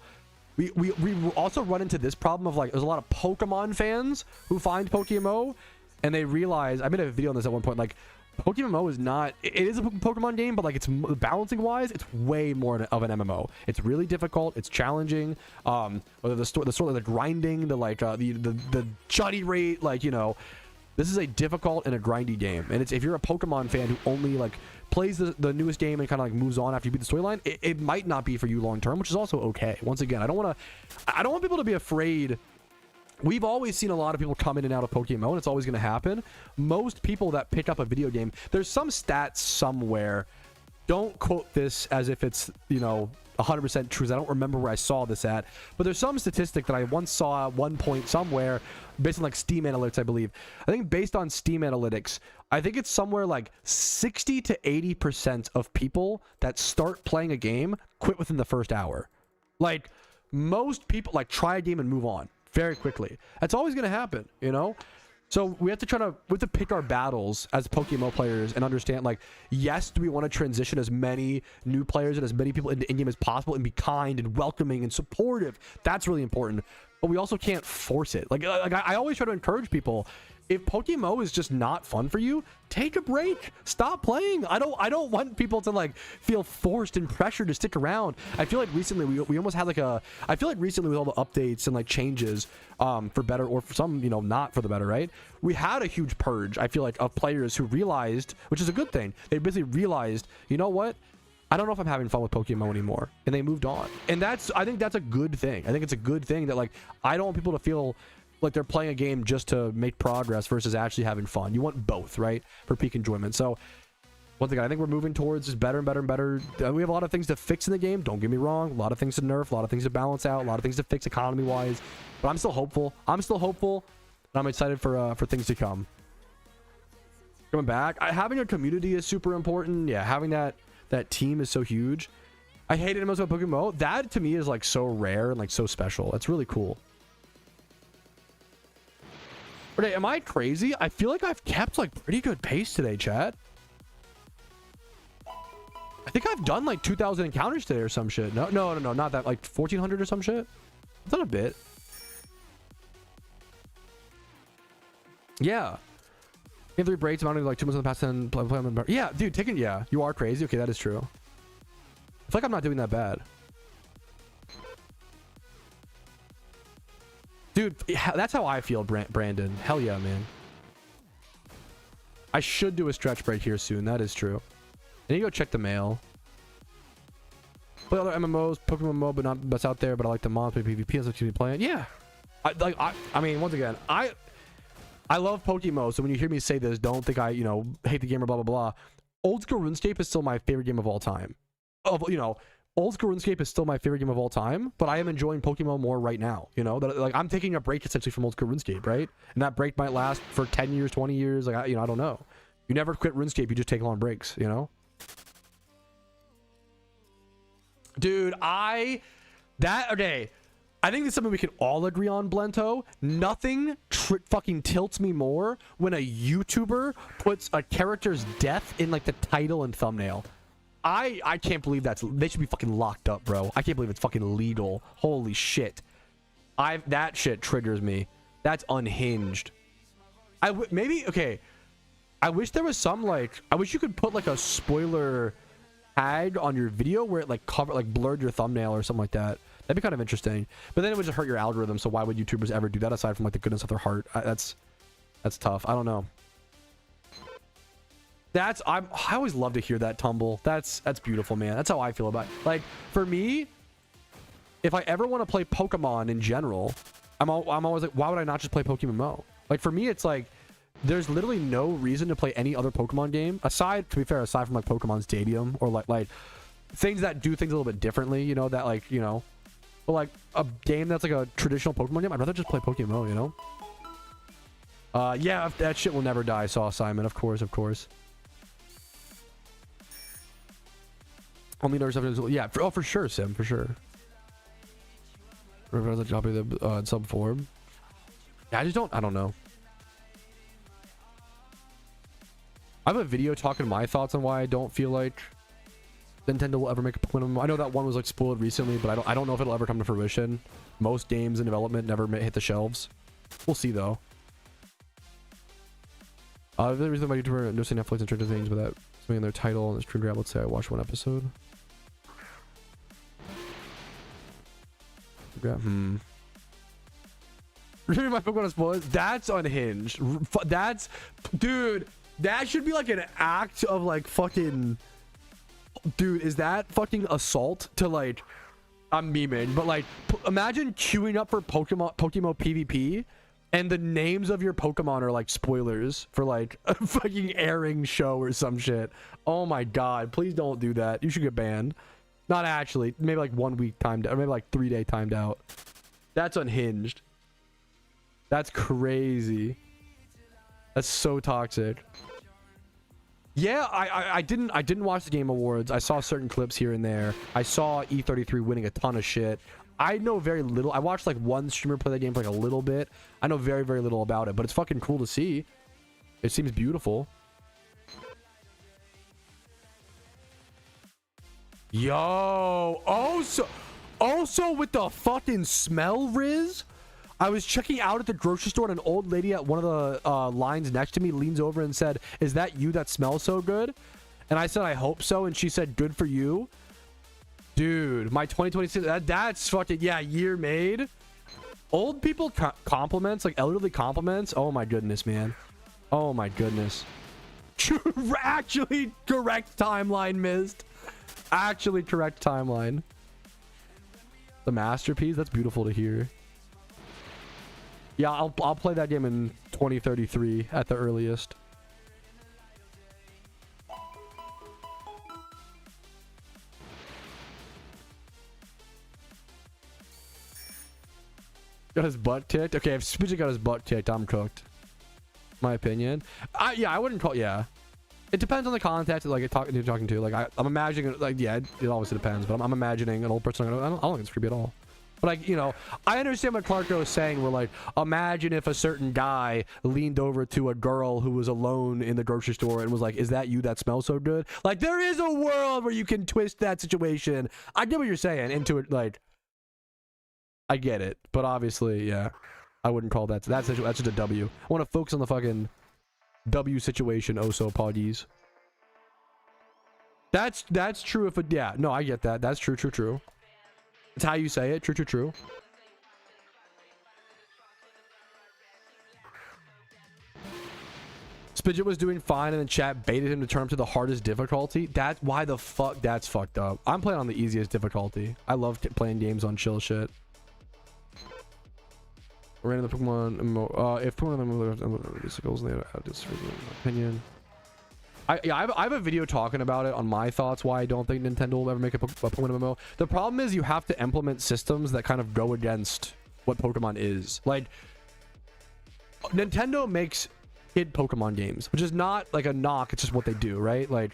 We also run into this problem of like, there's a lot of Pokemon fans who find PokeMMO and they realize, I made a video on this at one point, like, PokeMMO is not, it is a Pokemon game, but like it's balancing wise, it's way more of an MMO. It's really difficult, it's challenging. Whether the sort of the grinding, the like the shiny rate, like, you know, this is a difficult and a grindy game. And it's, if you're a Pokemon fan who only like plays the newest game and kind of like moves on after you beat the storyline, it might not be for you long term, which is also okay. Once again, I don't want people to be afraid. We've always seen a lot of people come in and out of Pokemon, and it's always going to happen. Most people that pick up a video game, there's some stats somewhere. Don't quote this as if it's, you know, 100% true. I don't remember where I saw this at, but there's some statistic that I once saw at one point somewhere based on like Steam Analytics, I believe. I think based on Steam Analytics, I think it's somewhere like 60 to 80% of people that start playing a game quit within the first hour. Like, most people like try a game and move on very quickly. That's always going to happen, you know? So we have to pick our battles as PokeMMO players and understand, like, yes, do we want to transition as many new players and as many people into in-game as possible and be kind and welcoming and supportive? That's really important. But we also can't force it. Like I always try to encourage people, if PokeMMO is just not fun for you, take a break. Stop playing. I don't want people to like feel forced and pressured to stick around. I feel like recently we almost had like I feel like recently with all the updates and like changes for better or for some, you know, not for the better, right? We had a huge purge, I feel like, of players who realized, which is a good thing. They basically realized, you know what? I don't know if I'm having fun with PokeMMO anymore. And they moved on. And I think that's a good thing. I think it's a good thing that like I don't want people to feel like they're playing a game just to make progress versus actually having fun. You want both, right? For peak enjoyment. So once again, I think we're moving towards just better and better and better. We have a lot of things to fix in the game. Don't get me wrong. A lot of things to nerf, a lot of things to balance out, a lot of things to fix economy wise. But I'm still hopeful. I'm excited for things to come. Coming back, having a community is super important. Yeah, having that team is so huge. I hate it most about PokeMMO. That to me is like so rare and like so special. That's really cool. But am I crazy? I feel like I've kept like pretty good pace today, chat. I think I've done like 2,000 encounters today or some shit. No, not that. Like 1,400 or some shit. I've done a bit. Yeah. You have 3 breaks, amounting to like 2 months in the past 10. Play on the yeah, dude, yeah, you are crazy. Okay, that is true. I feel like I'm not doing that bad. Dude, that's how I feel, Brandon. Hell yeah, man. I should do a stretch break here soon. That is true. I need to go check the mail. Play other MMOs, PokeMMO, but not best out there. But I like the mods, play PvP, and such. Playing. Yeah. I mean, once again, I love PokeMMO. So when you hear me say this, don't think I, you know, hate the game or blah blah blah. Old school RuneScape is still my favorite game of all time. Old school RuneScape is still my favorite game of all time, but I am enjoying PokeMMO more right now. You know, that like I'm taking a break essentially from old school RuneScape, right? And that break might last for 10 years, 20 years. Like, I don't know. You never quit RuneScape. You just take long breaks, you know? Dude, okay. I think it's something we can all agree on, Blento. Nothing fucking tilts me more when a YouTuber puts a character's death in like the title and thumbnail. I can't believe they should be fucking locked up, bro. I can't believe it's fucking legal. Holy shit. That shit triggers me. That's unhinged. Okay. I wish there was some like, I wish you could put like a spoiler tag on your video where it like blurred your thumbnail or something like that. That'd be kind of interesting. But then it would just hurt your algorithm. So why would YouTubers ever do that aside from like the goodness of their heart? That's tough. I don't know. I always love to hear that tumble. That's beautiful, man. That's how I feel about it. Like for me, if I ever want to play Pokemon in general, I'm always like, why would I not just play PokeMMO? Like for me, it's like there's literally no reason to play any other Pokemon game aside from like Pokemon Stadium or like things that do things a little bit differently, you know, that like, you know, but like a game that's like a traditional Pokemon game, I'd rather just play PokeMMO, you know? Yeah, that shit will never die, Saw Simon, of course. Only another stuff. Yeah, for sure, Sim, for sure. Remember the copy the sub form. Yeah, I don't know. I have a video talking my thoughts on why I don't feel like Nintendo will ever make a Pokemon. I know that one was like spoiled recently, but I don't know if it'll ever come to fruition. Most games in development never hit the shelves. We'll see though. The reason why YouTuber noticing Netflix and certain things without something in their title and the screen grab. Let's say I watched one episode. Really, my Pokemon spoilers. That's unhinged. Dude. That should be like an act of like fucking. Dude, is that fucking assault to like? I'm memeing, but like, imagine queuing up for PokeMMO PvP, and the names of your Pokemon are like spoilers for like a fucking airing show or some shit. Oh my god! Please don't do that. You should get banned. Not actually. Maybe like 1 week timed out, or maybe like 3-day timed out. That's unhinged. That's crazy. That's so toxic. Yeah, I didn't watch the Game Awards. I saw certain clips here and there. I saw E33 winning a ton of shit. I know very little. I watched like one streamer play that game for like a little bit. I know very, very little about it, but it's fucking cool to see. It seems beautiful. Yo, also with the fucking smell, Riz. I was checking out at the grocery store and an old lady at one of the lines next to me leans over and said, "Is that you that smells so good?" And I said, "I hope so." And she said, "Good for you." Dude, my 2026, that's fucking, yeah, year made. Old people compliments, like elderly compliments. Oh my goodness, man. Oh my goodness. Actually correct timeline missed. Actually correct timeline. The masterpiece, that's beautiful to hear. Yeah, I'll play that game in 2033 at the earliest. Got his butt kicked. Okay, if Spidget got his butt kicked, I'm cooked. My opinion. Yeah, I wouldn't call. Yeah, it depends on the context. Like you're talking to. Like I'm imagining. Like yeah, it obviously depends. But I'm imagining an old person. I don't think it's creepy at all. But like, you know, I understand what Clarko was saying. We're like, imagine if a certain guy leaned over to a girl who was alone in the grocery store and was like, "Is that you that smells so good?" Like there is a world where you can twist that situation. I get what you're saying into it. Like I get it, but obviously, yeah, I wouldn't call that. That's just a W. I want to focus on the fucking W situation. Oh, so poggies. That's true. If it, yeah, no, I get that. That's true. It's how you say it. True. Spidget was doing fine and the chat baited him to turn him to the hardest difficulty. That's why the fuck that's fucked up. I'm playing on the easiest difficulty. I love playing games on chill shit. Random Pokemon MMO. If Pokemon MMO goals, they have this opinion. I have a video talking about it on my thoughts why I don't think Nintendo will ever make a Pokemon MMO. The problem is you have to implement systems that kind of go against what Pokemon is. Like Nintendo makes kid Pokemon games, which is not like a knock. It's just what they do, right? Like,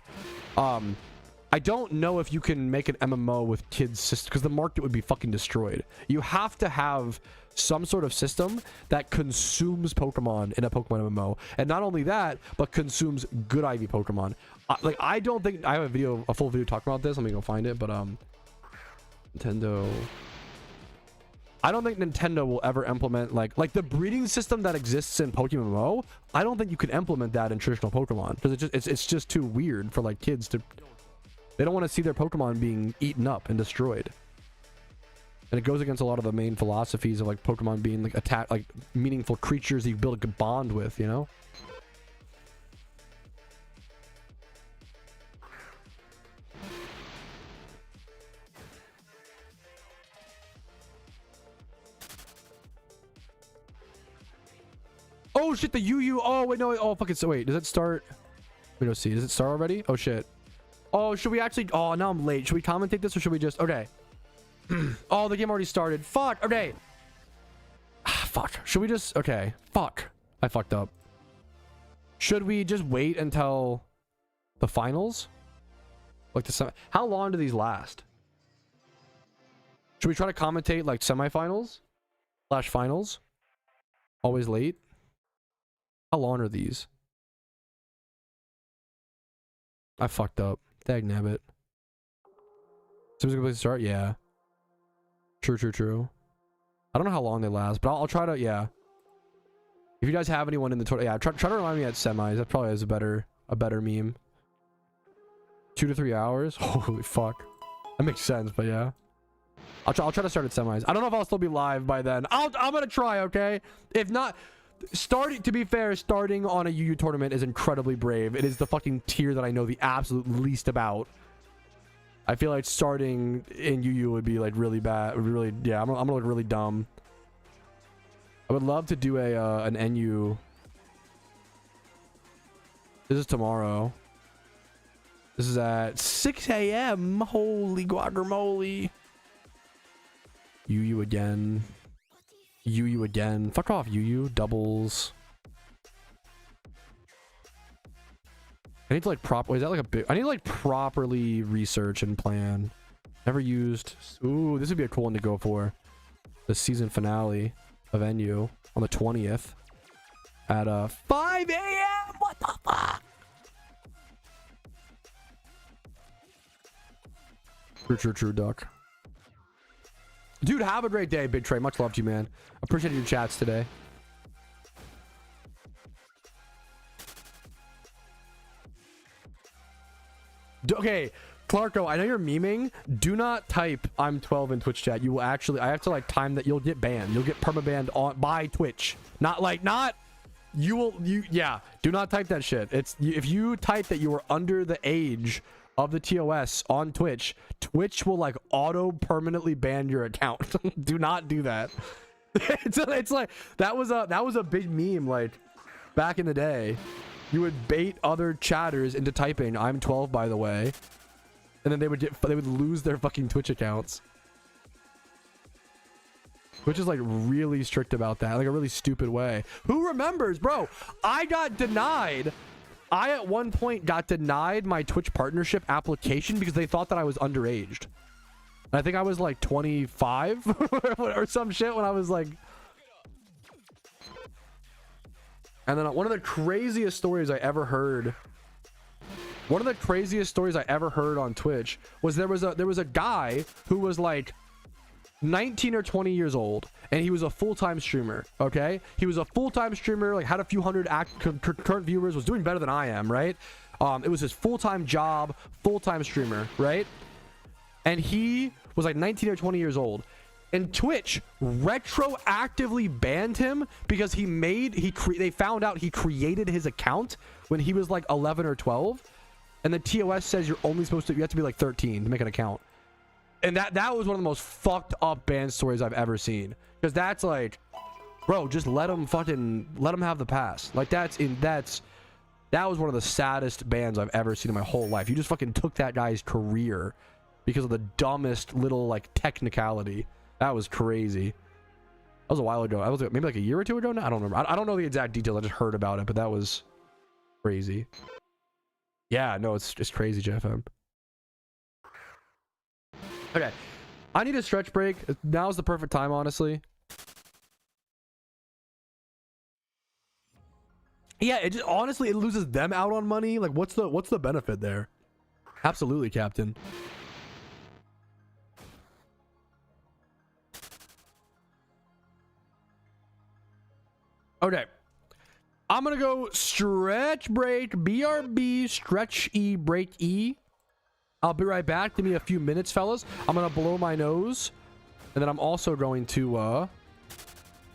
I don't know if you can make an MMO with kids systems because the market would be fucking destroyed. You have to have some sort of system that consumes Pokemon in a Pokemon MMO, and not only that, but consumes good IV Pokemon. Like I don't think I have a full video talking about this. Let me go find it. But Nintendo. I don't think Nintendo will ever implement like the breeding system that exists in PokeMMO. I don't think you can implement that in traditional Pokemon because it's just too weird for like kids to. They don't want to see their Pokemon being eaten up and destroyed. And it goes against a lot of the main philosophies of like Pokemon being like meaningful creatures that you build a bond with, you know? Oh shit, the UU. Oh wait, no. Oh fucking. So wait, does it start? We don't see. Does it start already? Oh shit. Oh, should we actually? Oh, now I'm late. Should we commentate this or should we just? Okay. Oh, the game already started. Fuck. Okay. Fuck. Should we just? Okay. Fuck. I fucked up. Should we just wait until the finals? Like the how long do these last? Should we try to commentate like semifinals / finals? Always late. How long are these? I fucked up. Dagnabbit. Seems like a place to start. Yeah. True. I don't know how long they last, but I'll try to. Yeah. If you guys have anyone in the total, yeah, try to remind me at semis. That probably is a better meme. 2 to 3 hours. Holy fuck. That makes sense, but yeah. I'll try to start at semis. I don't know if I'll still be live by then. I'm gonna try. Okay. If not. To be fair, starting on a UU tournament is incredibly brave. It is the fucking tier that I know the absolute least about. I feel like starting in UU would be like really bad. Would be really, yeah. I'm gonna look really dumb. I would love to do an NU. This is tomorrow. This is at 6 a.m. Holy guacamole. UU again. UU again. Fuck off, UU. Doubles. I need to like is that like a big? I need to like properly research and plan. Never used. Ooh, this would be a cool one to go for. the season finale of NU on the 20th at 5 a.m. What the fuck? True, duck. Dude, have a great day, Big Trey. Much love to you, man. Appreciate your chats today. Okay, Clarko, I know you're memeing. Do not type I'm 12 in Twitch chat. You will actually, I have to like time that. You'll get banned. You'll get permabanned by Twitch. Yeah, do not type that shit. If you type that you are under the age of the TOS on Twitch, Twitch will like auto permanently ban your account. Do not do that. It's like that was a big meme like back in the day. You would bait other chatters into typing I'm 12 by the way, and then they would lose their fucking Twitch accounts. Which is like really strict about that, like a really stupid way. Who remembers, bro? I got denied. I at one point got denied my Twitch partnership application because they thought that I was underaged. I think I was like 25 or some shit when I was like. And then one of the craziest stories I ever heard. One of the craziest stories I ever heard on Twitch was there was a guy who was like 19 or 20 years old, and he was a full-time streamer. Okay, he was a full-time streamer, like had a few hundred current viewers, was doing better than I am, right? It was his full-time job, full-time streamer, right? And he was like 19 or 20 years old, and Twitch retroactively banned him because they found out he created his account when he was like 11 or 12, and the TOS says you have to be like 13 to make an account. And that was one of the most fucked up ban stories I've ever seen, because that's like, bro, just let him have the pass. Like that was one of the saddest bans I've ever seen in my whole life. You just fucking took that guy's career because of the dumbest little like technicality. That was crazy. That was a while ago. I was maybe like a year or two ago now. I don't remember. I don't know the exact details. I just heard about it, but that was crazy. Yeah, no, it's crazy, JFM. Okay, I need a stretch break. Now's the perfect time, honestly. Yeah, it just honestly, it loses them out on money. Like, what's the benefit there? Absolutely, Captain. Okay, I'm gonna go stretch break, BRB, stretch E, break E. I'll be right back. Give me a few minutes, fellas. I'm gonna blow my nose, and then I'm also going to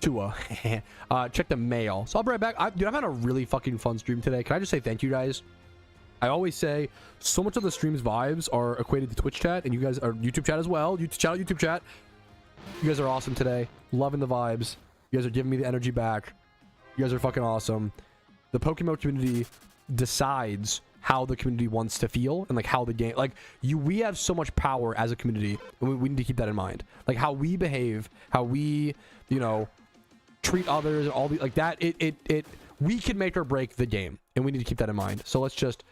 check the mail. So I'll be right back. Dude, I've had a really fucking fun stream today. Can I just say thank you, guys? I always say so much of the stream's vibes are equated to Twitch chat, and you guys are YouTube chat as well. YouTube chat. You guys are awesome today. Loving the vibes. You guys are giving me the energy back. You guys are fucking awesome. The Pokemon community decides how the community wants to feel, and like how the game, like we have so much power as a community, and we need to keep that in mind. Like how we behave, how we, treat others, all the like that. We can make or break the game, and we need to keep that in mind. So let's just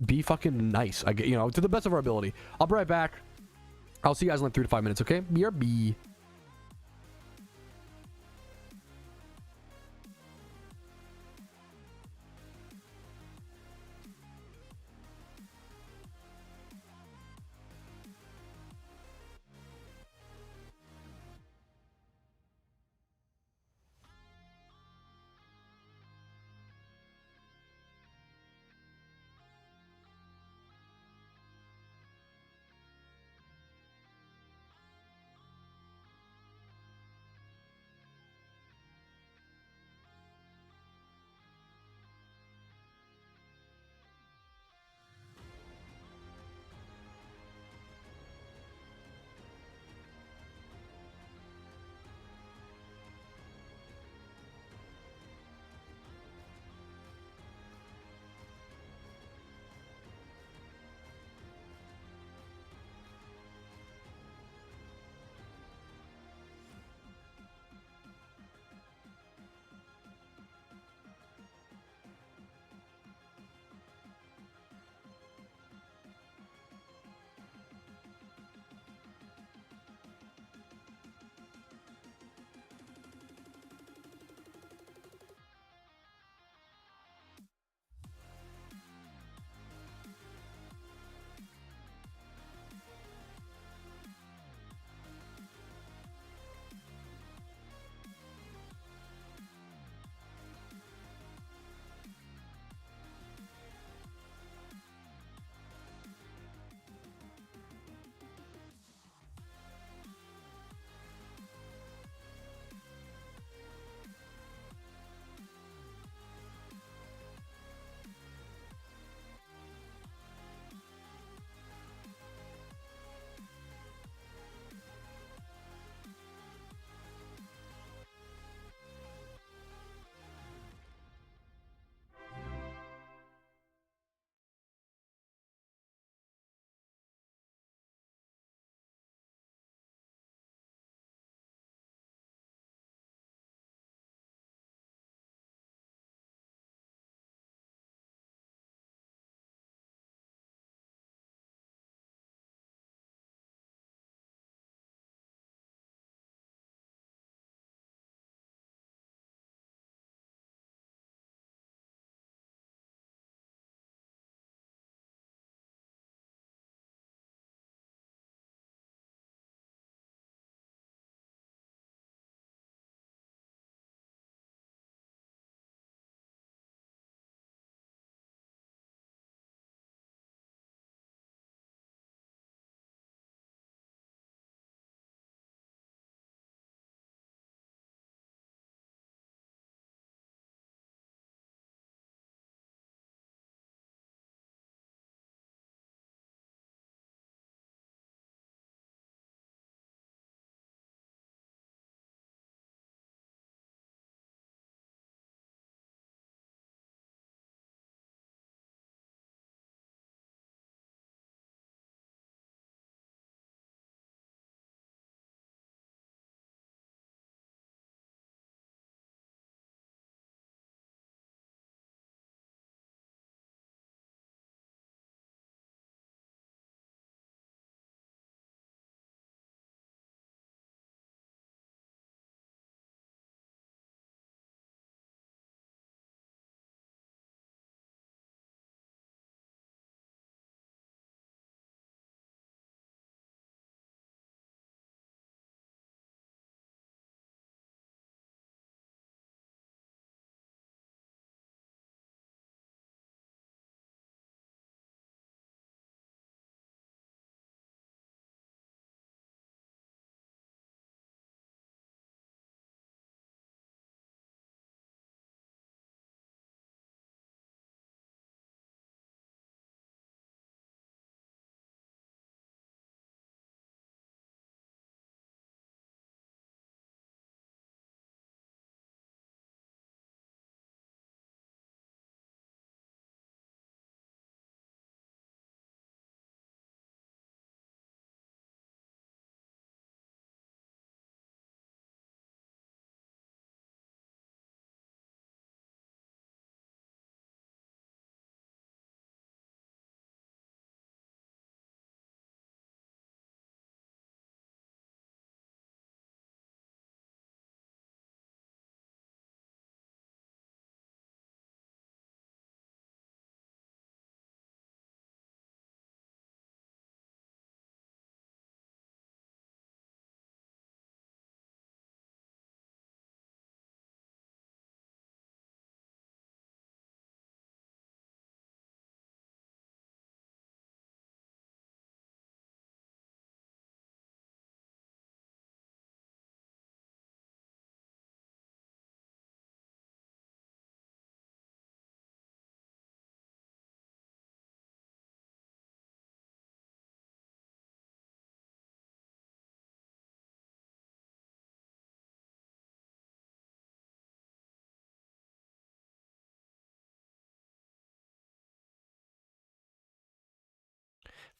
be fucking nice. I get, to the best of our ability. I'll be right back. I'll see you guys in like 3 to 5 minutes. Okay, BRB.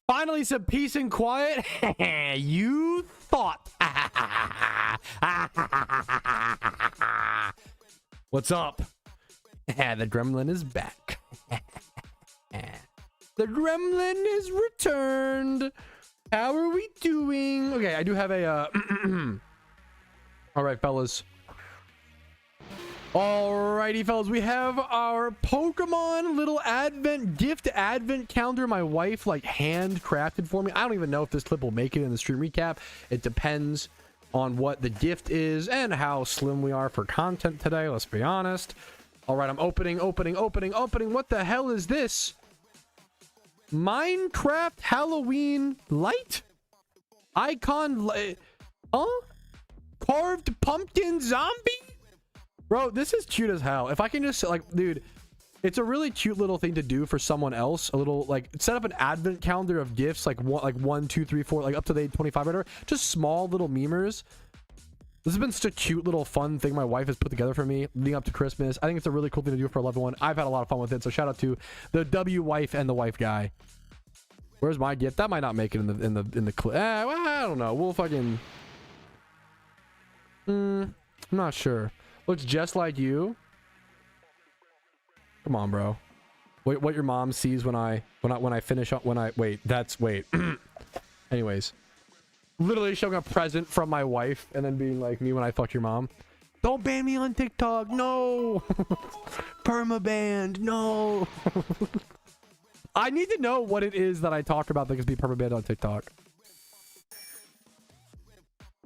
Finally, some peace and quiet. You thought. What's up? The gremlin is back. The gremlin is returned. How are we doing? Okay, I do have a all right, fellas. Alrighty, fellas, we have our Pokemon little gift advent calendar my wife like handcrafted for me. I don't even know if this clip will make it in the stream recap. It depends on what the gift is and how slim we are for content today, let's be honest. All right, I'm opening. What the hell is this? Minecraft Halloween light? Icon huh? Carved pumpkin zombie? Bro, this is cute as hell. If I can just like, dude, it's a really cute little thing to do for someone else. A little like set up an advent calendar of gifts, like 1, 2, 3, 4, like up to the 25 whatever. Just small little memers. This has been such a cute little fun thing my wife has put together for me leading up to Christmas. I think it's a really cool thing to do for a loved one. I've had a lot of fun with it. So shout out to the W wife and the wife guy. Where's my gift? That might not make it in the clip. Well, I don't know. We'll fucking. I'm not sure. Looks just like you. Come on, bro. Wait, what your mom sees when I finish up wait. Anyways, literally showing a present from my wife and then being like me when I fuck your mom. Don't ban me on TikTok. No. Permabanned. No. I need to know what it is that I talk about that can be permabanned on TikTok.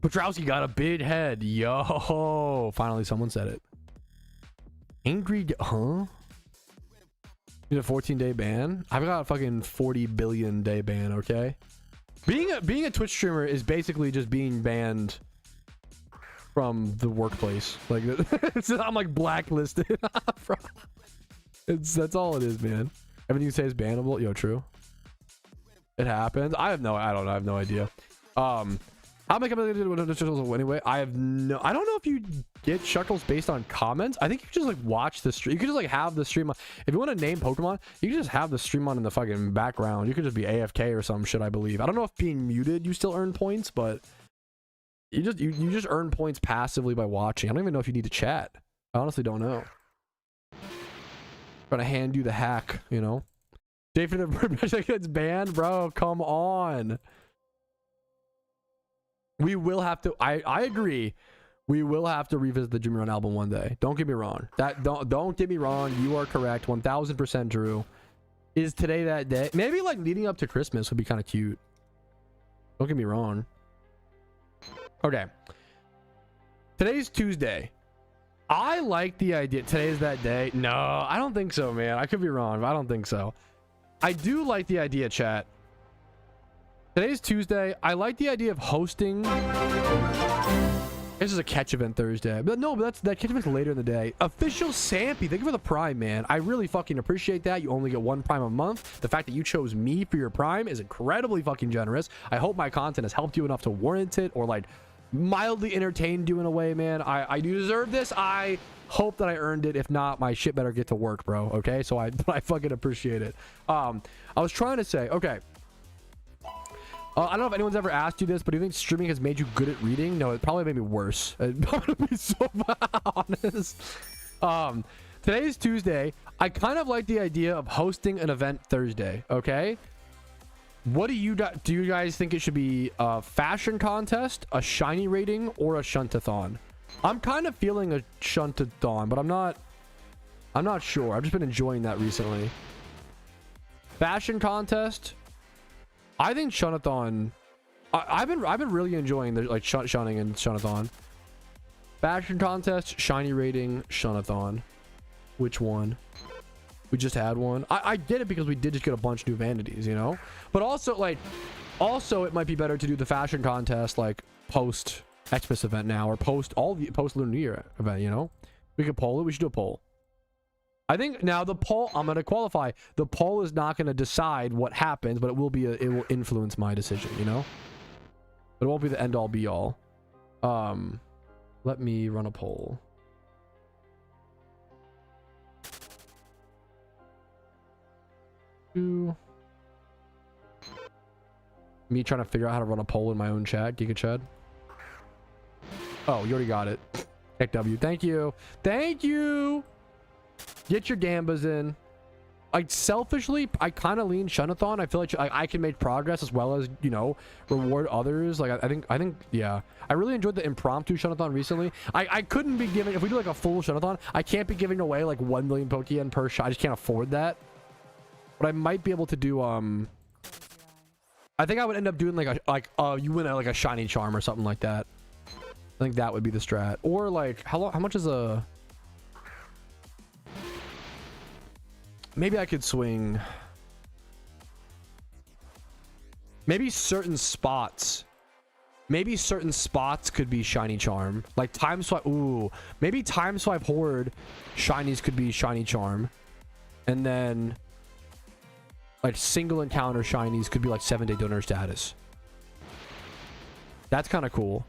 Patrouski got a big head. Yo. Finally, someone said it. Angry. Huh? You need a 14-day ban? I've got a fucking 40 billion day ban, okay? Being a Twitch streamer is basically just being banned from the workplace. Like, I'm like blacklisted. That's all it is, man. Everything you say is bannable. Yo, true. It happens. I don't know. I have no idea. How am I coming to do Shuckles anyway? I don't know if you get Shuckles based on comments. I think you can just like watch the stream. You can just like have the stream on. If you want to name Pokemon, you can just have the stream on in the fucking background. You could just be AFK or some shit, I believe. I don't know if being muted you still earn points, but you just earn points passively by watching. I don't even know if you need to chat. I honestly don't know. Trying to hand you the hack, you know. Jay for the gets banned, bro. Come on. We will have to. I agree. We will have to revisit the Jimmy Run album one day. Don't get me wrong. Don't get me wrong. You are correct. 1000% Drew. Is today that day? Maybe like leading up to Christmas would be kind of cute. Don't get me wrong. Okay. Today's Tuesday. I like the idea. Today's that day. No, I don't think so, man. I could be wrong, but I don't think so. I do like the idea, chat. Today's Tuesday. I like the idea of hosting. This is a catch event Thursday. But no, that catch event's later in the day. Official Sampy, thank you for the Prime, man. I really fucking appreciate that. You only get 1 Prime a month. The fact that you chose me for your Prime is incredibly fucking generous. I hope my content has helped you enough to warrant it or like mildly entertained you in a way, man. I do deserve this. I hope that I earned it. If not, my shit better get to work, bro. Okay, so I fucking appreciate it. I was trying to say, okay. I don't know if anyone's ever asked you this, but do you think streaming has made you good at reading? No, it probably made me worse. I'm gonna be so honest. Today's Tuesday. I kind of like the idea of hosting an event Thursday. Okay. What do you guys think it should be? A fashion contest, a shiny rating, or a shuntathon? I'm kind of feeling a shuntathon, but I'm not sure. I've just been enjoying that recently. Fashion contest. I think shuntathon. I've been really enjoying the like shunning and shuntathon. Fashion contest, shiny rating, shuntathon. Which one? We just had one. I get it because we did just get a bunch of new vanities, you know. But also it might be better to do the fashion contest like post XMAS event now or post Lunar New Year event. You know, we could poll it. We should do a poll. I think now the poll, I'm going to qualify. The poll is not going to decide what happens, but it will influence my decision, you know? But it won't be the end all be all. Let me run a poll. Me trying to figure out how to run a poll in my own chat, Giga Chad. Oh, you already got it. Heck W. Thank you. Thank you. Get your gambas in. Like, selfishly, I kind of lean Shunathon. I feel like I can make progress as well as, you know, reward others. Like, I think, yeah. I really enjoyed the impromptu Shunathon recently. I couldn't be giving, if we do like a full Shunathon, I can't be giving away like 1 million Pokeyen per shot. I just can't afford that. But I might be able to do, I think I would end up doing like you win like a shiny charm or something like that. I think that would be the strat. Or like, how much is a... Maybe I could swing. Maybe certain spots. Maybe certain spots could be shiny charm. Like time swipe. Ooh. Maybe time swipe horde. Shinies could be shiny charm. And then like single encounter shinies could be like 7-day donor status. That's kind of cool.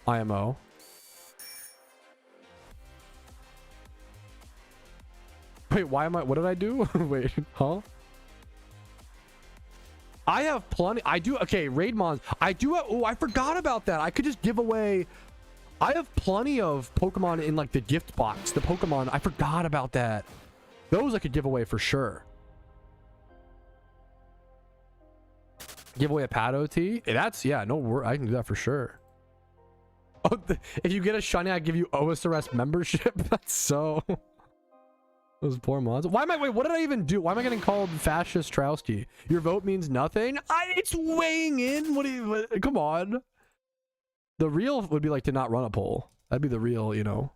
IMO. Wait, why am I... What did I do? Wait, huh? I have plenty... I do... Okay, raid mons. I do have... Oh, I forgot about that. I could just give away... I have plenty of Pokemon in, like, the gift box. The Pokemon... I forgot about that. Those I could give away for sure. Give away a Pad OT? That's... Yeah, no worry. I can do that for sure. Oh, if you get a shiny, I give you OSRS membership. That's so... Those poor mods. Why am I... Wait, what did I even do? Why am I getting called fascist Patrouski? Your vote means nothing? It's weighing in. What do you... Come on. The real would be like to not run a poll. That'd be the real, you know.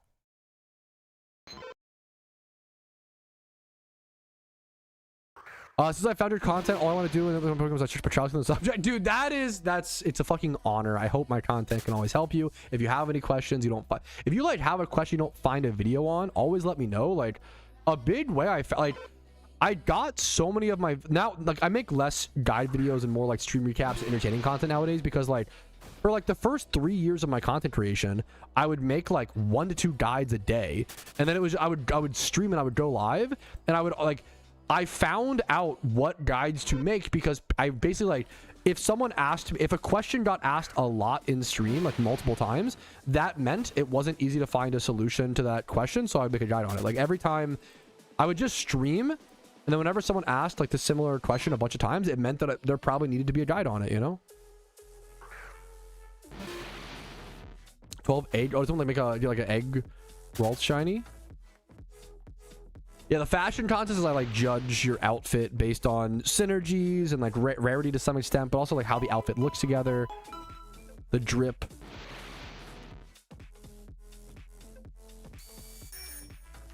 Since I found your content, all I want to do in the Pokemon is I search Patrouski on the subject. Dude, it's a fucking honor. I hope my content can always help you. If you have any questions, you don't... If you, like, have a question you don't find a video on, always let me know. Like... A big way I got so many of my now, like, I make less guide videos and more like stream recaps and entertaining content nowadays, because like for like the first 3 years of my content creation, I would make like 1 to 2 guides a day, and then it was I would stream and I would go live, and I would like... I found out what guides to make because I basically, like, if someone asked me, if a question got asked a lot in stream, like multiple times, that meant it wasn't easy to find a solution to that question, so I'd make a guide on it. Like every time I would just stream, and then whenever someone asked like the similar question a bunch of times, it meant that there probably needed to be a guide on it, you know? 12 egg. Oh, someone like do like an egg Ralts shiny. Yeah, the fashion contest is I like judge your outfit based on synergies and like rarity to some extent, but also like how the outfit looks together, the drip.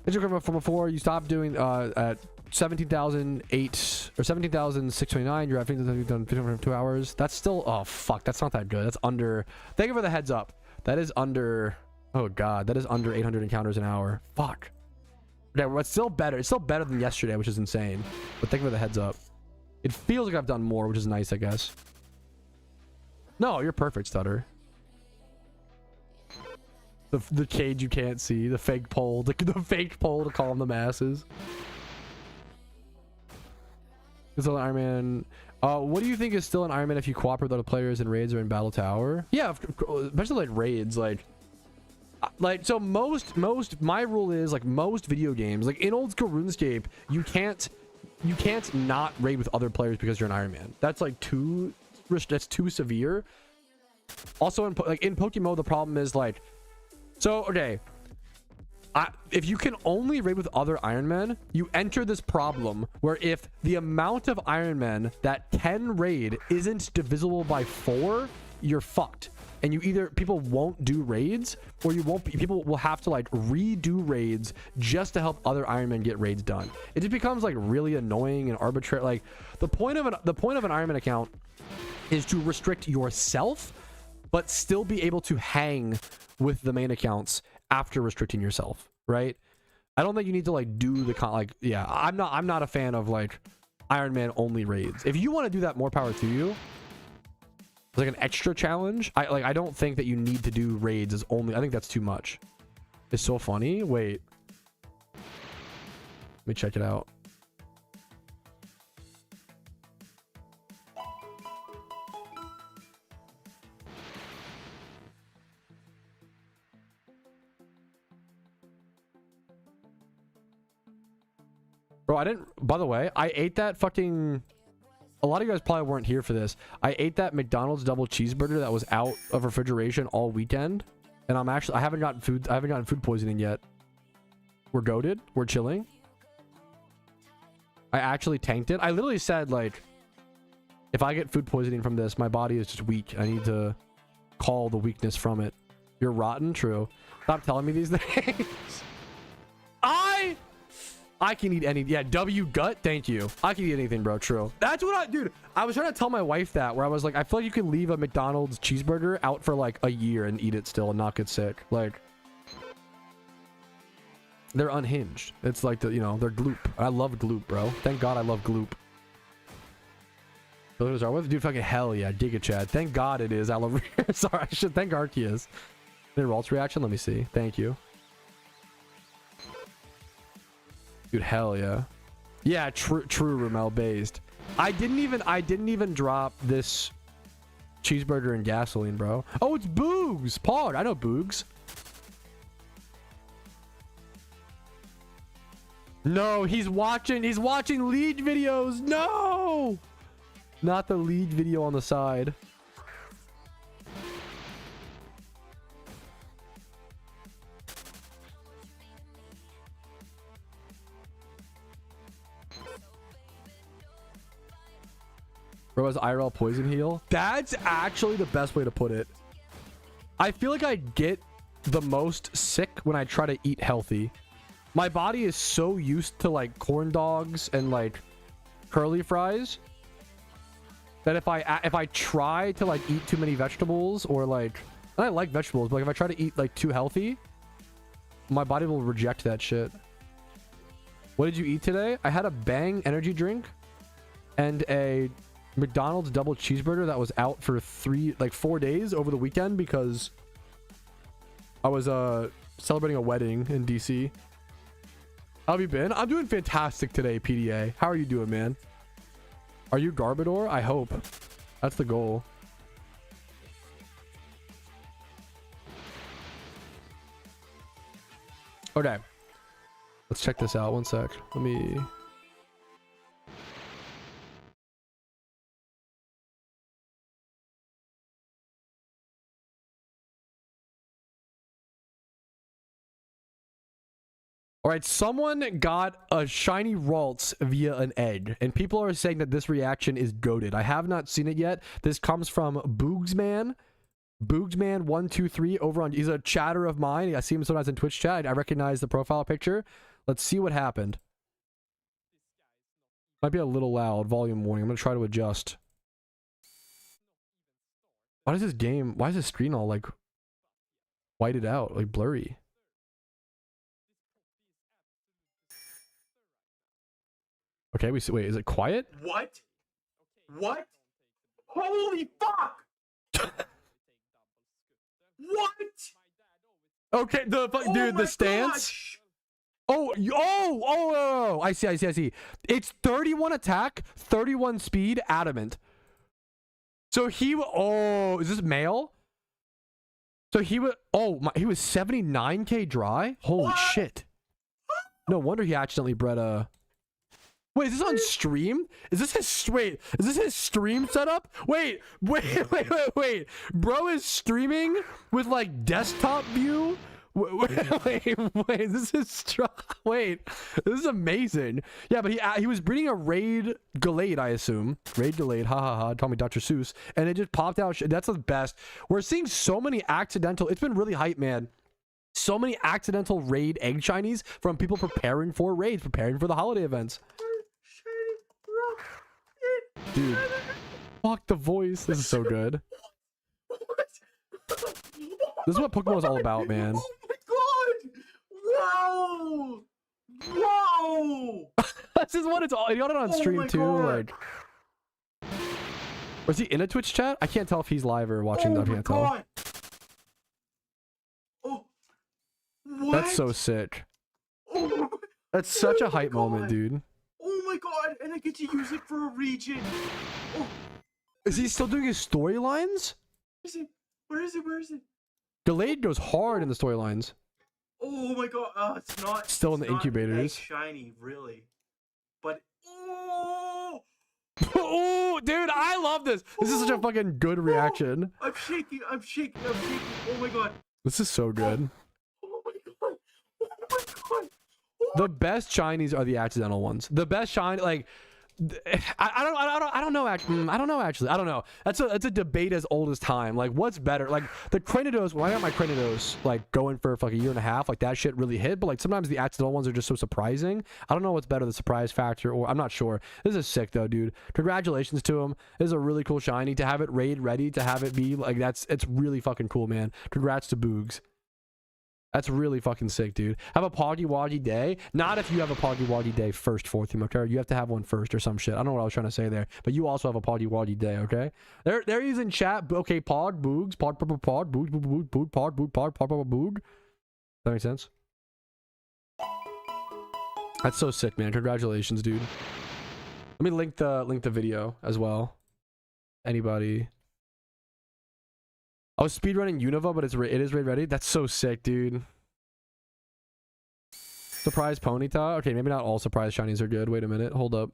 From before you stopped doing at 17,008 or 17,629. You're at 2 hours. That's still... Oh fuck, that's not that good. That's under... Thank you for the heads up. That is under... Oh god, that is under 800 encounters an hour. Fuck. Yeah, well, it's still better. It's still better than yesterday, which is insane. But thank you for the heads up. It feels like I've done more, which is nice, I guess. No, you're perfect, Stutter. The cage you can't see, the fake poll, the fake poll to calm the masses. Still an Ironman. What do you think is still an Ironman if you cooperate with other players in raids or in Battle Tower? Yeah, especially like raids, like so most my rule is like most video games, like in old school RuneScape, you can't not raid with other players because you're an Ironman. That's like that's too severe. Also in PokeMMO, the problem is like, so okay, if you can only raid with other Ironmen, you enter this problem where if the amount of Ironmen that can raid isn't divisible by 4, you're fucked. And people won't do raids, or people will have to like redo raids just to help other Ironmen get raids done. It just becomes like really annoying and arbitrary. Like the point of an Ironman account is to restrict yourself, but still be able to hang with the main accounts after restricting yourself, right? I don't think you need to like do the yeah, I'm not a fan of like Ironman only raids. If you want to do that, more power to you. It's like an extra challenge. I don't think that you need to do raids as only. I think that's too much. It's so funny. Wait, let me check it out. Bro, I didn't... By the way, I ate that fucking... A lot of you guys probably weren't here for this. I ate that McDonald's double cheeseburger that was out of refrigeration all weekend. And I'm actually... I haven't gotten food poisoning yet. We're goated. We're chilling. I actually tanked it. I literally said, like... If I get food poisoning from this, my body is just weak. I need to call the weakness from it. You're rotten? True. Stop telling me these things. I can eat any... Yeah, W gut, thank you. I can eat anything, bro. True. That's what I... Dude, I was trying to tell my wife that, where I was like, I feel like you can leave a McDonald's cheeseburger out for like a year and eat it still and not get sick. Like... They're unhinged. It's like, the, you know, they're gloop. I love gloop, bro. Thank God I love gloop. Dude, fucking hell yeah. Giga Chad. Thank God it is. I love... Sorry, I should thank Arceus. The Ralts reaction? Let me see. Thank you. Dude, hell yeah. Yeah, true Ramel based. I didn't even drop this cheeseburger in gasoline, bro. Oh, it's Boogs. Pog. I know Boogs. No, he's watching lead videos. No! Not the lead video on the side. Bro has IRL poison heal. That's actually the best way to put it. I feel like I get the most sick when I try to eat healthy. My body is so used to like corn dogs and like curly fries that if I try to like eat too many vegetables or like, and I like vegetables, but like if I try to eat like too healthy, my body will reject that shit. What did you eat today? I had a Bang energy drink and a McDonald's double cheeseburger that was out for 4 days over the weekend because I was celebrating a wedding in DC. How have you been? I'm doing fantastic today, PDA. How are you doing, man? Are you Garbodor? I hope. That's the goal. Okay. Let's check this out. One sec. Let me... All right, someone got a shiny Ralts via an egg, and people are saying that this reaction is goated. I have not seen it yet. This comes from Boogsman. Boogsman123 over on... He's a chatter of mine. I see him sometimes in Twitch chat. I recognize the profile picture. Let's see what happened. Might be a little loud. Volume warning. I'm going to try to adjust. Why does this game... Why is this screen all, like, whited out? Like, blurry. Okay, we see. Wait, is it quiet? What? What? Holy fuck! What? Okay, dude, the stance. Gosh. Oh! I see. It's 31 attack, 31 speed, adamant. So he... Oh, is this male? So he was... Oh, he was 79k dry? Holy what? Shit. No wonder he accidentally bred a... Wait, is this on stream? Is this his stream setup? Wait. Bro is streaming with like desktop view? Wait, this is amazing. Yeah, but he was breeding a Raid Gallade, I assume. Raid Gallade, ha. Call me Dr. Seuss. And it just popped out. That's the best. We're seeing so many accidental... It's been really hype, man. So many accidental raid egg shinies from people preparing for raids, preparing for the holiday events. Dude, fuck the voice. This is so good. This is what Pokemon is all about, man. Oh my god! Whoa! This is what it's all. You got it on stream too, god. like. Was he in a Twitch chat? I can't tell if he's live or watching. I can't tell. Oh, what? That's so sick. Oh, that's such a hype moment, dude. Oh my god! And I get to use it for a region. Oh. Is he still doing his storylines? Where is it? Gallade goes hard in the storylines. Oh my god! It's not still in the incubators. Shiny, really. Oh, dude, I love this. This is such a fucking good reaction. I'm shaking. I'm shaking. I'm shaking. Oh my god. This is so good. Oh my god. Oh my god. Oh The best shinies are the accidental ones. The best shiny, like, I don't know actually. I don't know actually. I don't know. That's a debate as old as time. Like, what's better? Like the Cranidos. When I got my Cranidos, like going for like a year and a half, like that shit really hit. But like sometimes the accidental ones are just so surprising. I don't know what's better, the surprise factor, or I'm not sure. This is sick though, dude. Congratulations to him. This is a really cool shiny. To have it raid ready, to have it be like it's really fucking cool, man. Congrats to Boogs. That's really fucking sick, dude. Have a Poggy Woggy day. Not if you have a Poggy Woggy day first, fourth team, okay? You have to have one first or some shit. I don't know what I was trying to say there. But you also have a Poggy Woggy day, okay? They're using chat. Okay, Pog, Boogs, Pog, Pog, Pog, Boog, Boog, Boog, Boog, Pog, Boog, Pog, Pog, Pog, Boog. That makes sense? That's so sick, man. Congratulations, dude. Let me link the video as well. Anybody? I was speedrunning Unova, but it is raid ready. That's so sick, dude. Surprise Ponyta. Okay, maybe not all surprise shinies are good. Wait a minute. Hold up.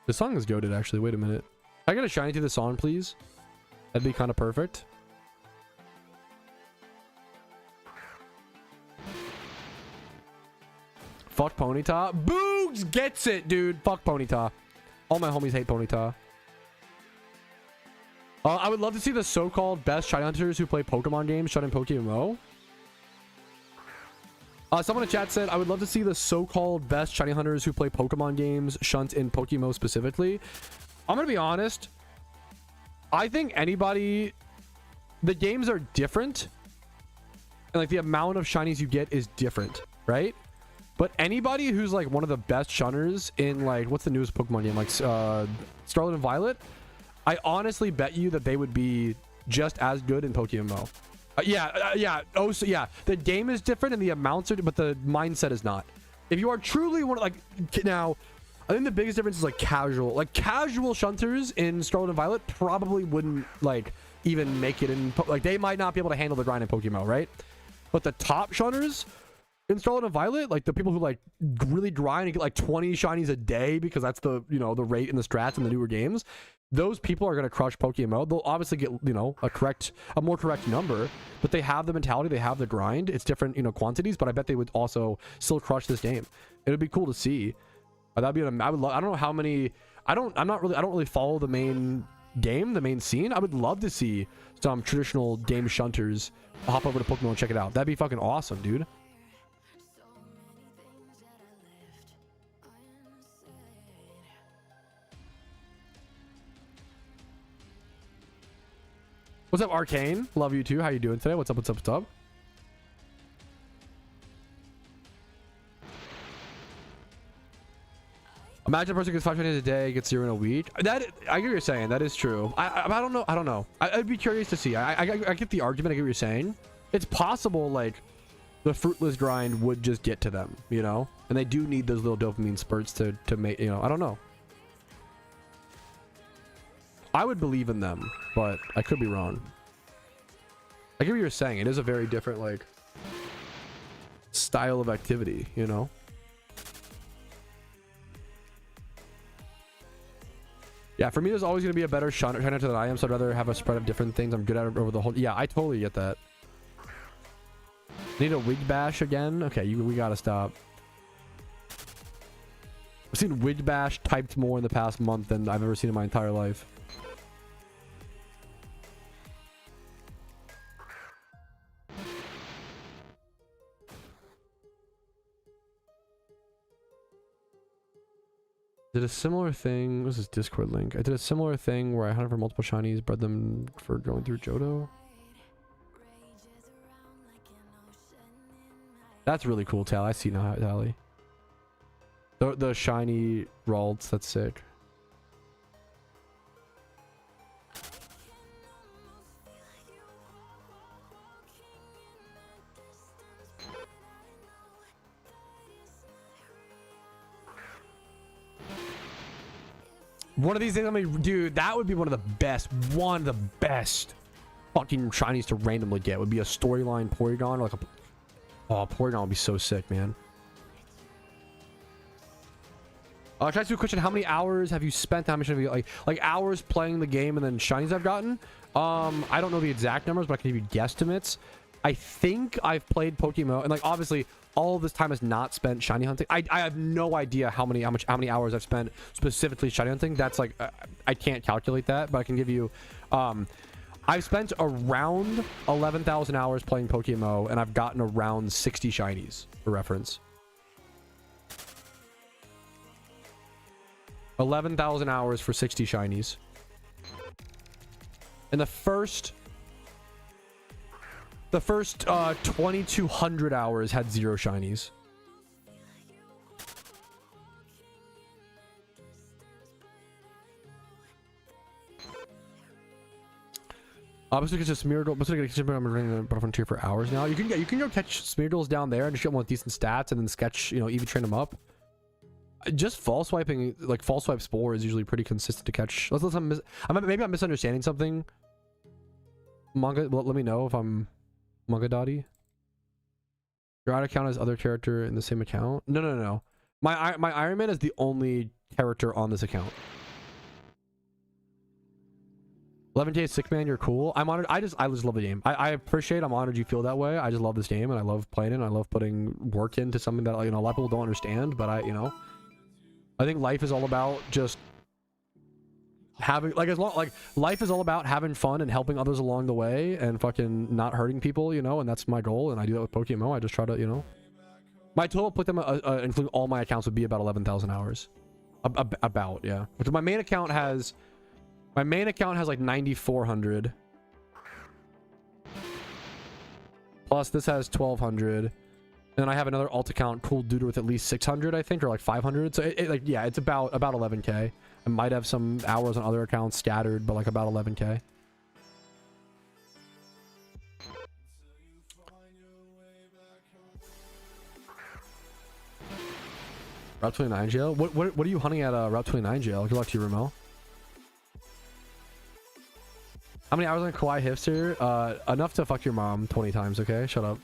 The song is goated, actually. Wait a minute. Can I get a shiny to the song, please? That'd be kind of perfect. Fuck Ponyta. Boogs gets it, dude. Fuck Ponyta. All my homies hate Ponyta. I would love to see the so-called best shiny hunters who play Pokemon games shut in PokeMMO. Someone in chat said, I would love to see the so-called best shiny hunters who play Pokemon games shunt in PokeMMO specifically. I'm gonna be honest. I think anybody... The games are different. And like the amount of shinies you get is different, right? But anybody who's like one of the best shunners in like, what's the newest Pokemon game? Like Scarlet and Violet? I honestly bet you that they would be just as good in PokeMMO. Yeah. Oh, so yeah. The game is different and the amounts are, but the mindset is not. If you are truly one, like, now, I think the biggest difference is like casual. Like casual shunters in Scarlet and Violet probably wouldn't like even make it in, like they might not be able to handle the grind in PokeMMO, right? But the top shunters in Scarlet and Violet, like the people who like really grind and get like 20 shinies a day because that's the, you know, the rate in the strats in the newer games, those people are going to crush PokeMMO. They'll obviously get, you know, a more correct number, but they have the mentality, they have the grind. It's different, you know, quantities, but I bet they would also still crush this game. It would be cool to see. That'd be I would love, I don't know how many, I don't really follow the main game, the main scene. I would love to see some traditional game shunters hop over to Pokemon and check it out. That'd be fucking awesome, dude. What's up, Arcane? Love you too. How you doing today? What's up? What's up? What's up? Imagine a person gets 5 shinies a day, gets 0 in a week. That I get what you're saying. That is true. I don't know. I don't know. I'd be curious to see. I get the argument. I get what you're saying. It's possible like the fruitless grind would just get to them, you know, and they do need those little dopamine spurts to make, you know. I don't know. I would believe in them, but I could be wrong. I get what you're saying. It is a very different like style of activity, you know. Yeah, for me, there's always going to be a better shunter than I am, so I'd rather have a spread of different things I'm good at over the whole... Yeah, I totally get that. Need a wig bash again? Okay, we gotta stop. I've seen wig bash typed more in the past month than I've ever seen in my entire life. Did a similar thing. What's this Discord link? I did a similar thing where I hunted for multiple shinies, bred them for going through Johto. That's really cool, Tal. I see now, Tally. The shiny Ralts, that's sick. One of these things, I mean, dude, that would be one of the best fucking shinies to randomly get. Would be a storyline Porygon, or like a... Oh, Porygon would be so sick, man. Can I ask you a question? How many hours have you spent? How much have you like hours playing the game and then shinies I've gotten? I don't know the exact numbers, but I can give you guesstimates. I think I've played Pokemon, and like obviously all of this time is not spent shiny hunting. I have no idea how many hours I've spent specifically shiny hunting. That's like I can't calculate that, but I can give you. I've spent around 11,000 hours playing Pokemon, and I've gotten around 60 shinies for reference. 11,000 hours for 60 shinies. And the first 2,200 hours had 0 shinies. Obviously, it's just Smeargle. I'm running the frontier for hours now. You can go catch Smeargles down there and just get one with decent stats, and then sketch, you know, EV train them up. Just false swiping, like false swipe spore, is usually pretty consistent to catch. Maybe I'm misunderstanding something. Manga, well, let me know if I'm Manga Dottie. Your odd account has other character in the same account. No. My Ironman is the only character on this account. 11K sick man, you're cool. I'm honored. I just love the game. I appreciate. I'm honored you feel that way. I just love this game, and I love playing it. And I love putting work into something that, you know, a lot of people don't understand. But I think life is all about just having life is all about having fun and helping others along the way and fucking not hurting people, you know. And that's my goal, and I do that with PokeMMO. I just try to, you know, my total, put them including all my accounts, would be about 11,000 hours. About, yeah. Because my main account has like 9,400. Plus this has 1,200. And then I have another alt account, Cool Dude, with at least 600, I think, or like 500. So yeah, it's about 11K. I might have some hours on other accounts scattered, but like about 11K. Route 29 jail? What are you hunting at Route 29 jail? Good luck to you, Ramel. How many hours on Kawaii Hipster? Enough to fuck your mom 20 times, okay? Shut up.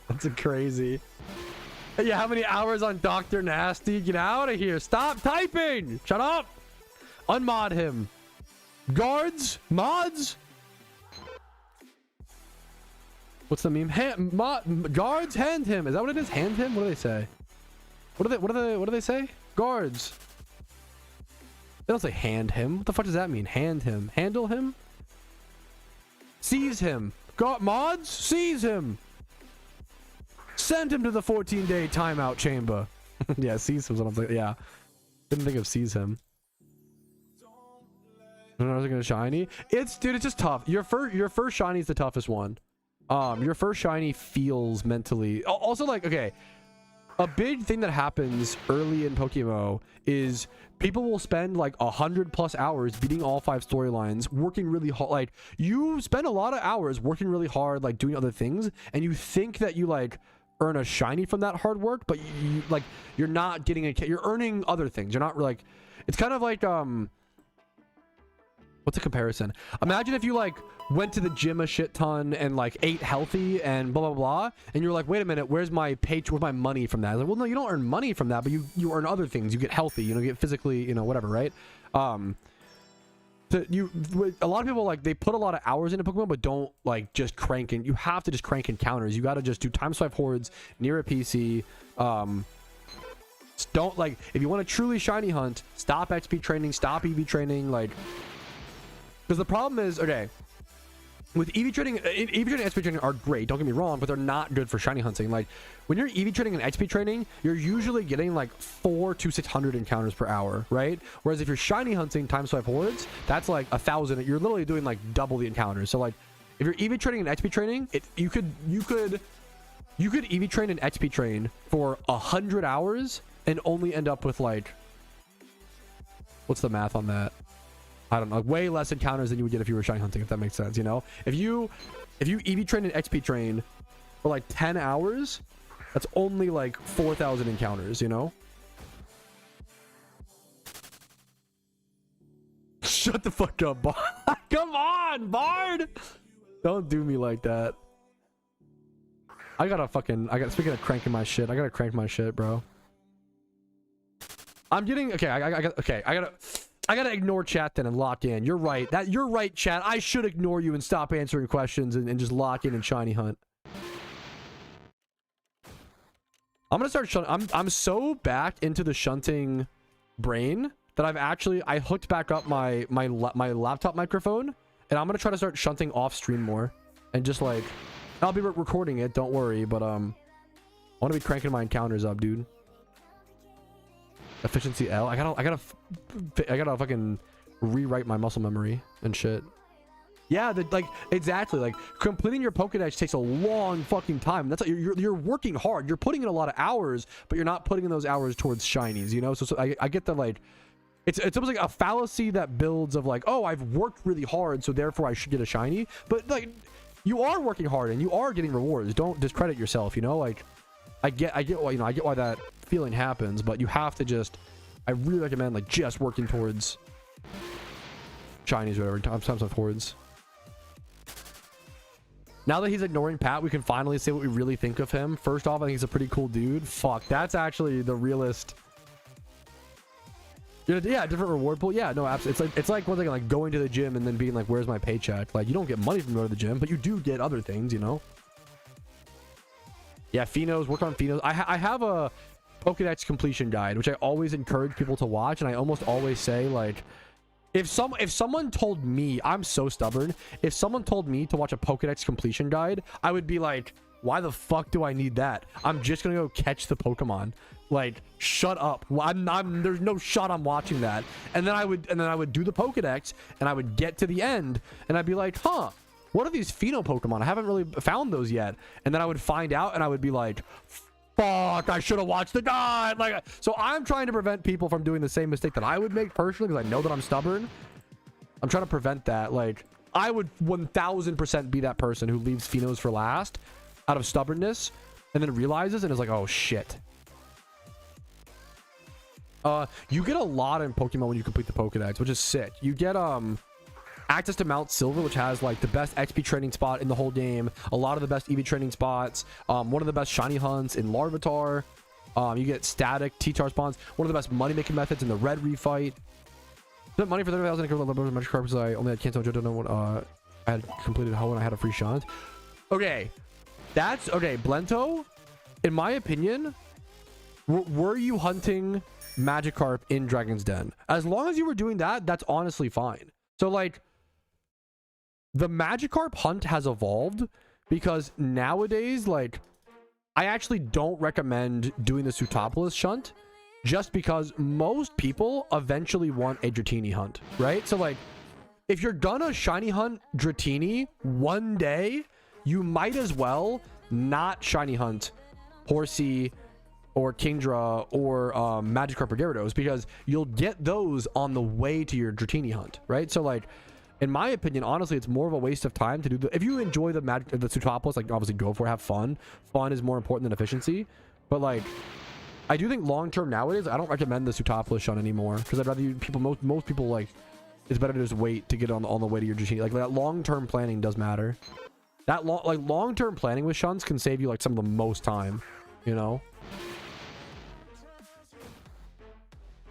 That's crazy. Yeah, how many hours on Dr. Nasty? Get out of here. Stop typing. Shut up. Unmod him. Guards? Mods? What's the meme? Guards? Hand him. Is that what it is? Hand him? What do they say? What do they say? Guards. They don't say hand him. What the fuck does that mean? Hand him. Handle him? Seize him. Mods? Seize him. Send him to the 14-day timeout chamber. Yeah, seize him is what I'm saying. Yeah. Didn't think of seize him. I was gonna shiny. Dude, it's just tough. Your first shiny is the toughest one. Your first shiny feels mentally. Also, like, okay, a big thing that happens early in Pokemon is people will spend like 100+ hours beating all 5 storylines, working really hard. Like, you spend a lot of hours working really hard, like doing other things, and you think that you like earn a shiny from that hard work, but you're not getting you're earning other things. You're not like, it's kind of like what's a comparison? Imagine if you like went to the gym a shit ton and like ate healthy and blah blah blah, and you're like, wait a minute, where's my money from that? Like, well, no, you don't earn money from that, but you earn other things. You get healthy, you know, get physically, you know, whatever, right? A lot of people, like, they put a lot of hours into Pokemon, but don't like just crank in. You have to just crank encounters. You got to just do time swipe hordes near a PC. Don't, like, if you want to truly shiny hunt, stop XP training, stop EV training, like, because the problem is, okay, with EV training and XP training are great, don't get me wrong, but they're not good for shiny hunting. Like, when you're EV training and XP training, you're usually getting like 400 to 600 encounters per hour, right? Whereas if you're shiny hunting time swipe hordes, that's like 1,000. You're literally doing like double the encounters. So like, if you're EV training and XP training, you could EV train and XP train for 100 hours and only end up with like, what's the math on that? I don't know, way less encounters than you would get if you were shiny hunting, if that makes sense, you know? If you EV train and XP train for like 10 hours, that's only like 4,000 encounters, you know? Shut the fuck up, Bard. Come on, Bard! Don't do me like that. Speaking of cranking my shit, I gotta crank my shit, bro. I'm getting okay. I gotta ignore chat then and lock in. You're right. You're right, chat. I should ignore you and stop answering questions and just lock in and shiny hunt. I'm gonna start shunting. I'm so back into the shunting brain that I hooked back up my laptop microphone, and I'm gonna try to start shunting off stream more, and just like I'll be recording it. Don't worry, but I want to be cranking my encounters up, dude. Efficiency L. I gotta fucking rewrite my muscle memory and shit. Yeah, like exactly. Like completing your Pokedex takes a long fucking time. That's like, you're working hard. You're putting in a lot of hours, but you're not putting in those hours towards shinies. You know. So I get that like. It's almost like a fallacy that builds of like, oh, I've worked really hard, so therefore I should get a shiny. But like, you are working hard and you are getting rewards. Don't discredit yourself. You know, like. I get why, you know, I get why that feeling happens, but you have to just, I really recommend like just working towards shinies or whatever, times towards. Now that he's ignoring Pat, we can finally say what we really think of him. First off, I think he's a pretty cool dude. Fuck, that's actually the realest. Yeah, different reward pool. Yeah, no, absolutely. It's like one thing like going to the gym and then being like, where's my paycheck? Like you don't get money from going to the gym, but you do get other things, you know. Yeah, Phenos, work on Phenos. I have a Pokedex completion guide, which I always encourage people to watch, and I almost always say like, if someone told me, I'm so stubborn, if someone told me to watch a Pokedex completion guide, I would be like, why the fuck do I need that? I'm just gonna go catch the Pokemon. Like, shut up. There's no shot I'm watching that. And then I would do the Pokedex, and I would get to the end, and I'd be like, huh. What are these Pheno Pokemon? I haven't really found those yet. And then I would find out and I would be like, fuck, I should have watched the guide. Like, so I'm trying to prevent people from doing the same mistake that I would make personally, because I know that I'm stubborn. I'm trying to prevent that. Like, I would 1000% be that person who leaves Phenos for last out of stubbornness and then realizes and is like, oh shit. You get a lot in Pokemon when you complete the Pokedex, which is sick. You get access to Mount Silver, which has like the best XP training spot in the whole game, a lot of the best EV training spots, one of the best shiny hunts in Larvitar. You get static T-Tar spawns, one of the best money making methods in the Red Refight. Spent money for 30,000 equivalent Magic Carp because I only had Kanto Johto. Know what I had completed Ho and I had a free shunt. Okay, that's okay. Blento, in my opinion, were you hunting Magikarp in Dragon's Den? As long as you were doing that, that's honestly fine. So like, the Magikarp hunt has evolved because nowadays, like, I actually don't recommend doing the Sootopolis shunt just because most people eventually want a Dratini hunt, right? So like, if you're gonna shiny hunt Dratini one day, you might as well not shiny hunt Horsey or Kingdra or Magikarp or Gyarados, because you'll get those on the way to your Dratini hunt, right? So like, in my opinion, honestly, it's more of a waste of time to do the, if you enjoy the Sootopolis, like obviously go for it, have fun. Fun is more important than efficiency. But like, I do think long term nowadays, I don't recommend the Sootopolis shunt anymore, because I'd rather most people like, it's better to just wait to get on the way to your Dratini. Like that long term planning does matter. That long term planning with shunts can save you like some of the most time, you know.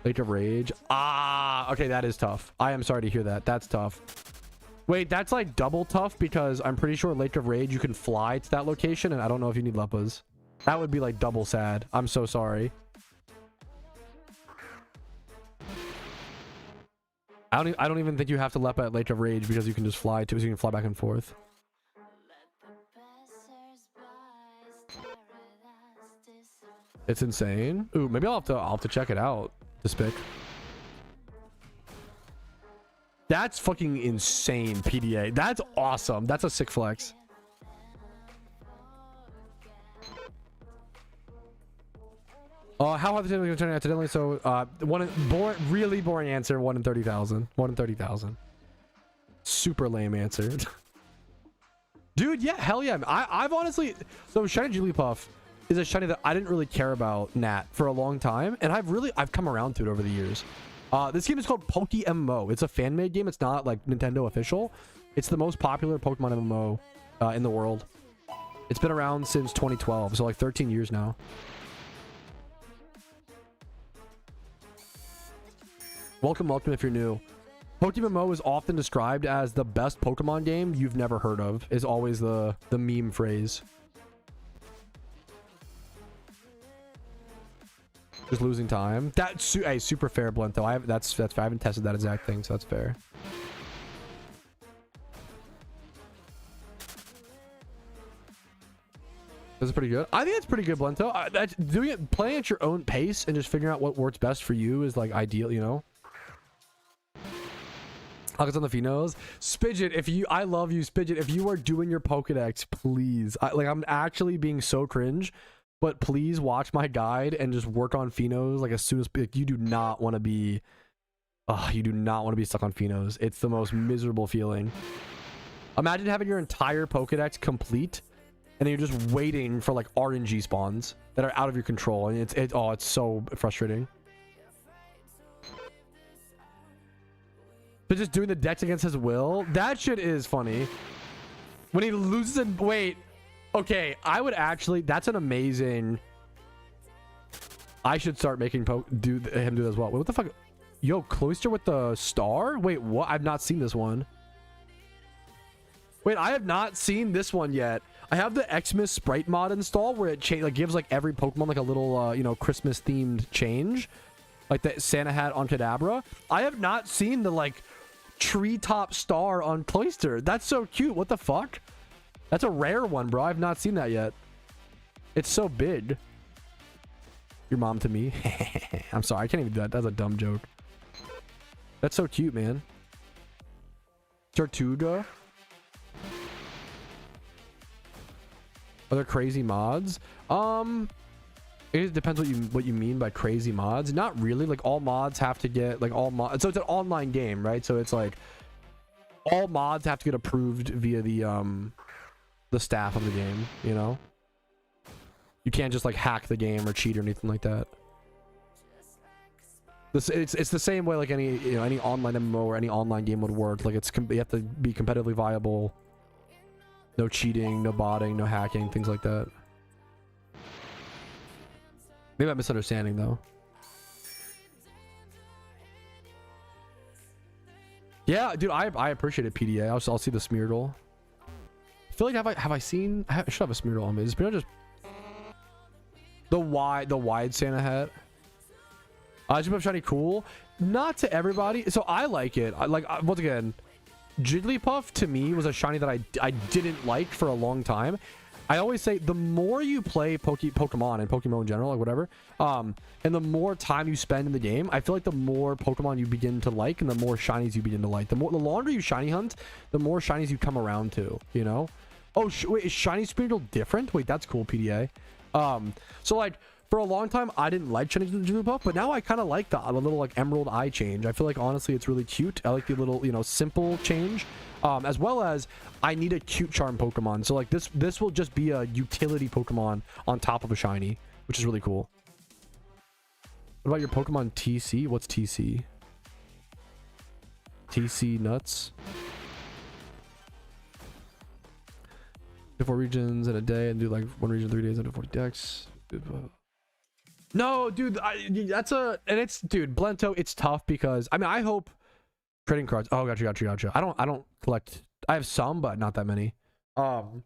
Late of Rage. Ah, okay, that is tough. I am sorry to hear that. That's tough. Wait, that's like double tough because I'm pretty sure Lake of Rage you can fly to that location, and I don't know if you need Leppas. That would be like double sad. I'm so sorry. I don't even think you have to Leppa at Lake of Rage because you can just fly to, so you can fly back and forth. It's insane. Ooh, maybe I'll have to check it out. The spic. That's fucking insane, PDA. That's awesome. That's a sick flex. How hard the turn turning accidentally? So really boring answer. 1 in 30,000. 1 in 30,000. Super lame answer. Dude, yeah, hell yeah. I've honestly, so shiny Jigglypuff is a shiny that I didn't really care about Nat for a long time, and I've come around to it over the years. This game is called PokeMMO. It's a fan-made game. It's not like Nintendo official. It's the most popular Pokemon MMO in the world. It's been around since 2012, so like 13 years now. Welcome if you're new. PokeMMO is often described as the best Pokemon game you've never heard of, is always the meme phrase. Just losing time. That's hey, super fair, Blento. That's fair. I haven't tested that exact thing, so that's fair. This is pretty good. I think it's pretty good, Blento. That's doing it, playing at your own pace and just figuring out what works best for you is like ideal, you know. Hugs on the Phenos. Spidget, if you, I love you, Spidget. If you are doing your Pokedex, please. I'm actually being so cringe, but please watch my guide and just work on Phenos like as soon as like, you do not want to be. You do not want to be stuck on Phenos. It's the most miserable feeling. Imagine having your entire Pokedex complete, and then you're just waiting for like RNG spawns that are out of your control, and it's so frustrating. But just doing the dex against his will, that shit is funny. When he loses and wait, okay, I would actually, that's an amazing. I should start making him do that as well. Wait, what the fuck? Yo, Cloyster with the star? Wait, what? I've not seen this one. Wait, I have not seen this one yet. I have the XMAS sprite mod installed where it like gives like every Pokemon like a little you know, Christmas themed change, like the Santa hat on Kadabra. I have not seen the like treetop star on Cloyster. That's so cute. What the fuck? That's a rare one, bro. I've not seen that yet. It's so big. Your mom to me. I'm sorry, I can't even do that. That's a dumb joke. That's so cute, man. Tortuga. Are there crazy mods? It depends what you mean by crazy mods. Not really. Like all mods have to get like all mods. So it's an online game, right? So it's like all mods have to get approved via the staff of the game. You know, you can't just like hack the game or cheat or anything like that. It's the same way like any online MMO or any online game would work. Like you have to be competitively viable. No cheating, no botting, no hacking, things like that. Maybe I'm misunderstanding though. Yeah, dude, I appreciate it, PDA. I'll see the Smeargle. I feel like have I seen? I should have a Smeargle on me. Is Smeargle just the wide Santa hat? Jigglypuff shiny cool. Not to everybody. So I like it. Once again, Jigglypuff to me was a shiny that I didn't like for a long time. I always say the more you play Pokemon and Pokemon in general, like whatever, and the more time you spend in the game, I feel like the more Pokemon you begin to like and the more shinies you begin to like. The longer you shiny hunt, the more shinies you come around to, you know? Oh, wait, is shiny Smeargle different? Wait, that's cool, PDA. So like for a long time, I didn't like shiny Jigglypuff, but now I kind of like the little like emerald eye change. I feel like honestly, it's really cute. I like the little, you know, simple change. As well as I need a cute charm Pokemon. So like this will just be a utility Pokemon on top of a shiny, which is really cool. What about your Pokemon TC? What's TC? TC nuts. 4 regions in a day and do like 1 region 3 days under 40 decks. No, dude, dude, Blento, it's tough because I mean I hope trading cards. Oh, gotcha. I don't collect. I have some, but not that many. I'm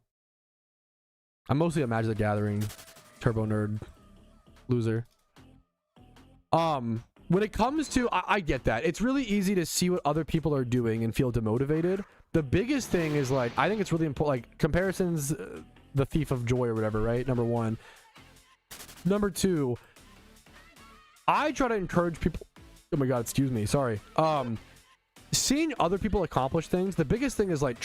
mostly a Magic the Gathering turbo nerd loser. When it comes to, I get that. It's really easy to see what other people are doing and feel demotivated. The biggest thing is like, I think it's really important, like comparisons, the thief of joy or whatever, right? Number one. Number two, I try to encourage people. Oh my God, excuse me. Sorry. Seeing other people accomplish things, the biggest thing is like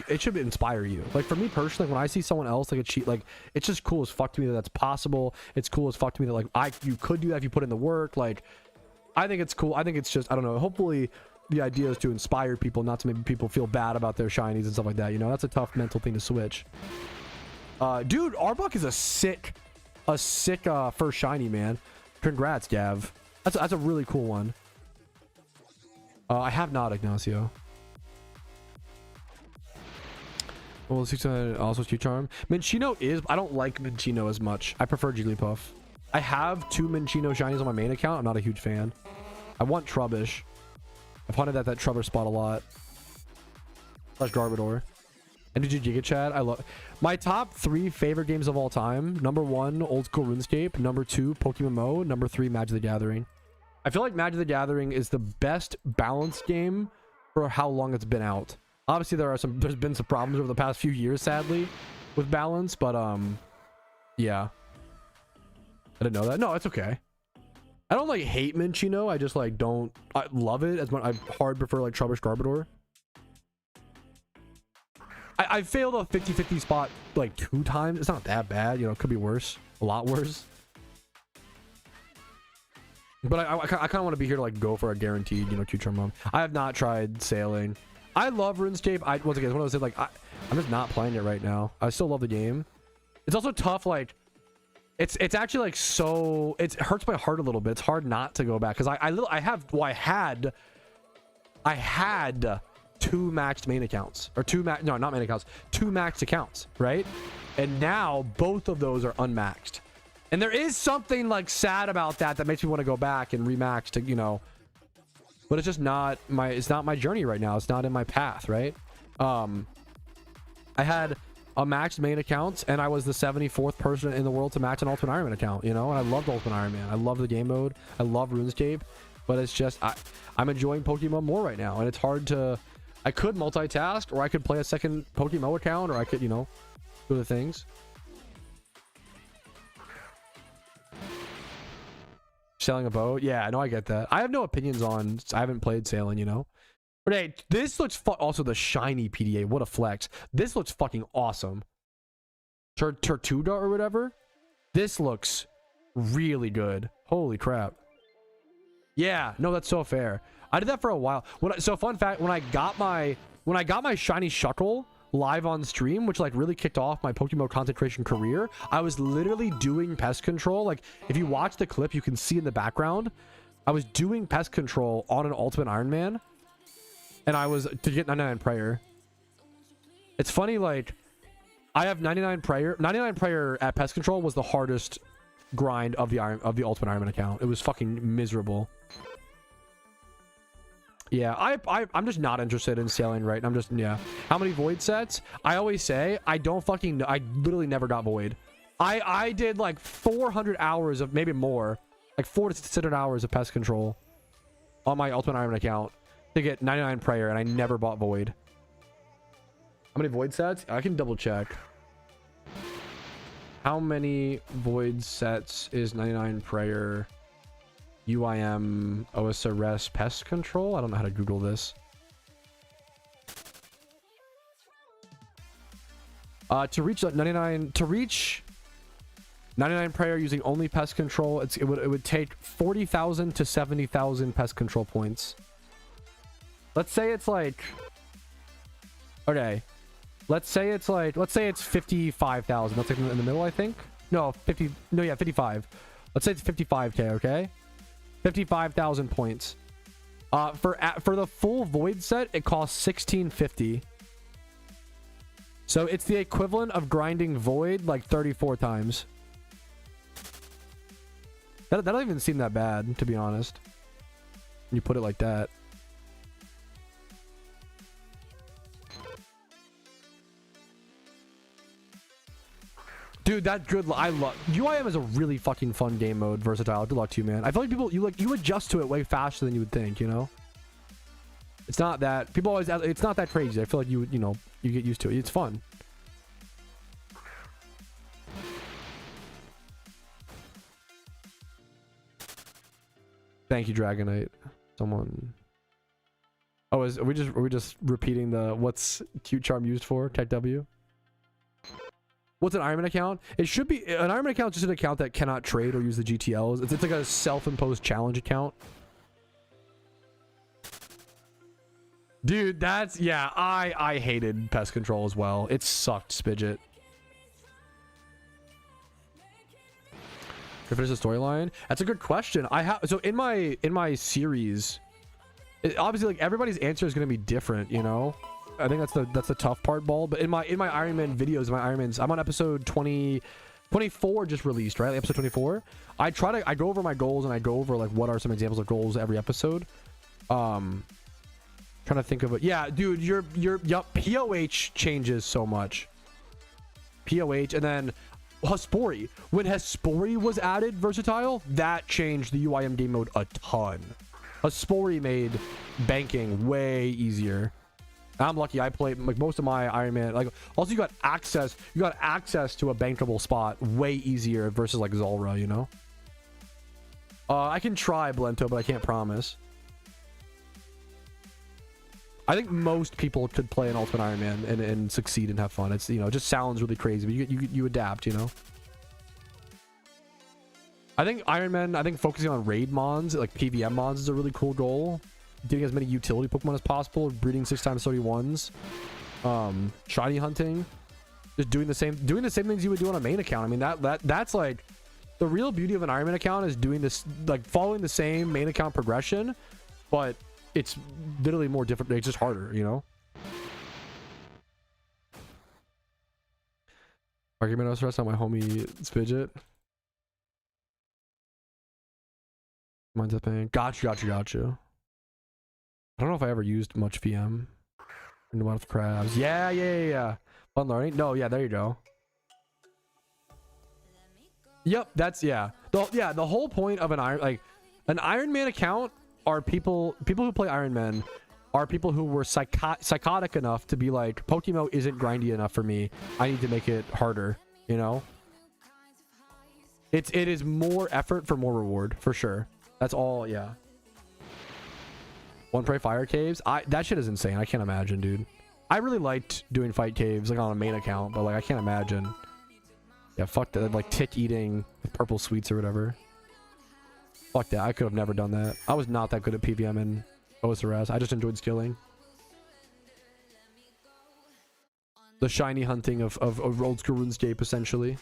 it should inspire you. Like for me personally, when I see someone else like achieve, like it's just cool as fuck to me that that's possible. It's cool as fuck to me that like you could do that if you put in the work. Like I think it's cool. I think it's just, I don't know, hopefully the idea is to inspire people, not to make people feel bad about their shinies and stuff like that. You know, that's a tough mental thing to switch. Dude, Arbok is a sick first shiny, man. Congrats, Gav. That's a really cool one. I have not, Ignacio. Well, 600 also Q Charm. Minccino is, I don't like Minccino as much. I prefer Jigglypuff. I have 2 Minccino shinies on my main account. I'm not a huge fan. I want Trubbish. I've hunted at that Trubber spot a lot. Slash Garbodor. And did you Giga Chat? I love my top 3 favorite games of all time. Number 1, old school RuneScape. Number 2, PokeMMO. Number 3, Magic the Gathering. I feel like Magic the Gathering is the best balanced game for how long it's been out. Obviously, there's been some problems over the past few years, sadly, with balance. But yeah, I didn't know that. No, it's okay. I don't like hate Minchino. I just like don't. I love it as much. I hard prefer like Trubbish Garbodor. I failed a 50-50 spot like 2 times. It's not that bad, you know. It could be worse, a lot worse. But I kind of want to be here to like go for a guaranteed, you know, 2-turn mom. I have not tried sailing. I love RuneScape. Once again, it's one of those things, like I'm just not playing it right now. I still love the game. It's also tough. Like it's actually like so. It hurts my heart a little bit. It's hard not to go back because I had 2 maxed main accounts or 2 not main accounts, 2 maxed accounts, right? And now both of those are unmaxed. And there is something like sad about that makes me want to go back and remax to, you know, but it's just not it's not my journey right now. It's not in my path, right? I had a maxed main account and I was the 74th person in the world to max an Ultimate Ironman account, you know, and I loved Ultimate Ironman. I love the game mode. I love RuneScape, but it's just, I'm enjoying Pokemon more right now. And it's hard to, I could multitask, or I could play a second PokeMMO account, or I could, you know, do the things. Sailing a boat? Yeah, no, I get that. I have no opinions on, I haven't played sailing, you know. But hey, this looks also the shiny PDA. What a flex. This looks fucking awesome. Tortuga or whatever. This looks really good. Holy crap. Yeah, no, that's so fair. I did that for a while. So fun fact, when I got my shiny Shuckle live on stream, which like really kicked off my Pokemon content creation career, I was literally doing pest control. Like if you watch the clip, you can see in the background, I was doing pest control on an Ultimate Ironman, and I was to get 99 prayer. It's funny, like I have 99 prayer. 99 prayer at pest control was the hardest grind of the Ultimate Ironman account. It was fucking miserable. Yeah, I'm just not interested in sailing, right? I'm just, yeah. How many void sets? I always say, I don't fucking know. I literally never got void. I did like 400 hours of, maybe more, like 400 to 600 hours of pest control on my Ultimate Ironman account to get 99 prayer, and I never bought void. How many void sets? I can double check. How many void sets is 99 prayer? UIM OSRS pest control? I don't know how to Google this. To reach 99 prayer using only pest control, it would take 40,000 to 70,000 pest control points. Let's say it's like, okay, let's say it's 55,000. That's like in the middle, I think. No, 55. Let's say it's 55k, okay? 55,000 points. For the full void set, it costs 1650. So it's the equivalent of grinding void like 34 times. That doesn't even seem that bad, to be honest, when you put it like that. Dude, that's good. I love UIM is a really fucking fun game mode, versatile. Good luck to you, man. I feel like people you adjust to it way faster than you would think, you know. It's not that people always, it's not that crazy. I feel like you know, you get used to it. It's fun. Thank you, Dragonite. Someone. Oh, are we just repeating the what's cute charm used for? Tech W. What's an Ironman account? It should be an Ironman account, just an account that cannot trade or use the GTLs. It's like a self-imposed challenge account. Dude, that's, yeah, I hated pest control as well. It sucked, Spidget. Finish the storyline? That's a good question. So in my series, obviously like everybody's answer is going to be different, you know. I think that's the tough part, Ball. But in my Ironman videos, I'm on episode 24 just released, right? Like episode 24. I go over my goals, and I go over like what are some examples of goals every episode. Trying to think of it. Yeah, dude, yup, POH changes so much. POH, and then Hespori. When Hespori was added versatile, that changed the UIM game mode a ton. Hespori made banking way easier. I'm lucky I played like most of my Ironman. Like, also you got access to a bankable spot way easier versus like Zulrah, you know. I can try Blento, but I can't promise. I think most people could play an Ultimate Ironman and succeed and have fun. It's, you know, it just sounds really crazy, but you adapt, you know. I think Ironman, I think focusing on raid mons, like PVM mons, is a really cool goal. Getting as many utility Pokemon as possible, breeding 6x31s, shiny hunting, just doing the same things you would do on a main account. I mean, that's like the real beauty of an Ironman account, is doing this, like following the same main account progression, but it's literally more different. It's just harder, you know. Argument of stress on my homie Spidget. Mine's up paying. Got you. I don't know if I ever used much VM. A lot of crabs. Yeah. Fun learning. No, yeah, there you go. Yep, that's the whole point of an Iron Man account are people who play Iron Man are people who were psychotic enough to be like, PokeMMO isn't grindy enough for me. I need to make it harder, you know? It is more effort for more reward, for sure. That's all, yeah. One Prey Fire Caves. That shit is insane. I can't imagine, dude. I really liked doing fight caves like on a main account, but like I can't imagine. Yeah, fuck that. Like tick eating purple sweets or whatever. Fuck that. I could have never done that. I was not that good at PVM and OSRS. I just enjoyed skilling. The shiny hunting of old school RuneScape, essentially.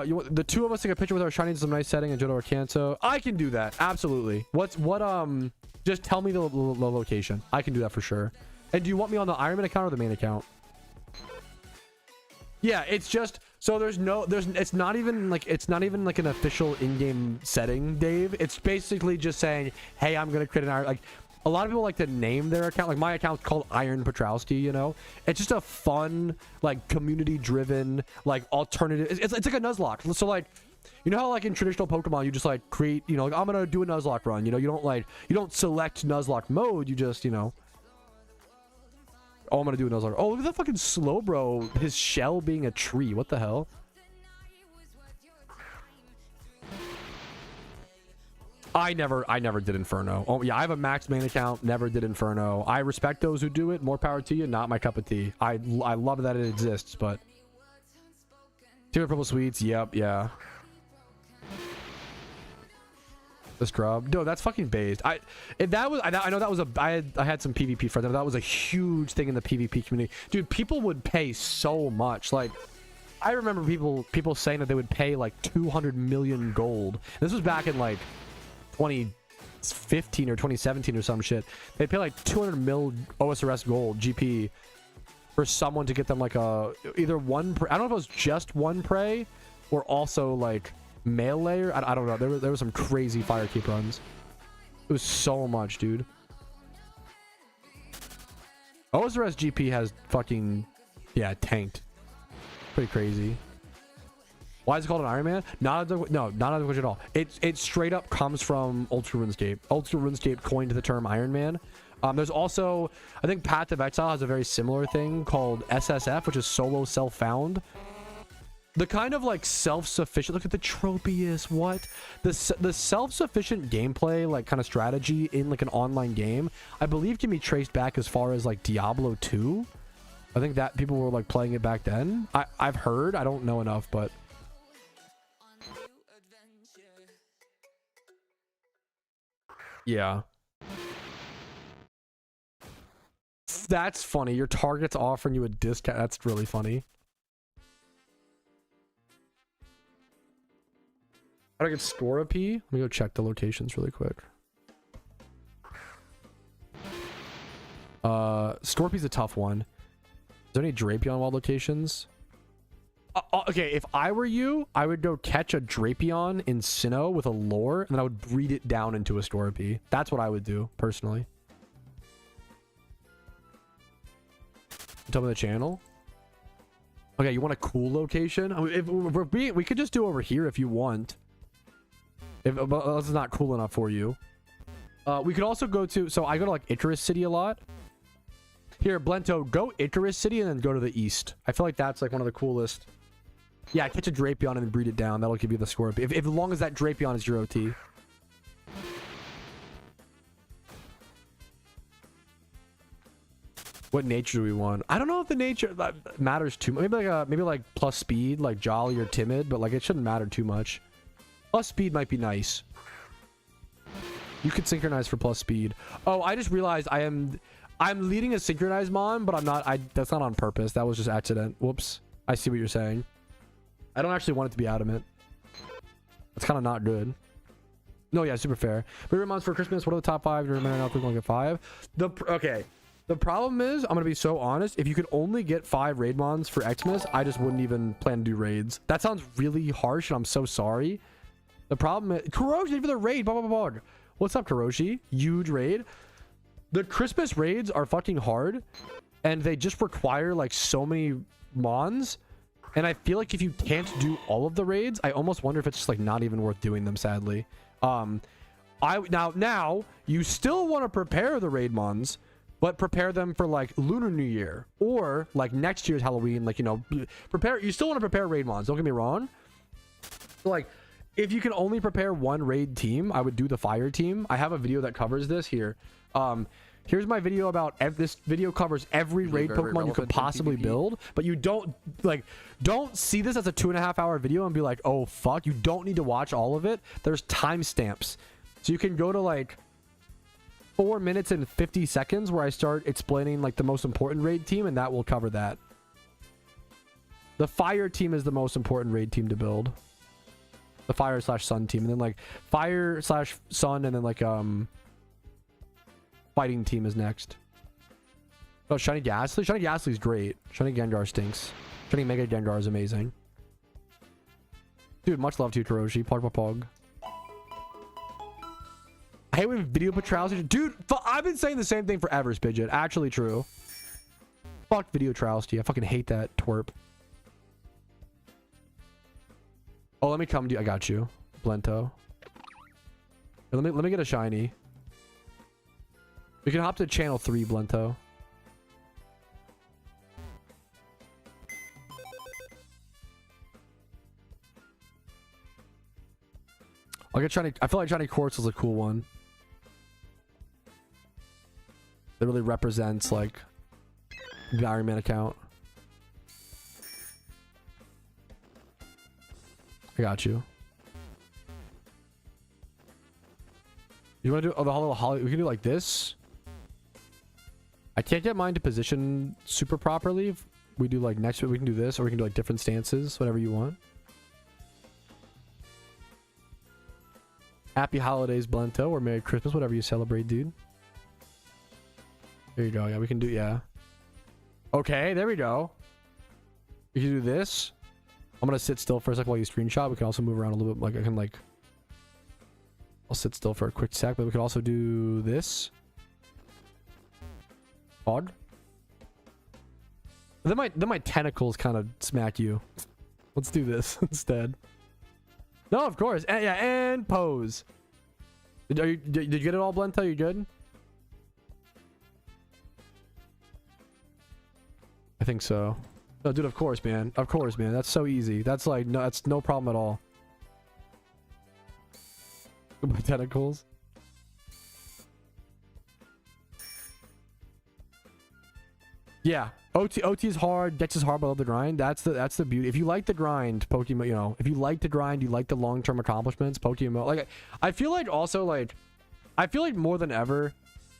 You want the two of us take a picture with our shiny in some nice setting in Johto or Kanto? I can do that, absolutely. Just tell me the location. I can do that for sure. And do you want me on the Ironman account or the main account? Yeah, it's just so it's not even like an official in-game setting, Dave. It's basically just saying, hey, I'm gonna create an Iron, like a lot of people like to name their account. Like my account's called Iron Patrouski, you know? It's just a fun, like community-driven, like alternative. It's like a Nuzlocke. So like, you know how like in traditional Pokemon, you just like create, you know, like I'm gonna do a Nuzlocke run. You know, you don't select Nuzlocke mode. You just, you know. Oh, I'm gonna do a Nuzlocke. Oh, look at that fucking Slowbro. His shell being a tree. What the hell? I never did Inferno. Oh yeah, I have a max main account. Never did Inferno. I respect those who do it. More power to you. Not my cup of tea. I love that it exists, but. Two purple sweets. Yep. Yeah. The scrub. No, that's fucking based. I know that was I had some PvP friends. That was a huge thing in the PvP community, dude. People would pay so much. Like, I remember people saying that they would pay like 200 million gold. This was back in like 2015 or 2017 or some shit. They'd pay like 200 mil OSRS gold GP for someone to get them like either one. I don't know if it was just one prey or also like melee. I don't know. There was some crazy Firekeep runs. It was so much, dude. OSRS GP has fucking tanked. Pretty crazy. Why is it called an Ironman? Not a question at all. It straight up comes from Old School RuneScape. Old School RuneScape coined the term Ironman. There's also, I think Path of Exile has a very similar thing called SSF, which is solo self-found. The kind of like self-sufficient, look at the Tropius, what? The self-sufficient gameplay, like kind of strategy in like an online game, I believe can be traced back as far as like Diablo 2. I think that people were like playing it back then. I've heard, I don't know enough, but. Yeah. That's funny. Your target's offering you a discount. That's really funny. How do I get Scorpy? Let me go check the locations really quick. Scorpy's a tough one. Is there any Drapion wild locations? Okay, if I were you, I would go catch a Drapion in Sinnoh with a lure, and then I would breed it down into a Scorpy. That's what I would do, personally. Tell me the channel. Okay, you want a cool location? I mean, if we're being, we could just do over here if you want. If this is not cool enough for you. We could also go to, so I go to like Icarus City a lot. Here, Blento, go Icarus City and then go to the east. I feel like that's like one of the coolest. Yeah, catch a Drapion and then breed it down. That'll give you the Scorpion. If as long as that Drapion is your OT. What nature do we want? I don't know if the nature matters too much. Maybe like plus speed, like jolly or timid, but like it shouldn't matter too much. Plus speed might be nice. You could synchronize for plus speed. Oh, I just realized I'm leading a synchronized mon, but I'm not. That's not on purpose. That was just accident. Whoops. I see what you're saying. I don't actually want it to be adamant. It's kind of not good. No, yeah, super fair. Favorite mons for Christmas. What are the top 5? You're now going at 5. Okay. The problem is, I'm gonna be so honest. If you could only get 5 raid mons for XMAS, I just wouldn't even plan to do raids. That sounds really harsh, and I'm so sorry. The problem is, Kuroshi for the raid. Blah, blah, blah, blah. What's up, Kuroshi? Huge raid. The Christmas raids are fucking hard, and they just require like so many mons. And I feel like if you can't do all of the raids, I almost wonder if it's just like not even worth doing them, sadly. Now you still want to prepare the raid mons, but prepare them for like Lunar New Year or like next year's Halloween. Like, you know, you still want to prepare raid mons, don't get me wrong. So like, if you can only prepare one raid team, I would do the fire team. I have a video that covers this here. Here's my video about this video covers every raid Pokemon you could possibly build, but you don't see this as a 2.5 hour video and be like, oh fuck, you don't need to watch all of it. There's timestamps, so you can go to like 4 minutes and 50 seconds where I start explaining like the most important raid team, and that will cover that. The fire team is the most important raid team to build. The fire/sun team, and then like fire/sun, and then like fighting team is next. Oh, Shiny Ghastly. Shiny Ghastly is great. Shiny Gengar stinks. Shiny Mega Gengar is amazing. Dude, much love to you, Kuroshi. Pog. I hate when video Patrouski. Dude, I've been saying the same thing forever, Spidget. Actually true. Fuck video Patrouski. I fucking hate that twerp. Oh, let me come to you. I got you, Blento. Let me get a shiny. We can hop to channel 3, Blento. I'll get shiny. I feel like shiny quartz is a cool one. It really represents like the Ironman account. I got you. You want to do the little holly? We can do like this. I can't get mine to position super properly. If we do like next week, we can do this, or we can do like different stances, whatever you want. Happy holidays, Blento, or Merry Christmas, whatever you celebrate, dude. There you go. Yeah, we can do, yeah. Okay, there we go. We can do this. I'm gonna sit still for a second while you screenshot. We can also move around a little bit. Like I can like, I'll sit still for a quick sec, but we can also do this. Odd. Then my tentacles kind of smack you. Let's do this instead. No, of course. And, yeah, and pose. Did you get it all, Blento? You good? I think so. No, dude, of course, man. Of course, man. That's so easy. That's like, no, that's no problem at all. My tentacles. Yeah. OT is hard. Dex is hard, but I love the grind. That's the beauty. If you like the grind, Pokemon, you know, if you like the grind, you like the long-term accomplishments, Pokemon. Like, I feel like also like, I feel like more than ever,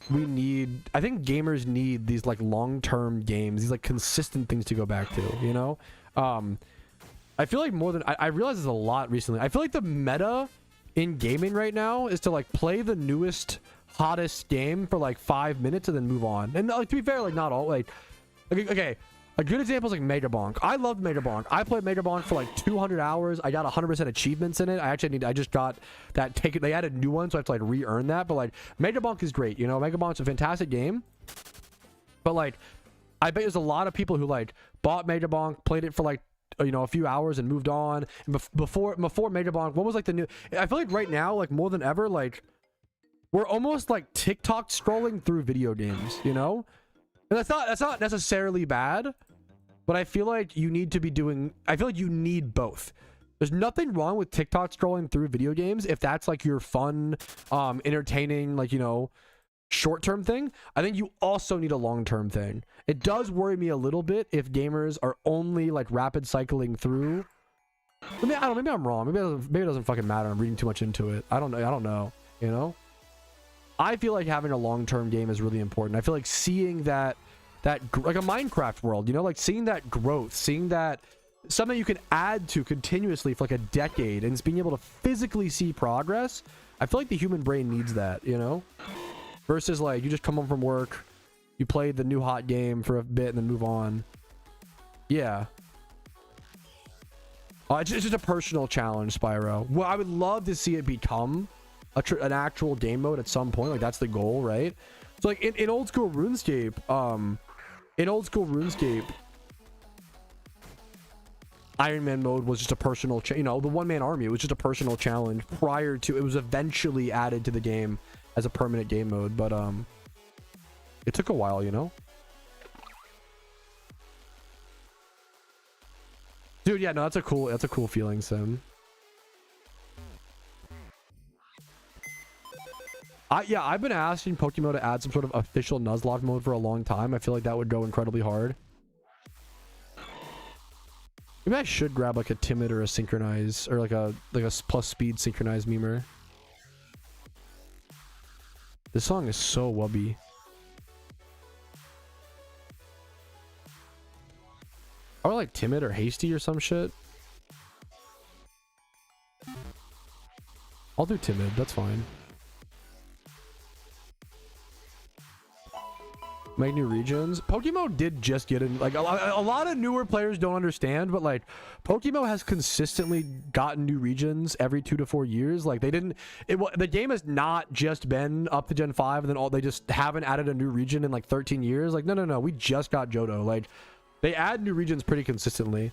I think gamers need these like long-term games, these like consistent things to go back to, you know? I feel like more than, I realize this a lot recently. I feel like the meta in gaming right now is to like play the newest, hottest game for like 5 minutes and then move on. And like, to be fair, like not all, like, okay, A good example is like Mega Bonk. I loved Mega Bonk. I played Mega Bonk for like 200 hours. I got 100% achievements in it. I just got that taken. They added new ones, so I have to like re-earn that. But like Mega Bonk is great. You know, Mega Bonk's a fantastic game. But like, I bet there's a lot of people who like bought Mega Bonk, played it for like, you know, a few hours and moved on. And before Mega Bonk, what was like the new? I feel like right now, like more than ever, like we're almost like TikTok scrolling through video games. You know. And that's not necessarily bad, but I feel like you need to be doing, I feel like you need both. There's nothing wrong with TikTok scrolling through video games if that's like your fun, entertaining, like, you know, short-term thing. I think you also need a long-term thing. It does worry me a little bit if gamers are only like rapid cycling through. I mean, I don't, maybe I'm wrong. Maybe it doesn't fucking matter. I'm reading too much into it. I don't know, you know? I feel like having a long-term game is really important. I feel like seeing that like a Minecraft world, you know, like seeing that growth, seeing that something you can add to continuously for like a decade, and it's being able to physically see progress. I feel like the human brain needs that, you know, versus like you just come home from work, you play the new hot game for a bit and then move on. Yeah. It's just a personal challenge, Spyro. Well, I would love to see it become an actual game mode at some point. Like that's the goal, right? So like in old school RuneScape, Ironman mode was just a personal, you know, the one-man army. It was just a personal challenge prior to it was eventually added to the game as a permanent game mode. But it took a while, you know. Dude, yeah, no, that's a cool feeling, Sim. I've been asking PokeMMO to add some sort of official Nuzlocke mode for a long time. I feel like that would go incredibly hard. Maybe I should grab like a timid or a synchronize or like a plus speed synchronized memer. This song is so wubby. Or like timid or hasty or some shit. I'll do timid. That's fine. Make new regions. PokeMMO did just get in, like a lot of newer players don't understand, but like PokeMMO has consistently gotten new regions every 2 to 4 years. Like the game has not just been up to Gen 5 and then they just haven't added a new region in like 13 years. Like no, we just got Johto. Like they add new regions pretty consistently.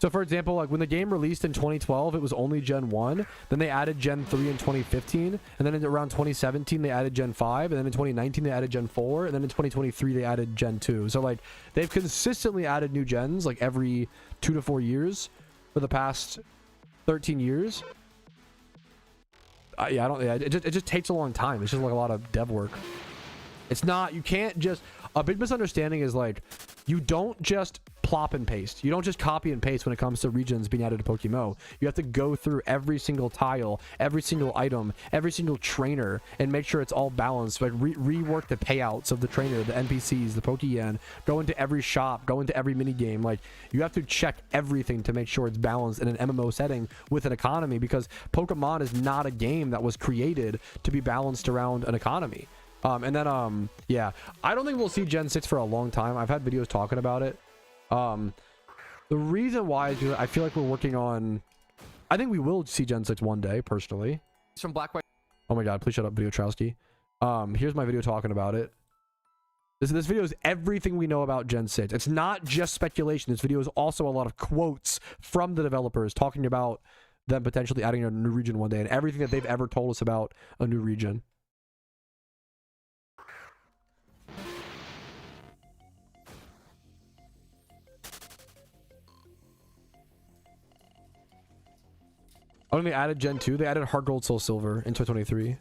So for example, like when the game released in 2012, it was only Gen 1. Then they added Gen 3 in 2015. And then around 2017, they added Gen 5. And then in 2019, they added Gen 4. And then in 2023, they added Gen 2. So like they've consistently added new gens like every 2 to 4 years for the past 13 years. It just takes a long time. It's just like a lot of dev work. It's not, you can't just, a big misunderstanding is like, you don't just plop and paste. You don't just copy and paste when it comes to regions being added to PokeMMO. You have to go through every single tile, every single item, every single trainer, and make sure it's all balanced. Like rework the payouts of the trainer, the NPCs, the Pokeyen, go into every shop, go into every mini game. Like you have to check everything to make sure it's balanced in an MMO setting with an economy, because Pokemon is not a game that was created to be balanced around an economy. Yeah, I don't think we'll see Gen 6 for a long time. I've had videos talking about it. The reason why is because I feel like we're working on, I think we will see Gen 6 one day, personally. It's from Black White. Oh my god, please shut up, Video Patrouski. Here's my video talking about it. This video is everything we know about Gen 6. It's not just speculation. This video is also a lot of quotes from the developers talking about them potentially adding a new region one day and everything that they've ever told us about a new region. Oh, and they added Gen 2. They added Heart Gold, Soul Silver in 2023.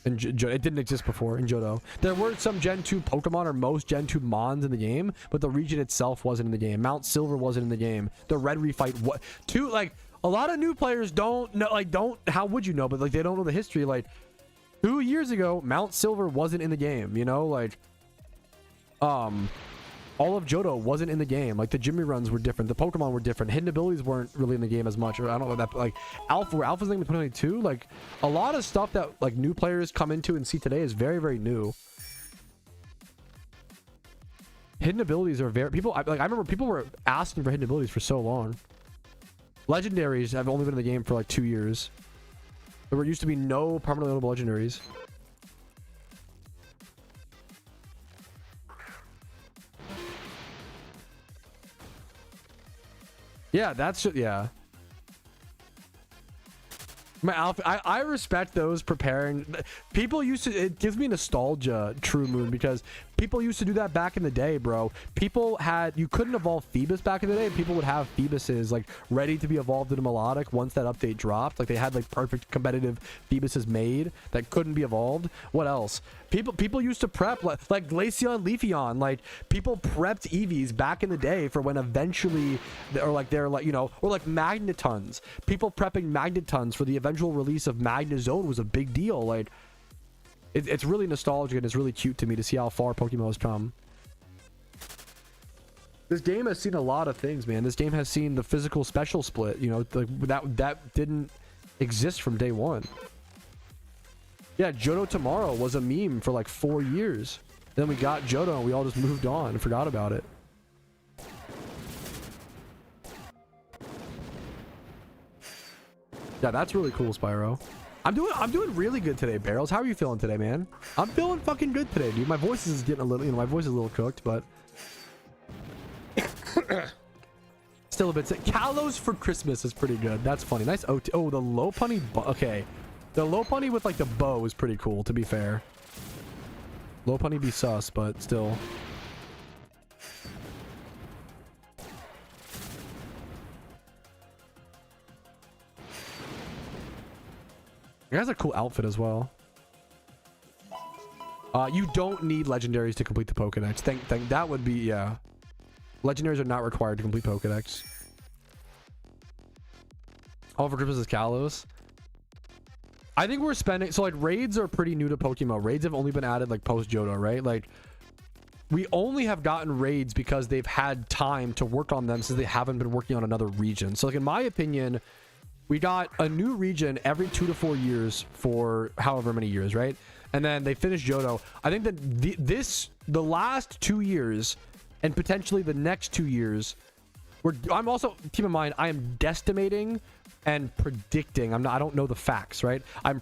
And it didn't exist before in Johto. There were some Gen 2 Pokemon or most Gen 2 Mons in the game, but the region itself wasn't in the game. Mount Silver wasn't in the game. The Red Refight, like, a lot of new players don't know, like, how would you know? But, like, they don't know the history. Like, 2 years ago, Mount Silver wasn't in the game, you know? Like, all of Johto wasn't in the game. Like the Jimmy runs were different. The Pokemon were different. Hidden abilities weren't really in the game as much. Or I don't know that, but like Alpha's name in 2022. Like a lot of stuff that like new players come into and see today is very, very new. Hidden abilities are very I remember people were asking for hidden abilities for so long. Legendaries have only been in the game for like 2 years. There used to be no permanently ownable legendaries. Yeah, that's yeah. My outfit, I respect those preparing. People used to, it gives me nostalgia, True Moon, because people used to do that back in the day, bro. People had, you couldn't evolve Phoebus back in the day, and people would have Phoebuses like ready to be evolved into Melodic once that update dropped. Like they had like perfect competitive Phoebuses made that couldn't be evolved. What else? People used to prep like Glaceon, Leafeon. Like people prepped Eevees back in the day for when eventually, or like they're like, you know, or like Magnetons. People prepping Magnetons for the eventual release of Magnezone was a big deal. Like it's really nostalgic and it's really cute to me to see how far Pokemon has come. This game has seen a lot of things, man. This game has seen the physical special split, you know, that didn't exist from day one. Yeah, Johto tomorrow was a meme for like 4 years. Then we got Johto and we all just moved on and forgot about it. Yeah, that's really cool, Spyro. I'm doing really good today, Barrels. How are you feeling today, man? I'm feeling fucking good today, dude. My voice is getting a little, you know, my voice is a little cooked, but still a bit sick. Kalos for Christmas is pretty good. That's funny. Nice. Oh, the Lopunny. Okay, the Lopunny with like the bow is pretty cool. To be fair, Lopunny be sus, but still. It has a cool outfit as well. You don't need legendaries to complete the Pokedex. Think that would be, yeah. Legendaries are not required to complete Pokedex. All for Christmas is Kalos. I think we're spending, so like raids are pretty new to Pokemon. Raids have only been added like post Johto, right? Like we only have gotten raids because they've had time to work on them since they haven't been working on another region. So like in my opinion, we got a new region every 2 to 4 years for however many years, right? And then they finished Johto. I think that the last 2 years and potentially the next 2 years, I'm also, keep in mind, I am guesstimating and predicting. I don't know the facts, right? I'm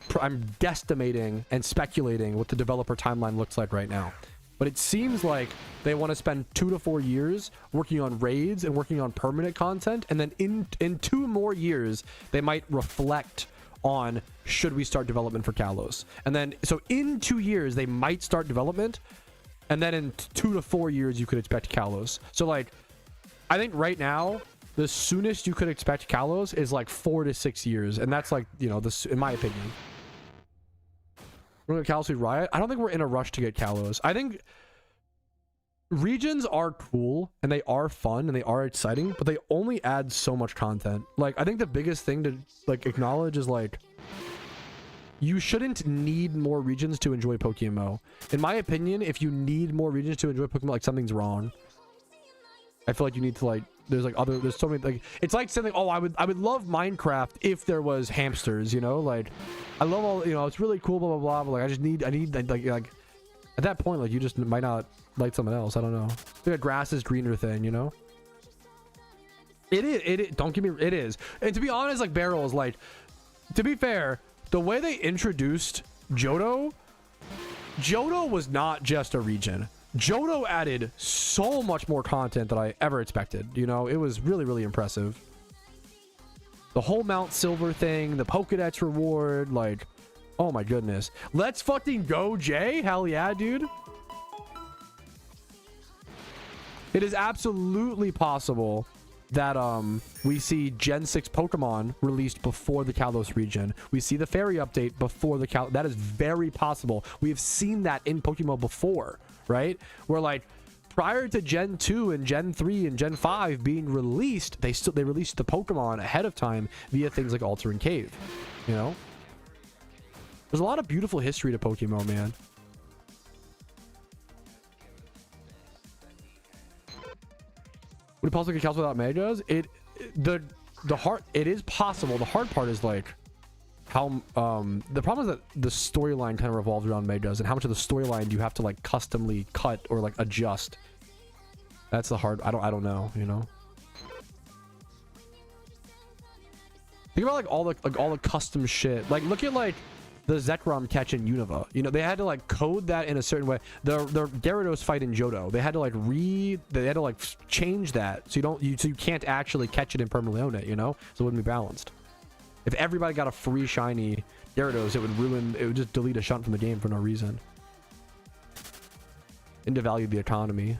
guesstimating and speculating what the developer timeline looks like right now. But it seems like they want to spend 2 to 4 years working on raids and working on permanent content. And then in 2 more years, they might reflect on should we start development for Kalos. And then, so in 2 years, they might start development. And then in 2 to 4 years, you could expect Kalos. So like, I think right now, the soonest you could expect Kalos is like 4 to 6 years. And that's like, you know, this, in my opinion. We're going to Kalos with Riot. I don't think we're in a rush to get Kalos. I think regions are cool and they are fun and they are exciting, but they only add so much content. Like, I think the biggest thing to like acknowledge is like, you shouldn't need more regions to enjoy PokeMMO. In my opinion, if you need more regions to enjoy Pokemon, like something's wrong. I feel like you need to like, there's so many, like, it's like something, oh, I would love Minecraft if there was hamsters, you know, like, I love all, you know, it's really cool, blah, blah, blah, but like, I need, like, at that point, like, you just might not like someone else, I don't know. Like a grass is greener thing, you know? It is, don't give me, it is. And to be honest, like, Barrels, like, to be fair, the way they introduced Johto was not just a region. Johto added so much more content than I ever expected. You know, it was really, really impressive. The whole Mount Silver thing, the Pokedex reward, like, oh my goodness. Let's fucking go, Jay. Hell yeah, dude. It is absolutely possible that we see Gen 6 Pokemon released before the Kalos region. We see the fairy update before the Kalos. That is very possible. We have seen that in Pokemon before, right? Where like prior to Gen 2 and Gen 3 and Gen 5 being released, they released the Pokemon ahead of time via things like Altar and Cave, you know? There's a lot of beautiful history to Pokemon, man. Would it possibly get Kalos without Megas? It is possible. The hard part is like how the problem is that the storyline kind of revolves around Megas and how much of the storyline do you have to like customly cut or like adjust That's the hard. I don't know, you know. Think about like all the custom shit. Like look at like the Zekrom catch in Unova. You know, they had to like code that in a certain way. The Gyarados fight in Johto, they had to like change that so you can't actually catch it and permanently own it, you know? So it wouldn't be balanced. If everybody got a free shiny Gyarados, it would just delete a shunt from the game for no reason. And devalue the economy.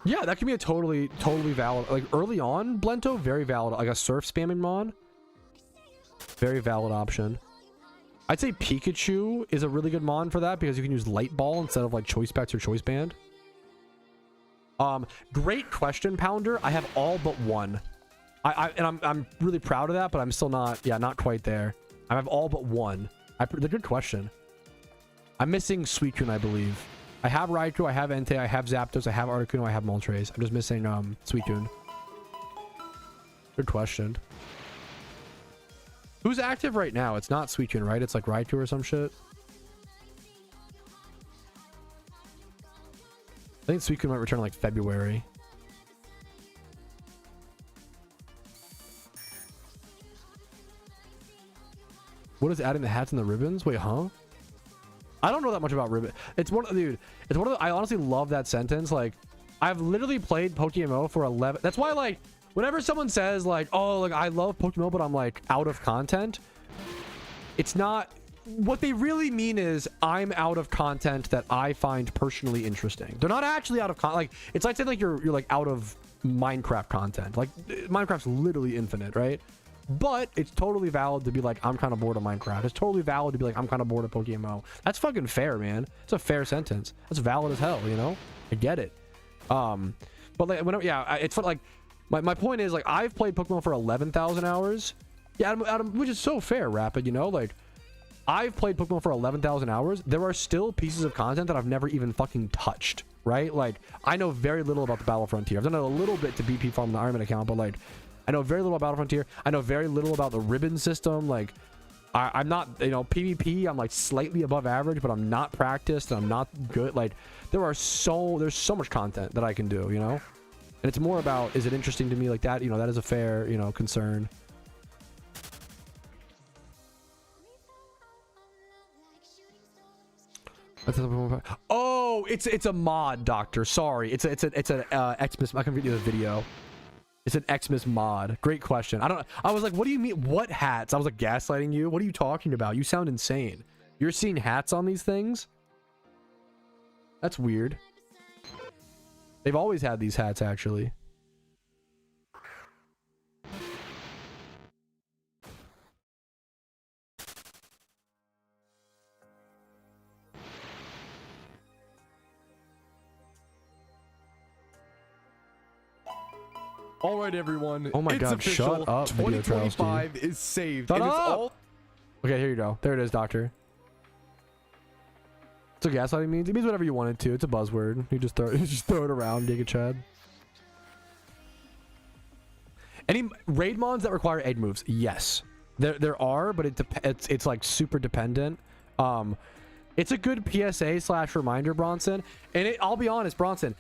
Yeah, that can be a totally valid, like early on Blento, very valid, like a surf spamming mon, very valid option. I'd say Pikachu is a really good mon for that because you can use Light Ball instead of like Choice Specs or Choice Band. Great question, Pounder. I have all but one. I'm really proud of that, but I'm still not quite there. I have all but one. The good question. I'm missing Suicune, I believe. I have Raikou, I have Entei, I have Zapdos, I have Articuno, I have Moltres. I'm just missing Suicune. Good question. Who's active right now? It's not Suicune, right? It's like Raikou or some shit. I think Suicune might return like February. What is adding the hats and the ribbons? Wait, huh? I don't know that much about ribbon. It's one of the, I honestly love that sentence. Like, I've literally played PokeMMO for 11. That's why, like, whenever someone says like, oh, like I love PokeMMO, but I'm like out of content. It's not, what they really mean is I'm out of content that I find personally interesting. They're not actually out of content. Like, it's like saying like you're like out of Minecraft content. Like Minecraft's literally infinite, right? But it's totally valid to be like, I'm kind of bored of Minecraft. It's totally valid to be like, I'm kind of bored of PokeMMO. That's fucking fair, man. It's a fair sentence. That's valid as hell, you know? I get it. But like, whenever, yeah, it's like, my point is like, I've played Pokemon for 11,000 hours. Yeah, Adam, which is so fair, Rapid, you know? Like, I've played Pokemon for 11,000 hours. There are still pieces of content that I've never even fucking touched, right? Like, I know very little about the Battle Frontier. I've done a little bit to BP farm the Ironman account, but like, I know very little about Battle Frontier. I know very little about the ribbon system. Like, I'm not, you know, PvP, I'm like slightly above average, but I'm not practiced and I'm not good. Like, there's so much content that I can do, you know? And it's more about, is it interesting to me like that? You know, that is a fair, you know, concern. Oh, it's a mod, Doctor. Sorry. It's an XMAS. I can give you the video. It's an XMAS mod. Great question. I was like, what do you mean? What hats? I was like, gaslighting you? What are you talking about? You sound insane. You're seeing hats on these things? That's weird. They've always had these hats, actually. All right, everyone. Oh my it's God, official. shut up, 2025 is saved. Shut and up. It's all Okay, here you go. There it is, Doctor. So gaslighting means, it means whatever you want it to. It's a buzzword. You just throw it around, Giga Chad. Any raid mons that require egg moves? Yes, there are, but it's like super dependent. It's a good PSA/reminder, Bronson. And I'll be honest, Bronson,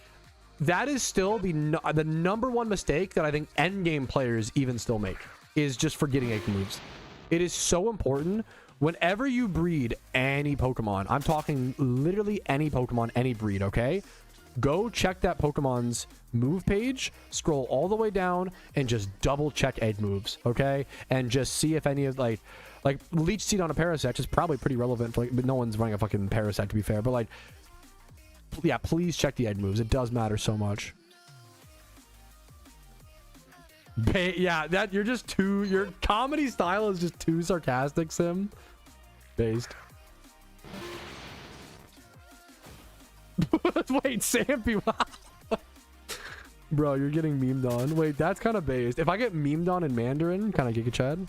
that is still the number one mistake that I think endgame players even still make, is just forgetting egg moves. It is so important. Whenever you breed any Pokemon, I'm talking literally any Pokemon, any breed, okay? Go check that Pokemon's move page, scroll all the way down, and just double check egg moves, okay? And just see if any of like Leech Seed on a Parasect is probably pretty relevant for, like, but no one's running a fucking Parasect, to be fair, but like, yeah, please check the egg moves. It does matter so much. Yeah, that you're just too, your comedy style is just too sarcastic, Sim. Based. Wait, Sampy. Bro, you're getting memed on. Wait, that's kind of based. If I get memed on in Mandarin, kind of Giga Chad.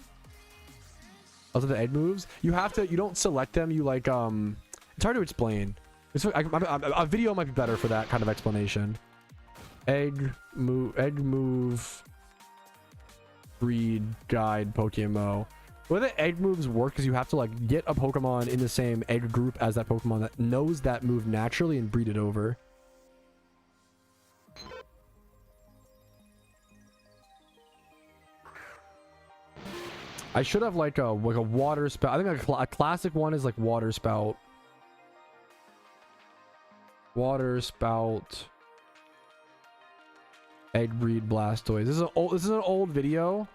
Also the egg moves, you don't select them. You like, it's hard to explain. A video might be better for that kind of explanation. Egg move breed guide PokeMMO. way the egg moves work is you have to like get a Pokemon in the same egg group as that Pokemon that knows that move naturally and breed it over. I should have like a water spout. I think a classic one is like water spout. Water spout. Egg breed Blastoise. This is an old video.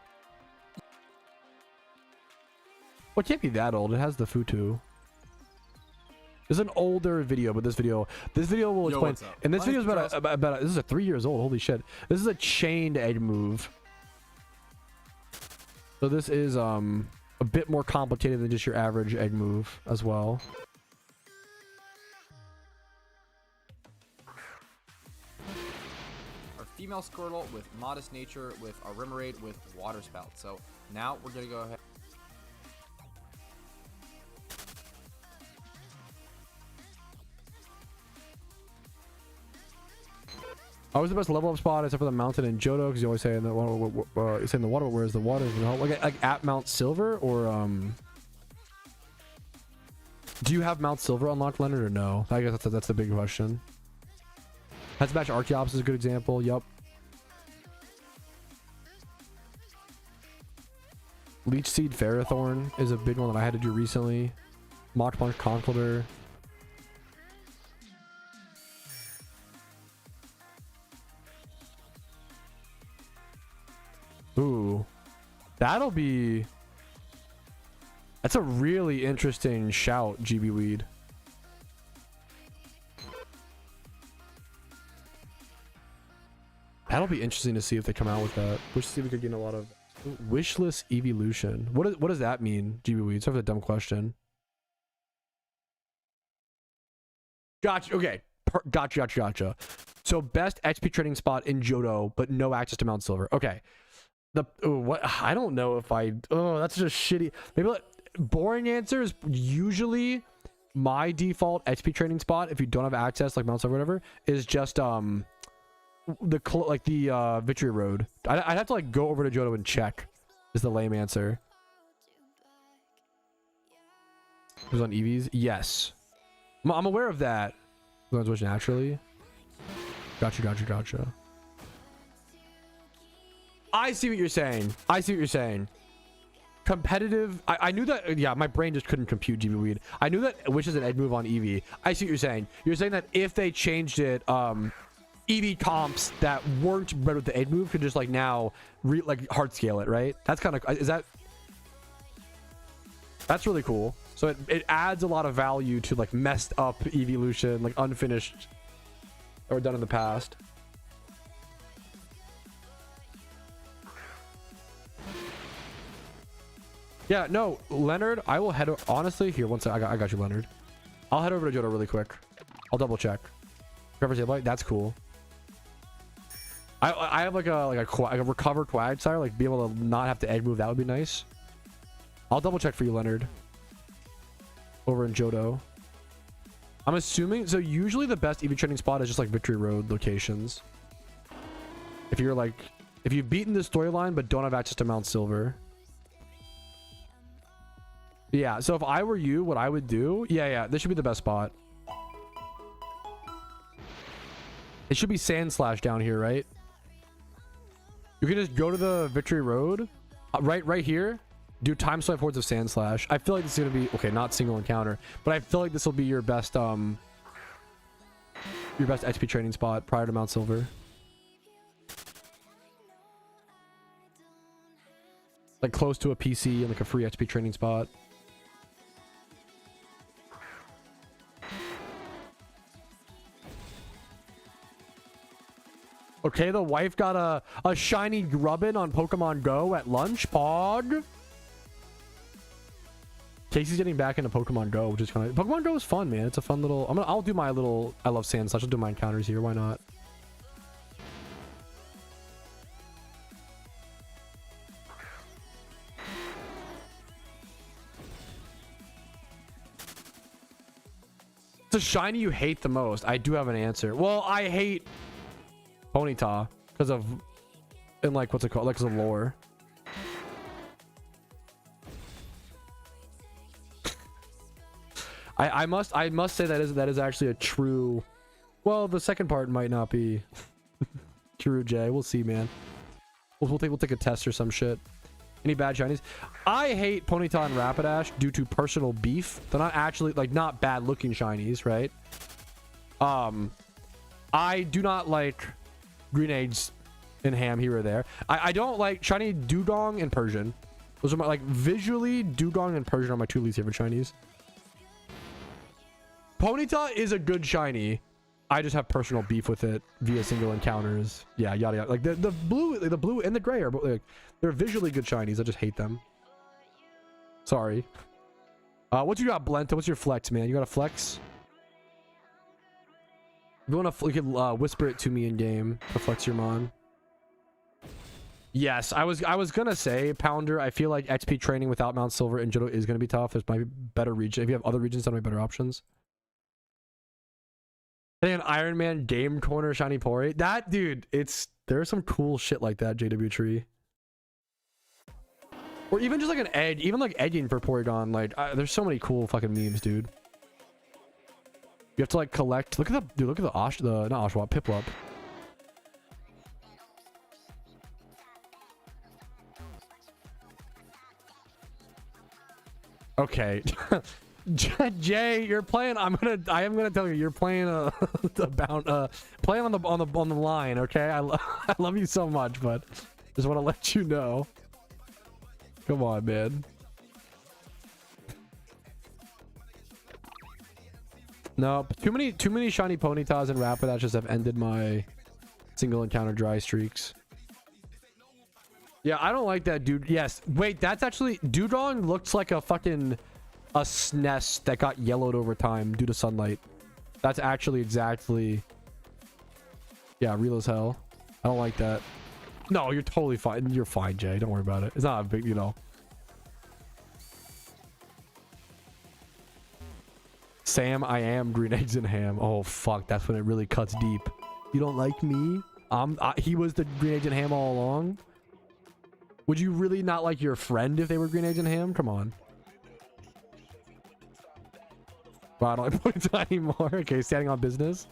Well, it can't be that old. It has the Futu. This is an older video, but this video will explain. And this video is about this is a 3 years old. Holy shit! This is a chained egg move. So this is a bit more complicated than just your average egg move as well. Our female Squirtle with modest nature with our Remoraid with water spout. So now we're gonna go ahead. I was the best level up spot except for the mountain in Johto because you always say in the water, you say in the water. Where's the water? Like at Mount Silver or do you have Mount Silver unlocked, Leonard, or no? I guess that's the big question. Heads match Archeops is a good example. Yup. Leech Seed Ferrothorn is a big one that I had to do recently. Mach Punch Conkeldurr. Ooh, that's a really interesting shout, GB Weed. That'll be interesting to see if they come out with that. We'll see if we could get a lot of wishless evolution. What does that mean, GB Weed? Sorry for the dumb question. Gotcha. Okay. Gotcha. So best XP trading spot in Johto, but no access to Mount Silver. Okay. What I don't know if that's just shitty. Maybe boring answer is usually my default XP trading spot if you don't have access like Mount Silver or whatever is just the Victory Road. I'd have to like go over to Johto and check is the lame answer. Who's on EVs? Yes, I'm aware of that. Learns which naturally. Gotcha. I see what you're saying. Competitive. I knew that. Yeah, my brain just couldn't compute GB Weed. I knew that which is an egg move on Eevee. I see what you're saying. You're saying that if they changed it, Eevee comps that weren't bred with the egg move could just like now hard scale it, right? That's kind of that's really cool. So it adds a lot of value to like messed up evolution, like unfinished or done in the past. Yeah, no, Leonard, I will head honestly here. One second, I got you, Leonard. I'll head over to Johto really quick. I'll double check. That's cool. I have like a recovered Quagsire, like be able to not have to egg move. That would be nice. I'll double check for you, Leonard. Over in Johto. I'm assuming so. Usually the best EV training spot is just like Victory Road locations. If you've beaten the storyline but don't have access to Mount Silver. Yeah, so if I were you, what I would do, yeah, this should be the best spot. It should be Sand Slash down here, right? You can just go to the Victory Road, right here. Do time swipe hordes of Sand Slash. I feel like this is gonna be okay, not single encounter, but I feel like this will be your best XP training spot prior to Mount Silver. Like close to a PC and like a free XP training spot. Okay, the wife got a shiny Grubbin on Pokemon Go at lunch. Pog. Casey's getting back into Pokemon Go, which is kind of Pokemon Go is fun, man. It's a fun little. I'll do my little. I love Sand Slash. I'll do my encounters here. Why not? It's a shiny you hate the most. I do have an answer. Well, I hate Ponyta because of, and like what's it called? Like because of lore. I must say that is actually a true. Well, the second part might not be true, Jay. We'll see, man. We'll take a test or some shit. Any bad shinies? I hate Ponyta and Rapidash due to personal beef. They're not actually like not bad looking shinies, right? I do not like Grenades and Ham here or there. I don't like shiny Dewgong and Persian. Those are my like visually Dewgong and Persian are my two least favorite shinies. Ponyta is a good shiny. I just have personal beef with it via single encounters. Yeah, yada yada. Like the blue and the gray are like they're visually good shinies. I just hate them. Sorry. What you got, Blenta? What's your flex, man? You got a flex? If you want to, you can whisper it to me in game to flex your mon. Yes, I was gonna say, Pounder. I feel like XP training without Mount Silver and Johto is gonna be tough. There's might be better region. If you have other regions, that might be better options. I think an Ironman game corner shiny Pori. That dude, there's some cool shit like that. JW Tree, or even just like an edge, even like edging for Porygon. Like there's so many cool fucking memes, dude. You have to like collect. Look at the not Oshawott, Piplup. Okay. Jay, you're playing. I am gonna tell you, you're playing playing on the line. Okay, I love you so much, but just want to let you know. Come on, man. No, too many shiny Ponytas and Rapidashes have ended my single encounter dry streaks. Yeah, I don't like that, dude. Yes, wait, that's actually Dewgong looks like a fucking nest that got yellowed over time due to sunlight. That's actually exactly, yeah, real as hell. I don't like that. No, you're totally fine. You're fine, Jay. Don't worry about it. It's not a big, you know. Sam, I am green eggs and ham. Oh fuck, that's when it really cuts deep. You don't like me? He was the green eggs and ham all along. Would you really not like your friend if they were green eggs and ham? Come on. Well, I don't like Ponyta anymore. Okay, standing on business.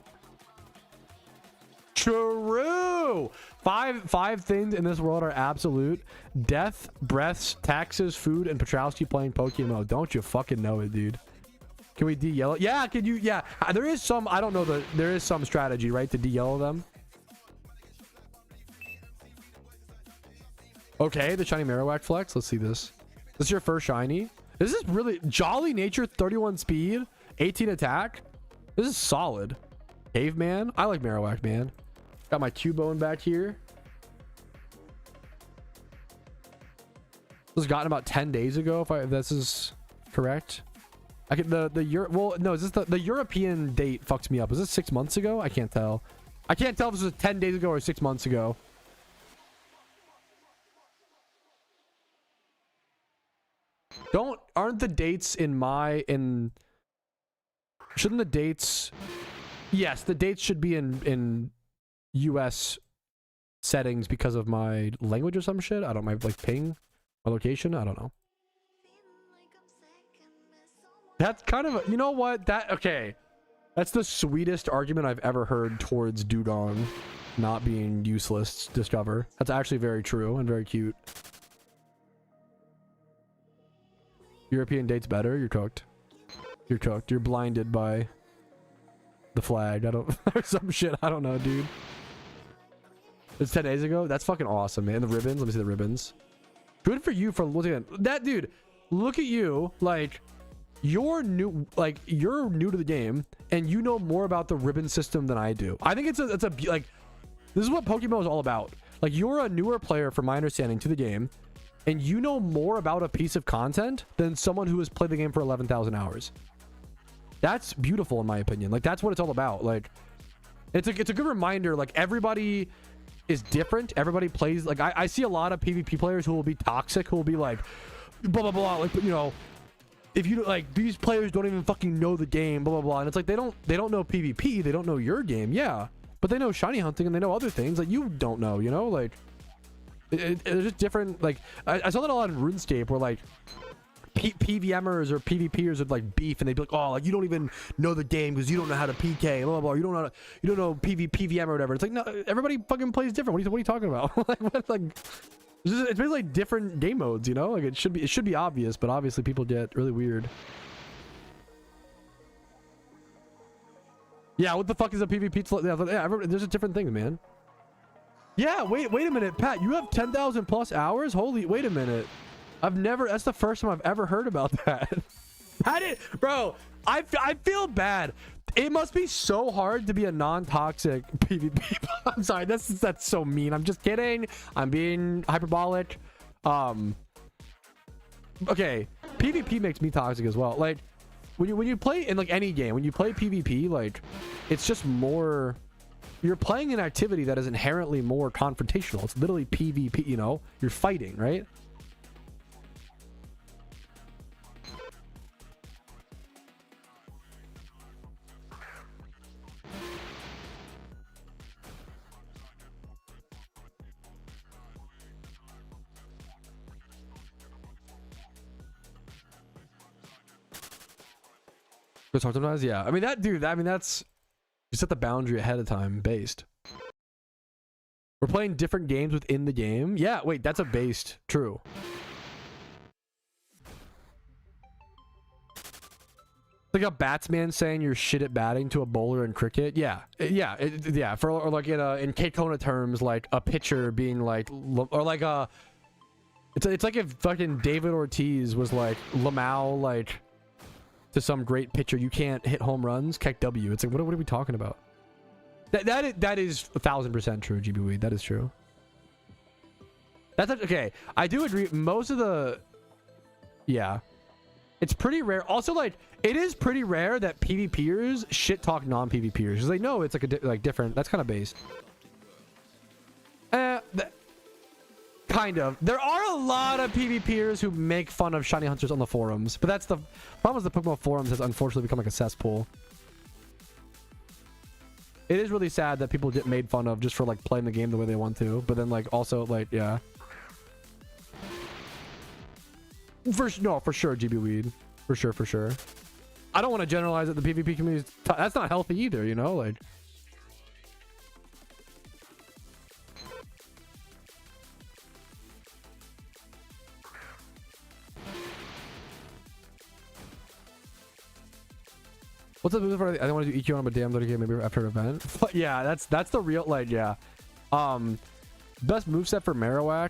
True. Five things in this world are absolute: death, breaths, taxes, food, and Patrouski playing Pokemon. Don't you fucking know it, dude? Can we de-yellow? Yeah, can you? Yeah, there is some. I don't know there is some strategy, right, to de-yellow them. Okay, the shiny Marowak flex. Let's see this. This is your first shiny. This is really Jolly Nature, 31 speed, 18 attack. This is solid. Caveman. I like Marowak, man. Got my Cubone back here. This was gotten about 10 days ago, if this is correct. I could well, no, is this the European date fucks me up. Is this 6 months ago? I can't tell. I can't tell if this was 10 days ago or 6 months ago. Aren't the dates shouldn't the dates? Yes, the dates should be in US settings because of my language or some shit. I don't know, like ping, my location. I don't know. That's kind of you know what? Okay. That's the sweetest argument I've ever heard towards Dewgong not being useless to discover. That's actually very true and very cute. European date's better. You're cooked. You're cooked. You're blinded by the flag. Or some shit. I don't know, dude. It's 10 days ago. That's fucking awesome, man. The ribbons. Let me see the ribbons. Good for you for looking at that, dude. Look at you. Like, you're new to the game, and you know more about the ribbon system than I do. I think it's a like, this is what Pokemon is all about. Like, you're a newer player, from my understanding, to the game, and you know more about a piece of content than someone who has played the game for 11,000 hours. That's beautiful, in my opinion. Like, that's what it's all about. Like, it's a good reminder. Like, everybody is different. Everybody plays. Like, I see a lot of PvP players who will be toxic, who will be like, blah blah blah. Like, you know, if you like, these players don't even fucking know the game, blah blah blah. And it's like they don't know PvP. They don't know your game. Yeah, but they know shiny hunting and they know other things that you don't know. You know, like. It's just different. Like I saw that a lot in RuneScape, where like PVMers or PvPers would like beef, and they'd be like, oh, like you don't even know the game because you don't know how to PK, blah blah blah. You don't know PVM or whatever. It's like, no, everybody fucking plays different. What are you talking about? It's basically like different game modes, you know? Like it should be obvious, but obviously people get really weird. Yeah, what the fuck is a PvP? Yeah, there's a different thing, man. Yeah, wait a minute, Pat. You have 10,000 plus hours? Holy, wait a minute. That's the first time I've ever heard about that. Bro, I feel bad. It must be so hard to be a non-toxic PvP. I'm sorry, that's so mean. I'm just kidding. I'm being hyperbolic. Okay, PvP makes me toxic as well. Like, when you play in like any game, when you play PvP, like it's just more, you're playing an activity that is inherently more confrontational. It's literally PvP, you know, you're fighting, right? Sometimes, yeah. I mean, that's you set the boundary ahead of time based. We're playing different games within the game. Yeah, wait, that's a based. True. Like a batsman saying you're shit at batting to a bowler in cricket. Yeah, yeah. Or like in K-Kona terms, like a pitcher being like, or like a. It's like if fucking David Ortiz was like Lamau, like. To some great pitcher, you can't hit home runs. Keck W. It's like, what are we talking about? That is 1000% true, GB Weed. That is true. That's okay. I do agree. Most of the, yeah, it's pretty rare. Also, like, it is pretty rare that PvPers shit talk non-PvPers because they know it's like a different. That's kind of base. Kind of. There are a lot of PvPers who make fun of shiny hunters on the forums, but that's the problem. Is the Pokemon forums has unfortunately become like a cesspool. It is really sad that people get made fun of just for like playing the game the way they want to, but then like also like, yeah. For sure, GB Weed. For sure. I don't want to generalize that the PvP community that's not healthy either, you know, like. What's up for I don't want to do EQ on a damn little game maybe after an event. But yeah, that's the real like, yeah. Best moveset for Marowak.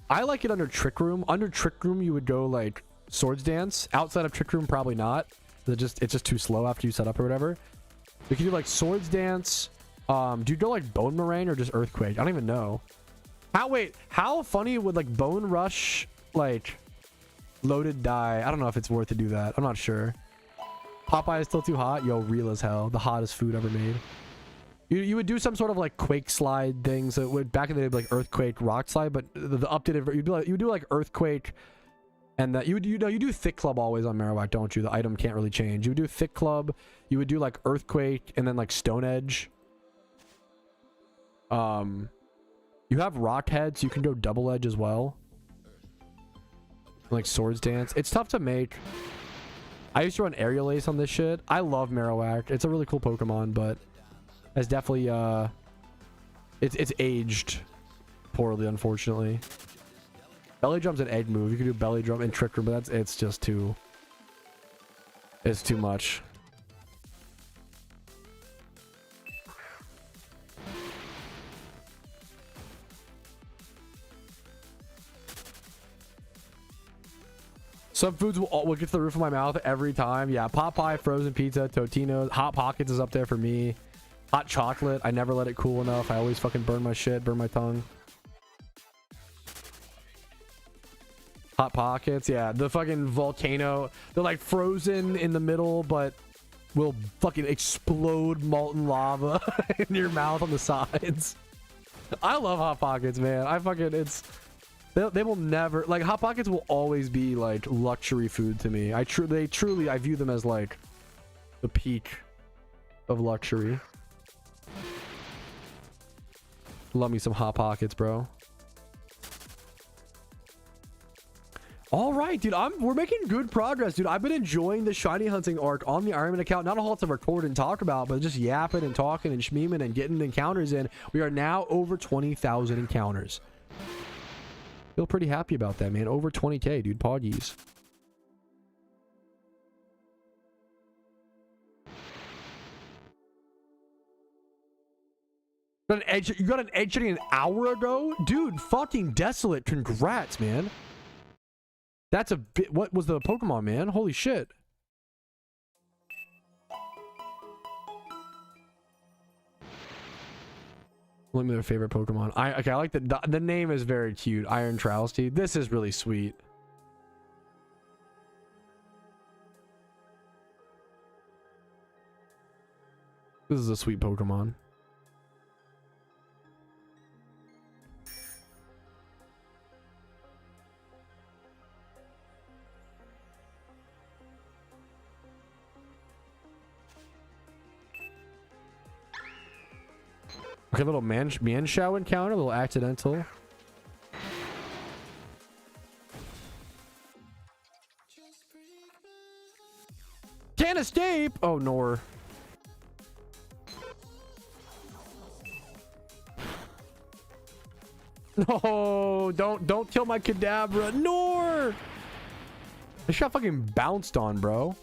I like it under Trick Room. Under Trick Room you would go like Swords Dance. Outside of Trick Room probably not. It's just too slow after you set up or whatever. You can do like Swords Dance. Do you go like Bone Moraine or just Earthquake? I don't even know. How funny would like Bone Rush like loaded die? I don't know if it's worth to do that. I'm not sure. Popeye is still too hot. Yo, real as hell. The hottest food ever made. You would do some sort of like Quake slide things. So it would back in the day like Earthquake Rock Slide, but the updated you would do like Earthquake, and that you do Thick Club always on Marowak, don't you? The item can't really change. You would do Thick Club. You would do like Earthquake and then like Stone Edge. You have Rock Head, so you can go Double Edge as well. Like Swords Dance. It's tough to make. I used to run Aerial Ace on this shit. I love Marowak. It's a really cool Pokemon, but it's definitely it's aged poorly, unfortunately. Belly Drum's an egg move. You can do Belly Drum and Trick Room, but it's too much. Some foods will get to the roof of my mouth every time. Yeah, Popeye, frozen pizza, Totino's, Hot Pockets is up there for me. Hot chocolate, I never let it cool enough. I always fucking burn my shit, burn my tongue. Hot Pockets, yeah. The fucking volcano, they're like frozen in the middle, but will fucking explode molten lava in your mouth on the sides. I love Hot Pockets, man. They will never, like, Hot Pockets will always be like luxury food to me. I view them as like the peak of luxury. Love me some Hot Pockets, bro. All right, dude. We're making good progress, dude. I've been enjoying the shiny hunting arc on the Ironman account. Not a whole lot to record and talk about, but just yapping and talking and schmeeming and getting encounters in. We are now over 20,000 encounters. Feel pretty happy about that, man. Over 20K, dude. Poggies. You got an edge an hour ago? Dude, fucking desolate. Congrats, man. That's a bit. What was the Pokemon, man? Holy shit. Let me their favorite Pokemon. Okay, I like the name is very cute. Iron Trowsty. This is really sweet. This is a sweet Pokemon. Okay, a little Manshao encounter, a little accidental. Can't escape! Oh, Nor. No, don't kill my Kadabra. Nor! This got fucking bounced on, bro.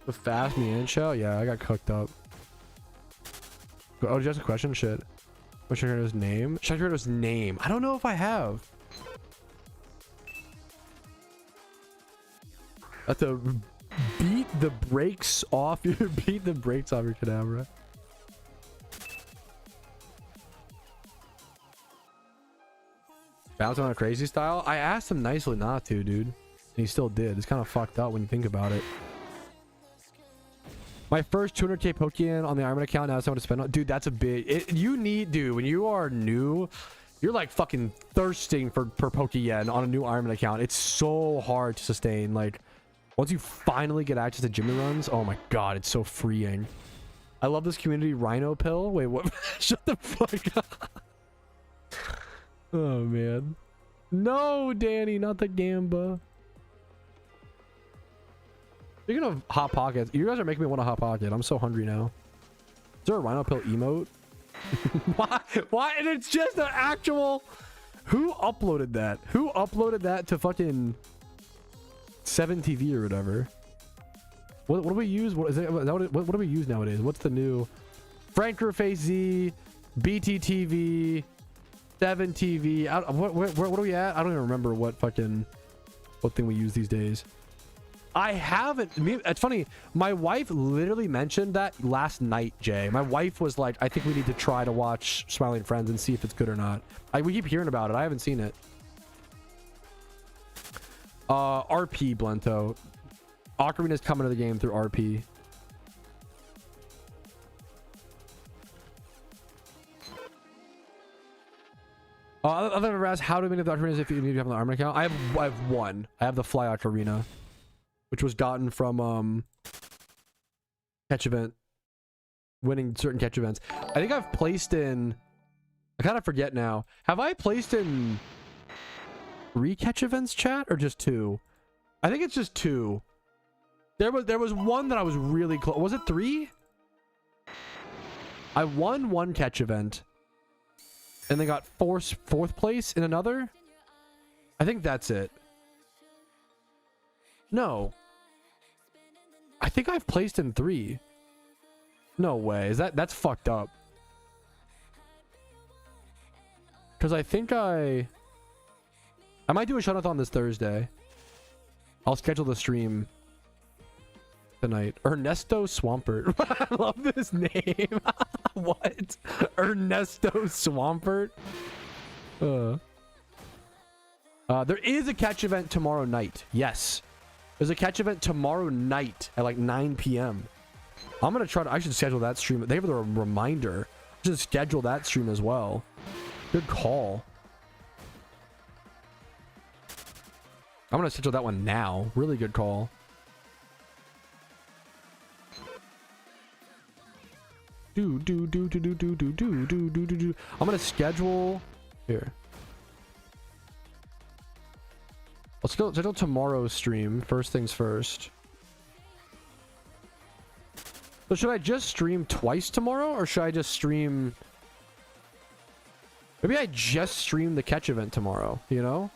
The fast Mienshao? Yeah, I got cooked up. Oh, did you ask a question? Shit. What's Shino's name? Shino's name. I don't know if I have. I have to beat the brakes off your beat the brakes off your Kadabra. Bounce on a crazy style? I asked him nicely not to, dude. And he still did. It's kind of fucked up when you think about it. My first 200k Pokeyen on the Ironman account. Now it's time to spend on. Dude, that's a big. You need, dude, when you are new, you're like fucking thirsting for Pokeyen on a new Ironman account. It's so hard to sustain. Like, once you finally get access to Jimmy runs, oh my god, it's so freeing. I love this community Rhino pill. Wait, what? Shut the fuck up. Oh man. No, Danny, not the Gamba. Speaking of Hot Pockets, you guys are making me want a Hot Pocket. I'm so hungry now. Is there a Rhino Pill emote? Why? And it's just an actual... Who uploaded that? Who uploaded that to fucking 7TV or whatever? What do we use? What do we use nowadays? What's the new... Frankerface Z, BTTV, 7TV. What are we at? I don't even remember what thing we use these days. I haven't. It's funny. My wife literally mentioned that last night, Jay. My wife was like, I think we need to try to watch Smiling Friends and see if it's good or not. We keep hearing about it. I haven't seen it. RP, Blento. Ocarina's coming to the game through RP. Other than Raz, how do many of the Ocarinas if you need to have an Ironman account? I have one. I have the Fly Ocarina, which was gotten from catch event, winning certain catch events. I think I've placed in, I kind of forget now. Have I placed in 3 catch events, chat, or just 2? I think it's just 2. There was one that I was really close. Was it 3? I won 1 catch event and then got 4th place in another. I think that's it. No. I think I've placed in 3. No way. That's fucked up. Because I think I might do a shunt-a-thon this Thursday. I'll schedule the stream tonight. Ernesto Swampert. I love this name. What? Ernesto Swampert? There is a catch event tomorrow night. Yes. There's a catch event tomorrow night at like 9 p.m. I'm gonna try to. I should schedule that stream. They have a reminder. I should schedule that stream as well. Good call. I'm gonna schedule that one now. Really good call. I'm gonna schedule here. Let's go schedule tomorrow's stream. First things first. So should I just stream twice tomorrow, or should I just stream? Maybe I just stream the catch event tomorrow. You know?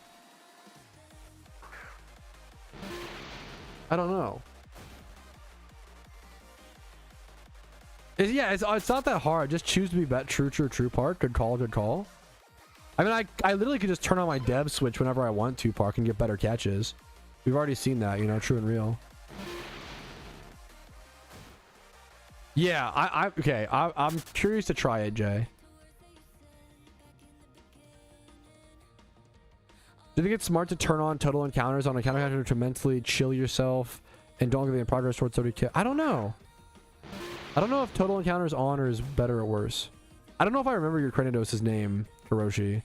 I don't know. Yeah, it's not that hard. Just choose to be bet true part. Good call, good call. I mean, I literally could just turn on my dev switch whenever I want to park and get better catches. We've already seen that, you know, true and real. Yeah, I'm curious to try it, Jay. Do you think it's smart to turn on total encounters on encounter counter to mentally chill yourself and don't get in progress towards 30k? I don't know. I don't know if total encounters on or is better or worse. I don't know if I remember your Kratos' name, Hiroshi.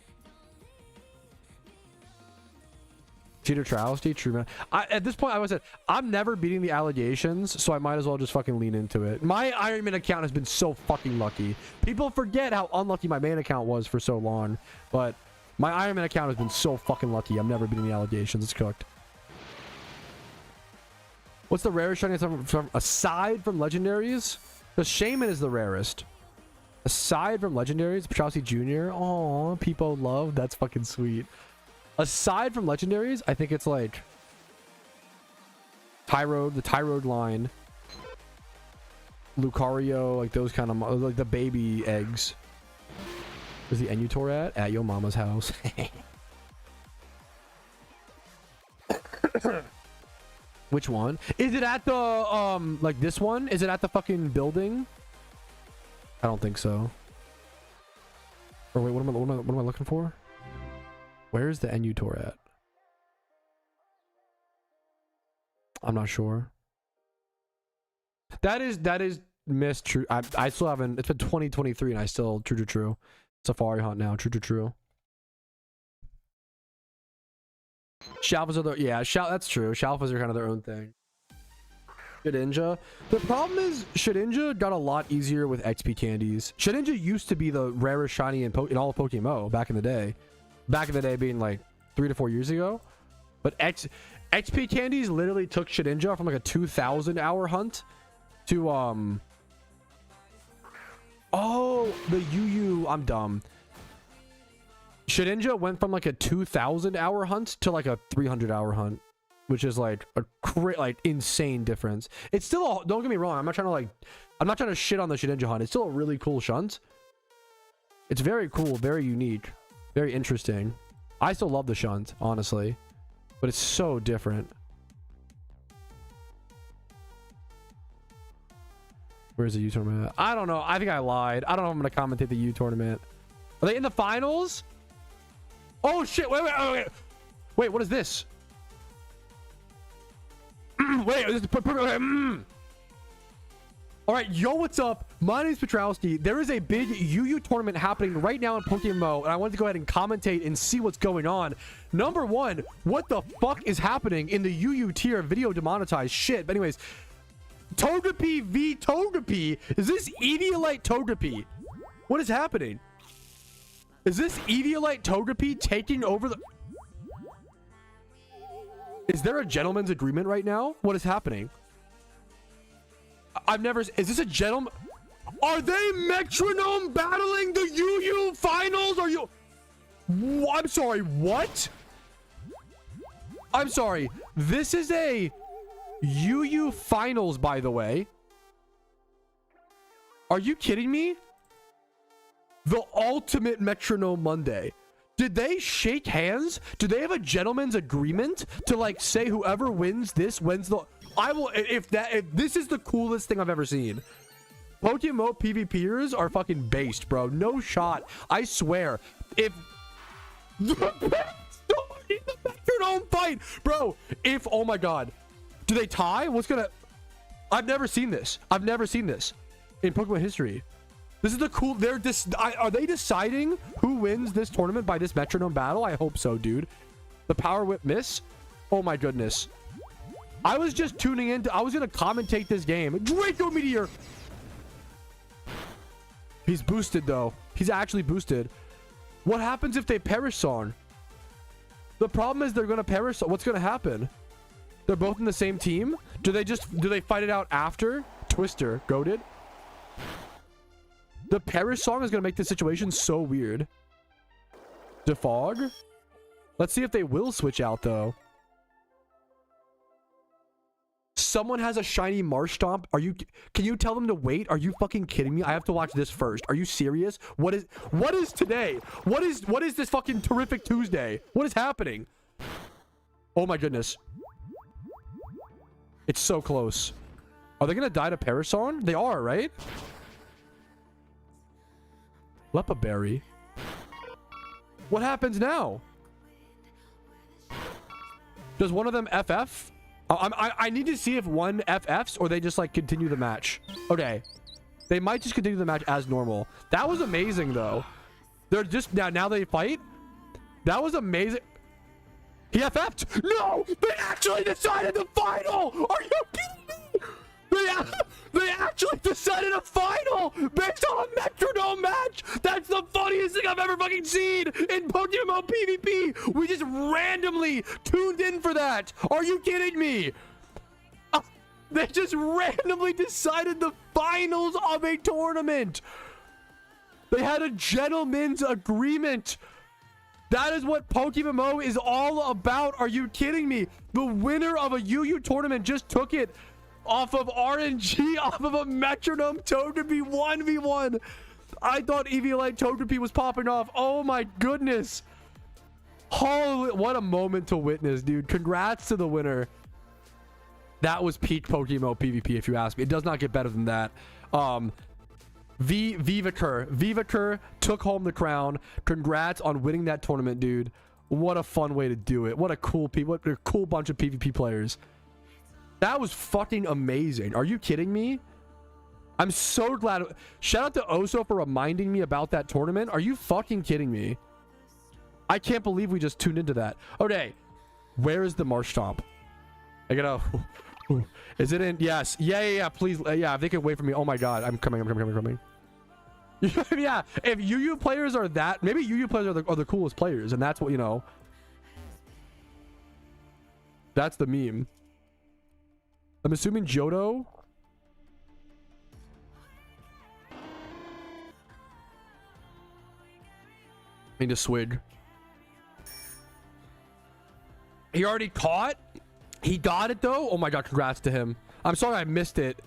Cheater Patrouski, true man. At this point, I said I'm never beating the allegations, so I might as well just fucking lean into it. My Ironman account has been so fucking lucky. People forget how unlucky my main account was for so long, but my Ironman account has been so fucking lucky. I'm never beating the allegations. It's cooked. What's the rarest shiny from aside from legendaries? The Shaman is the rarest. Aside from legendaries, Patrouski Jr. Aw, people love. That's fucking sweet. Aside from legendaries, I think it's like Tyrode, the Tyrode line, Lucario, like those kind of, like the baby eggs. Where's the Enutor at? At your mama's house. Which one? Is it at the, like this one? Is it at the fucking building? I don't think so. Or wait, what am I looking for? Where's the Enutor at? I'm not sure. That is missed. True. I still haven't. It's been 2023 and I still true. Safari hunt now. True. Shalfas are that's true. Shalfas are kind of their own thing. Shedinja. The problem is Shedinja got a lot easier with XP candies. Shedinja used to be the rarest shiny in all of PokeMMO back in the day. Back in the day being like 3 to 4 years ago. But XP candies literally took Shedinja from like a 2,000 hour hunt to oh, the UU. I'm dumb. Shedinja went from like a 2,000 hour hunt to like a 300 hour hunt, which is like a insane difference. It's still don't get me wrong. I'm not trying to shit on the Shedinja hunt. It's still a really cool shunt. It's very cool, very unique, very interesting. I still love the shunt, honestly, but it's so different. Where's the U tournament? I don't know. I think I lied. I don't know if I'm gonna commentate the U tournament. Are they in the finals? Oh shit! Wait! What is this? Wait! All right, yo, what's up? My name is Patrouski. There is a big UU tournament happening right now in PokeMMO, and I wanted to go ahead and commentate and see what's going on. Number one, what the fuck is happening in the UU tier video demonetized shit? But anyways, Togepi v Togepi. Is this Eviolite Togepi? What is happening? Is this Eviolite Togepi taking over the... Is there a gentleman's agreement right now? What is happening? I've never... Is this a gentleman... Are they metronome battling the UU finals? Are you... I'm sorry, what? I'm sorry. This is a UU finals, by the way. Are you kidding me? The ultimate metronome Monday. Did they shake hands? Do they have a gentleman's agreement to like say whoever wins this wins the... I will... If this is the coolest thing I've ever seen. PokeMMO PvPers are fucking based, bro. No shot. I swear. If... the metronome fight! Bro, if... Oh my god. Do they tie? What's gonna... I've never seen this. I've never seen this in Pokemon history. This is the cool... Are they deciding who wins this tournament by this metronome battle? I hope so, dude. The Power Whip miss? Oh my goodness. I was just tuning in. I was going to commentate this game. Draco Meteor. He's boosted though. He's actually boosted. What happens if they perish song? The problem is they're gonna perish. What's gonna happen? They're both in the same team. Do they fight it out after? Twister, goated. The perish song is gonna make the situation so weird. Defog. Let's see if they will switch out though. Someone has a shiny Marshtomp. Can you tell them to wait? Are you fucking kidding me? I have to watch this first. Are you serious? What is today? What is this fucking terrific Tuesday? What is happening? Oh my goodness. It's so close. Are they gonna die to Parasong? They are, right? Lepaberry. What happens now? Does one of them FF? I need to see if one FFs or they just like continue the match. Okay. They might just continue the match as normal. That was amazing though. They're just now they fight. That was amazing. He FF'd. No! They actually decided the final! Are you kidding me? They actually decided a final based on a metronome match. That's the funniest thing I've ever fucking seen in PokeMMO PvP. We just randomly tuned in for that. Are you kidding me? They just randomly decided the finals of a tournament. They had a gentleman's agreement. That is what PokeMMO is all about. Are you kidding me? The winner of a UU tournament just took it off of RNG, off of a metronome Togepi 1v1. I thought Eviolite Togepi was popping off. Oh my goodness. Holy, what a moment to witness, dude. Congrats to the winner. That was peak PokeMMO PvP, if you ask me. It does not get better than that. Vivaker took home the crown. Congrats on winning that tournament, dude. What a fun way to do it. What a cool bunch of PvP players. That was fucking amazing. Are you kidding me? I'm so glad. Shout out to Oso for reminding me about that tournament. Are you fucking kidding me? I can't believe we just tuned into that. Okay. Where is the Marshtomp? I gotta... Is it in? Yes. Yeah. Please. Yeah, if they can wait for me. Oh my god. I'm coming. Yeah. If UU players are that... Maybe UU players are the coolest players. And that's what, you know... That's the meme. I'm assuming Johto. I need to swig. He already caught? He got it though? Oh my god, congrats to him. I'm sorry I missed it.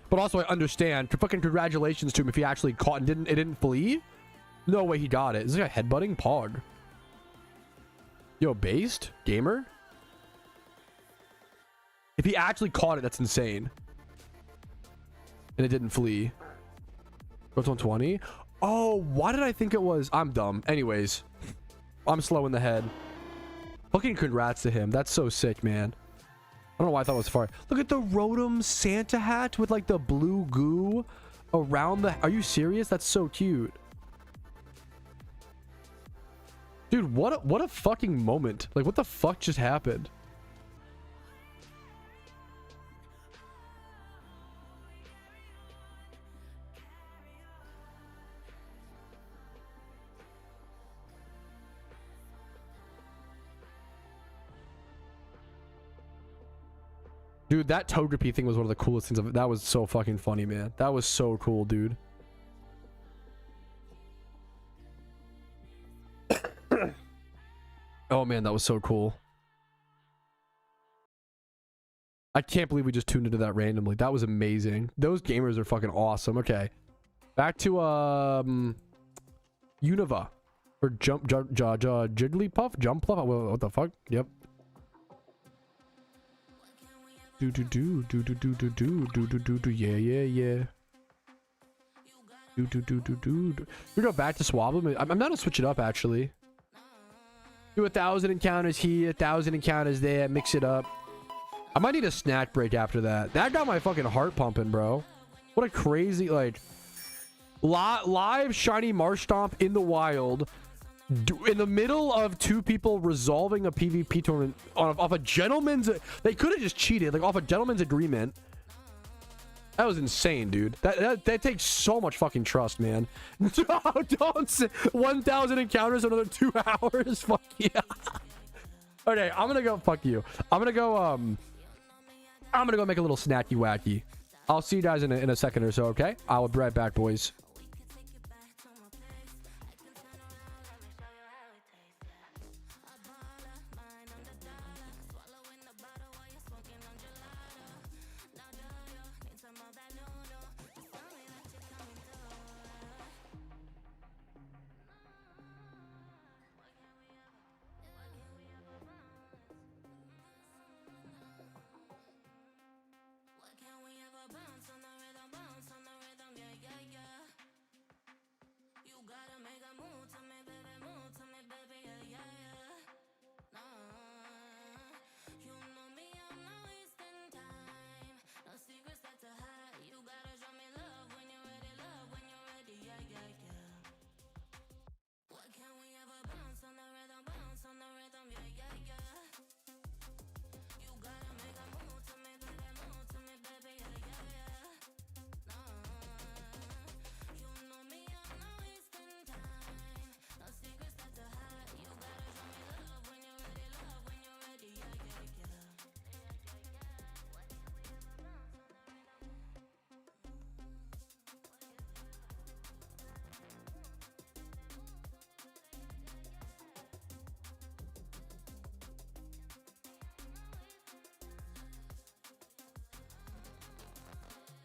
But also I understand. Fucking congratulations to him if he actually caught and it didn't flee. No way he got it. Is this guy headbutting? Pog. Yo, based? Gamer? If he actually caught it, that's insane. And it didn't flee. What's 120? Oh, why did I think it was? I'm dumb. Anyways. I'm slow in the head. Fucking congrats to him. That's so sick, man. I don't know why I thought it was far. Look at the Rotom Santa hat with like the blue goo around the... Are you serious? That's so cute. Dude, what a fucking moment. Like, what the fuck just happened? Dude, that Togepi thing was one of the coolest things of it. That was so fucking funny, man. That was so cool, dude. Oh man, that was so cool. I can't believe we just tuned into that randomly. That was amazing. Those gamers are fucking awesome. Okay. Back to Unova. Or Jigglypuff? Jumpluff? What the fuck? Yep. Yeah. We go back to Swablu. I'm not gonna switch it up actually. Do 1,000 encounters here, 1,000 encounters there, mix it up. I might need a snack break after that. That got my fucking heart pumping, bro. What a crazy, like, live shiny Marshtomp in the wild, in the middle of two people resolving a PvP tournament off a gentleman's... They could have just cheated, like, off a gentleman's agreement. That was insane, dude. That takes so much fucking trust, man. Don't say 1,000 encounters in another 2 hours. Fuck yeah. Okay, I'm gonna go. Fuck you. I'm gonna go make a little snacky wacky. I'll see you guys in a second or so. Okay, I'll be right back, boys.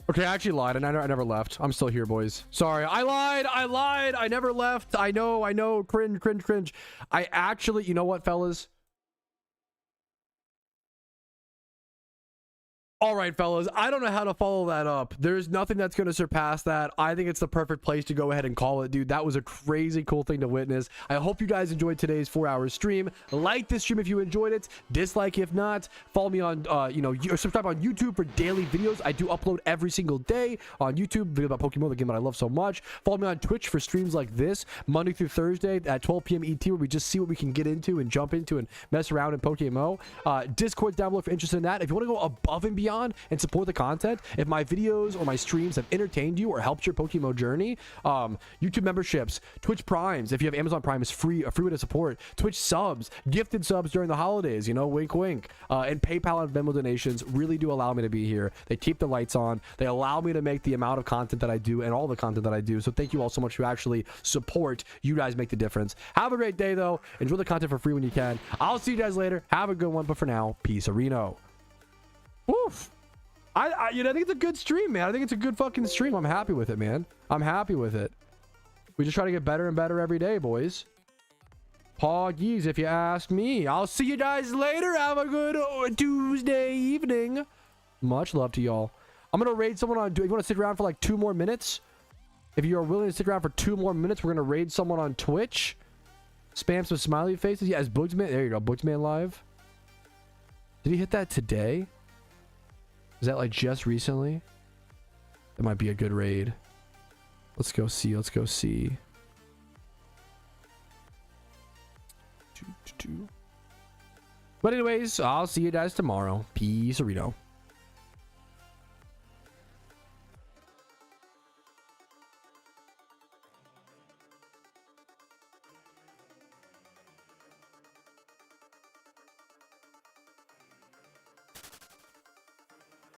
Okay, I actually lied, and I never left. I'm still here, boys. Sorry, I lied. I never left. I know. Cringe. I actually, you know what, fellas? All right, fellas, I don't know how to follow that up. There's nothing that's going to surpass that. I think it's the perfect place to go ahead and call it, dude. That was a crazy cool thing to witness. I hope you guys enjoyed today's 4-hour stream. Like this stream if you enjoyed it. Dislike if not. Follow me on, subscribe on YouTube for daily videos. I do upload every single day on YouTube, video about Pokemon, the game that I love so much. Follow me on Twitch for streams like this, Monday through Thursday at 12 p.m. ET, where we just see what we can get into and jump into and mess around in PokeMMO. Discord down below if you're interested in that. If you want to go above and beyond and support the content, if my videos or my streams have entertained you or helped your PokeMMO journey, YouTube memberships, Twitch Primes, if you have Amazon Prime, is free, a free way to support. Twitch subs, gifted subs during the holidays, wink wink, and PayPal and Venmo donations really do allow me to be here. They keep the lights on. They allow me to make the amount of content that I do and all the content that I do. So thank you all so much who actually support. You guys make the difference. Have a great day though. Enjoy the content for free when you can. I'll see you guys later. Have a good one, but for now, peace, Reno. Woof. I think it's a good stream, man. I think it's a good fucking stream. I'm happy with it, man. I'm happy with it. We just try to get better and better every day, boys. Poggies, if you ask me. I'll see you guys later. Have a good Tuesday evening. Much love to y'all. I'm gonna raid someone on. If you want to stick around for like 2 more minutes, if you are willing to stick around for 2 more minutes, we're gonna raid someone on Twitch. Spam some smiley faces. Yeah, it's Boogsman. There you go, Boogsman live. Did he hit that today? Is that like just recently? That might be a good raid. Let's go see. But anyways, I'll see you guys tomorrow. Peace, Reno.